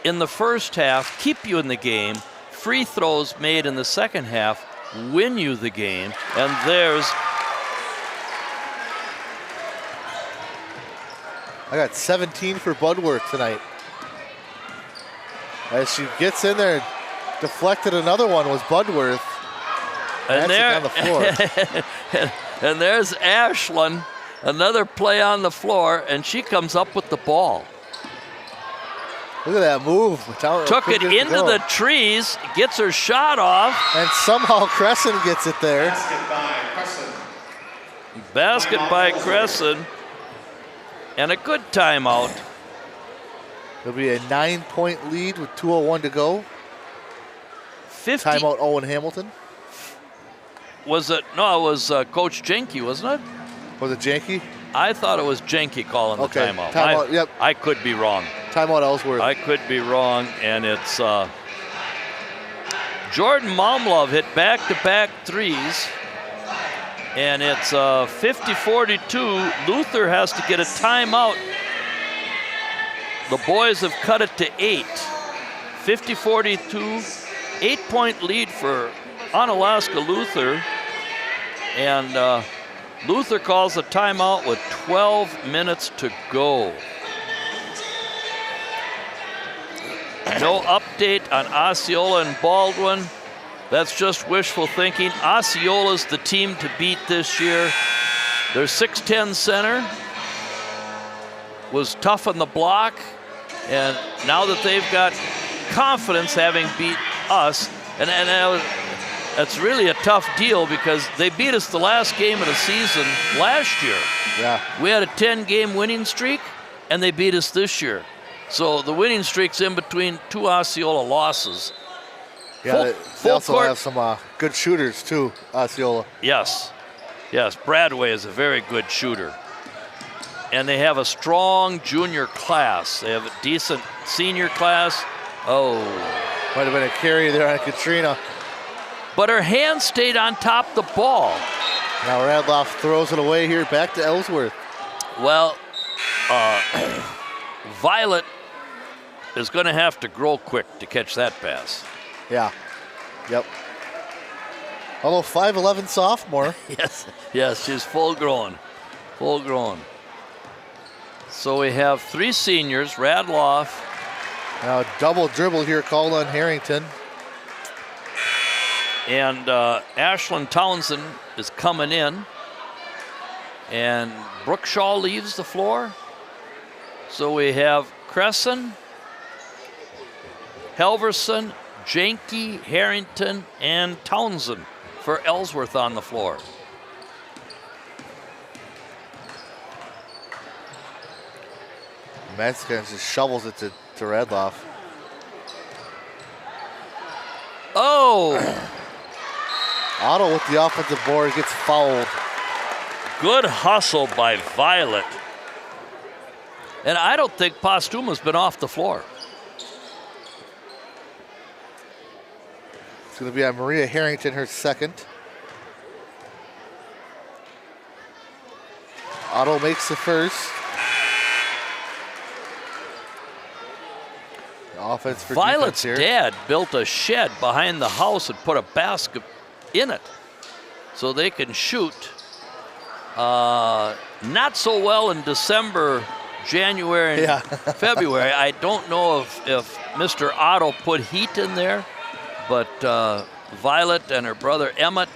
in the first half keep you in the game. Free throws made in the second half win you the game. And there's... I got 17 for Budworth tonight. As she gets in there, deflected another one was Budworth. And there, on the floor. and there's Ashlyn, another play on the floor, and she comes up with the ball. Look at that move. Took it into the trees, gets her shot off. And somehow Crescent gets it there. Basket by Crescent. And a good timeout. There'll be a 9-point lead with 2:01 to go. 50. Timeout Owen Hamilton. Was it? No, it was Coach Jenke, wasn't it? Was it Janke? I thought it was Jenke calling the timeout. Timeout, yep. I could be wrong. Timeout Ellsworth. I could be wrong, and it's Jordan Momlove hit back-to-back threes, and it's 50-42. Luther has to get a timeout. The boys have cut it to 8. 50-42, 8-point lead for Onalaska Luther, and Luther calls a timeout with 12 minutes to go. No update on Osceola and Baldwin. That's just wishful thinking. Osceola's the team to beat this year. Their 6'10 center was tough on the block, and now that they've got confidence having beat us, and that's really a tough deal because they beat us the last game of the season last year. Yeah. We had a 10-game winning streak, and they beat us this year. So the winning streak's in between two Osceola losses. Yeah, they also have some good shooters too, Osceola. Yes. Yes, Bradway is a very good shooter. And they have a strong junior class. They have a decent senior class. Oh. Might have been a carry there on Katrina. But her hand stayed on top of the ball. Now Radloff throws it away here, back to Ellsworth. Well, Violet is going to have to grow quick to catch that pass. Yeah. Yep. Although 5'11" sophomore. Yes, she's full grown. Full grown. So we have three seniors, Radloff. Now double dribble here called on Harrington. And Ashlyn Townsend is coming in. And Brookshaw leaves the floor. So we have Crescent, Helverson, Janke, Harrington, and Townsend for Ellsworth on the floor. Mexican just shovels it to Radloff. Oh! Otto with the offensive board gets fouled. Good hustle by Violet. And I don't think Postuma's been off the floor. It's going to be on Maria Harrington, her second. Otto makes the first. The offense for Violet's defense here. dad built a shed behind the house and put a basket in it so they can shoot. Not so well in December, January, and February. I don't know if Mr. Otto put heat in there, but Violet and her brother Emmett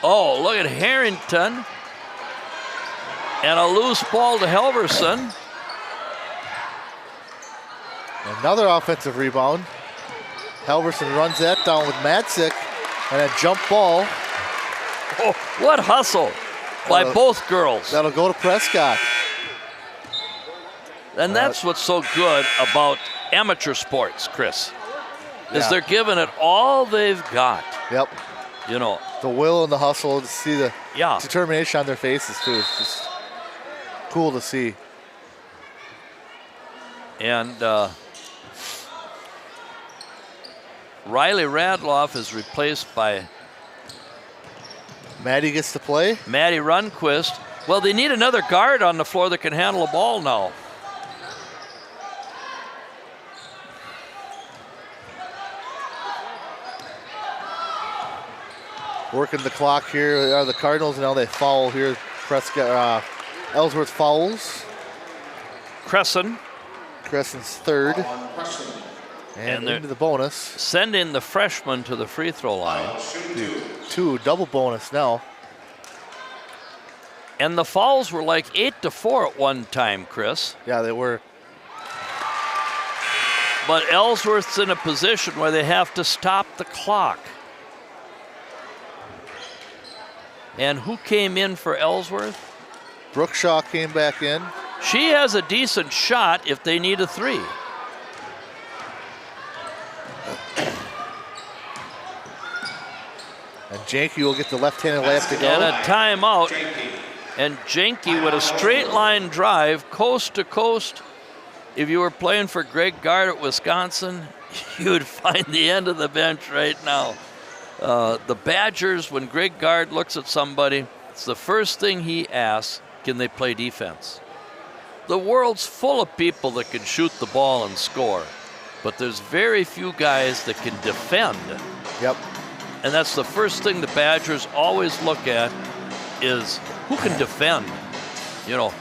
Oh, look at Harrington. And a loose ball to Halverson. Another offensive rebound. Halverson runs that down with Matzik, and a jump ball. Oh, what hustle by both girls. That'll go to Prescott. And that's what's so good about amateur sports, Chris, is they're giving it all they've got. Yep. You know. The will and the hustle, to see the determination on their faces, too. It's just cool to see. And Riley Radloff is replaced by Maddie gets to play. Maddie Runquist. Well, they need another guard on the floor that can handle a ball now. Working the clock here are the Cardinals. Now they foul here. Prescott, Ellsworth fouls. Crescent. Crescent's third. And into the bonus. Send in the freshman to the free throw line. Two, double bonus now. And the fouls were like 8-4 at one time, Chris. Yeah, they were. But Ellsworth's in a position where they have to stop the clock. And who came in for Ellsworth? Brookshaw came back in. She has a decent shot if they need a three. And Janke will get the left-handed layup to go. And a timeout. And Janke with a straight line drive, coast to coast. If you were playing for Greg Gard at Wisconsin, you would find the end of the bench right now. The Badgers, when Greg Gard looks at somebody, it's the first thing he asks, can they play defense? The world's full of people that can shoot the ball and score, but there's very few guys that can defend. Yep. And that's the first thing the Badgers always look at is who can defend. You know,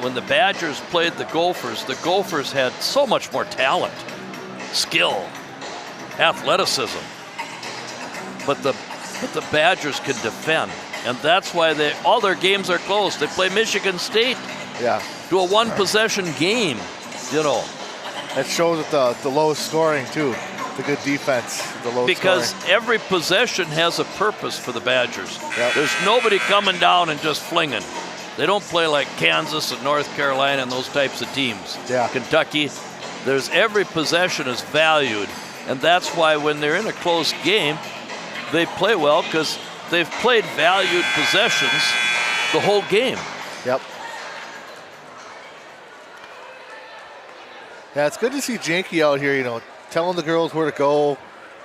when the Badgers played the Gophers had so much more talent, skill, athleticism. But the Badgers can defend, and that's why all their games are close. They play Michigan State. Yeah. To a one-possession game, you know. That shows with the low scoring too. The good defense, the low because scoring. Every possession has a purpose for the Badgers. Yep. There's nobody coming down and just flinging. They don't play like Kansas and North Carolina and those types of teams. Yeah. Kentucky, every possession is valued, and that's why when they're in a close game, they play well because they've played valued possessions the whole game. Yep. Yeah, it's good to see Janke out here, you know, telling the girls where to go,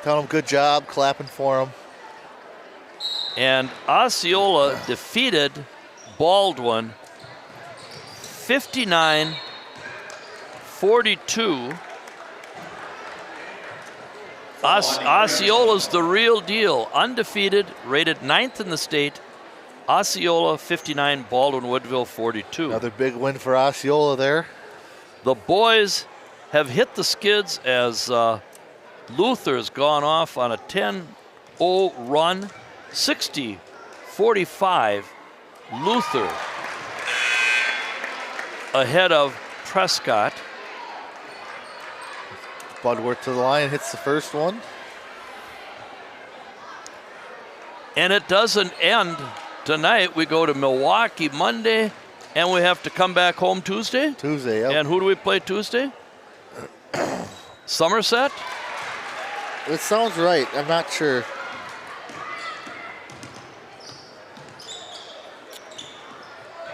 telling them good job, clapping for them. And Osceola defeated Baldwin 59-42. Osceola's the real deal. Undefeated, rated 9th in the state. Osceola 59, Baldwin Woodville 42. Another big win for Osceola there. The boys have hit the skids as Luther's gone off on a 10-0 run. 60-45, Luther ahead of Prescott. Budworth to the line, hits the first one. And it doesn't end tonight. We go to Milwaukee Monday, and we have to come back home Tuesday? Tuesday, yep. And who do we play Tuesday? Somerset? It sounds right. I'm not sure.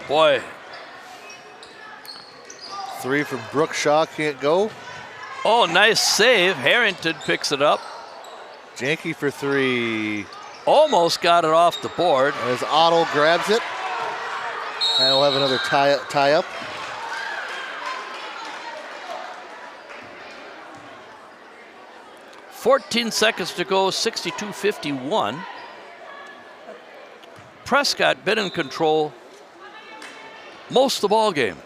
Boy. Three from Brookshaw, can't go. Oh, nice save. Harrington picks it up. Janke for three. Almost got it off the board. As Otto grabs it. And we'll have another tie up. .14 seconds to go, 62-51. Prescott been in control most of the ball game.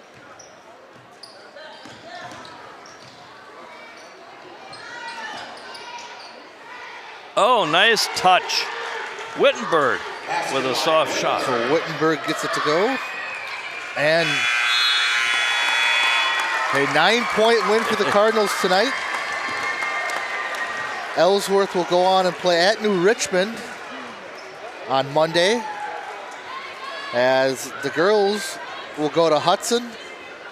Oh, nice touch. Wittenberg with a soft shot. So Wittenberg gets it to go. And a 9-point win for the Cardinals tonight. Ellsworth will go on and play at New Richmond on Monday, as the girls will go to Hudson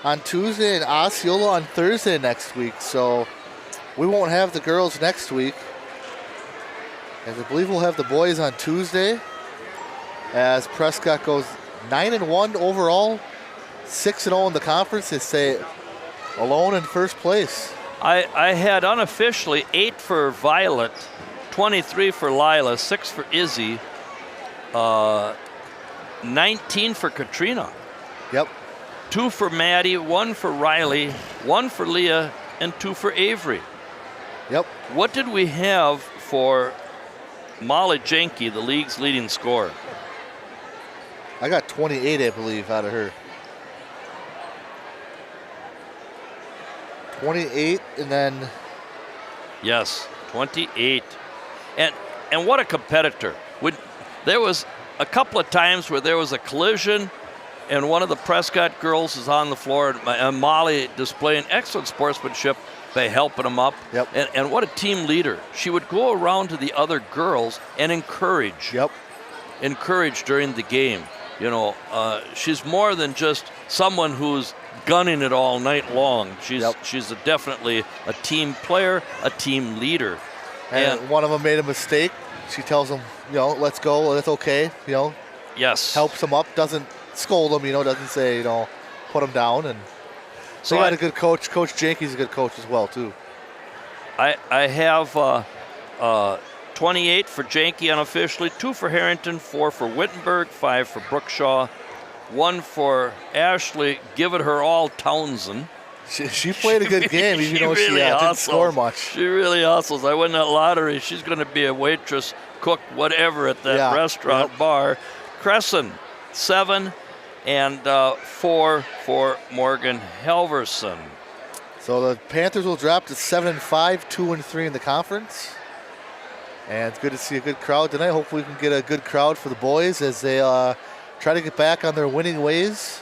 on Tuesday and Osceola on Thursday next week. So we won't have the girls next week, as I believe we'll have the boys on Tuesday, as Prescott goes 9-1 overall, 6-0 in the conference. They stay alone in first place. I had unofficially 8 for Violet, 23 for Lila, 6 for Izzy, 19 for Katrina. Yep. 2 for Maddie, 1 for Riley, 1 for Leah, and 2 for Avery. Yep. What did we have for Molly Jenke, the league's leading scorer? I got 28, I believe, out of her. 28, and then... Yes, 28. And what a competitor. There was a couple of times where there was a collision and one of the Prescott girls is on the floor, and Molly displaying excellent sportsmanship by helping them up. Yep. And what a team leader. She would go around to the other girls and encourage. Yep. Encourage during the game. You know, she's more than just someone who's gunning it all night long. She's definitely a team player, a team leader. And one of them made a mistake. She tells them, let's go, that's okay, Yes. Helps them up, doesn't scold them, doesn't say, put them down. And so they got a good coach. Coach Jenke's a good coach as well, too. I have 28 for Jenke unofficially, 2 for Harrington, 4 for Wittenberg, 5 for Brookshaw, 1 for Ashley, give it her all Townsend. She played a good game, even though really she didn't score much. She really hustles. I win that lottery. She's going to be a waitress, cook, whatever at that restaurant bar. Crescent, 7, and 4 for Morgan Helverson. So the Panthers will drop to 7-5, 2-3 in the conference. And it's good to see a good crowd tonight. Hopefully we can get a good crowd for the boys as they try to get back on their winning ways.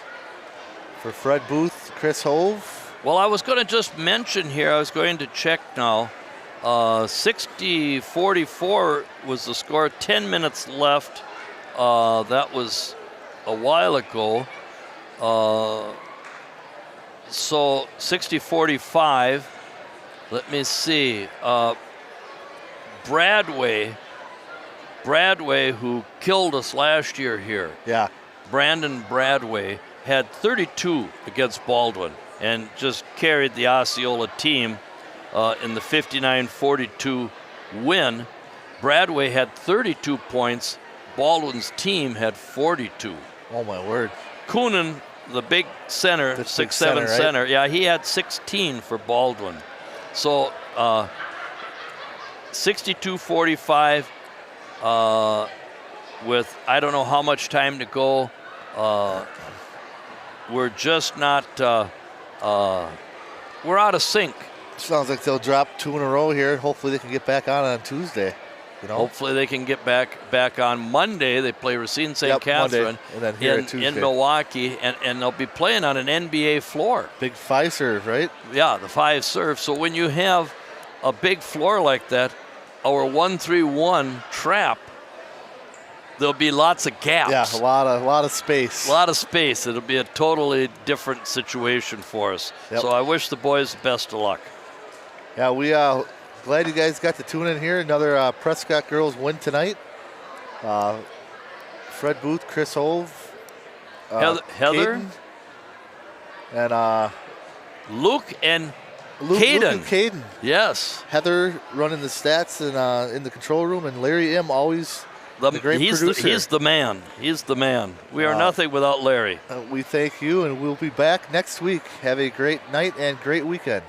For Fred Booth, Chris Hove. Well, I was going to just mention here, I was going to check now. 60-44 was the score, 10 minutes left. That was a while ago. So 60-45. Let me see. Bradway, who killed us last year here. Yeah. Brandon Bradway had 32 against Baldwin and just carried the Osceola team in the 59-42 win. Bradway had 32 points. Baldwin's team had 42. Oh, my word. Coonan, the big center, 6'7" center, right? Yeah, he had 16 for Baldwin. So 62-45 with I don't know how much time to go. We're just not, we're out of sync. Sounds like they'll drop 2 in a row here. Hopefully they can get back on Tuesday. Hopefully they can get back on Monday. They play Racine St. Catherine Monday, and then in Milwaukee, and they'll be playing on an NBA floor. Big 5-serve, right? Yeah, the 5-serve. So when you have a big floor like that, our 1-3-1 trap, there'll be lots of gaps. Yeah, a lot of space. A lot of space. It'll be a totally different situation for us. Yep. So I wish the boys the best of luck. Yeah, we glad you guys got to tune in here. Another Prescott girls win tonight. Fred Booth, Chris Hove, Heather, Caden, and Luke and Luke and Caden. Yes. Heather running the stats in the control room, and Larry M. always the great producer. He's the man. He's the man. We are nothing without Larry. We thank you, and we'll be back next week. Have a great night and great weekend.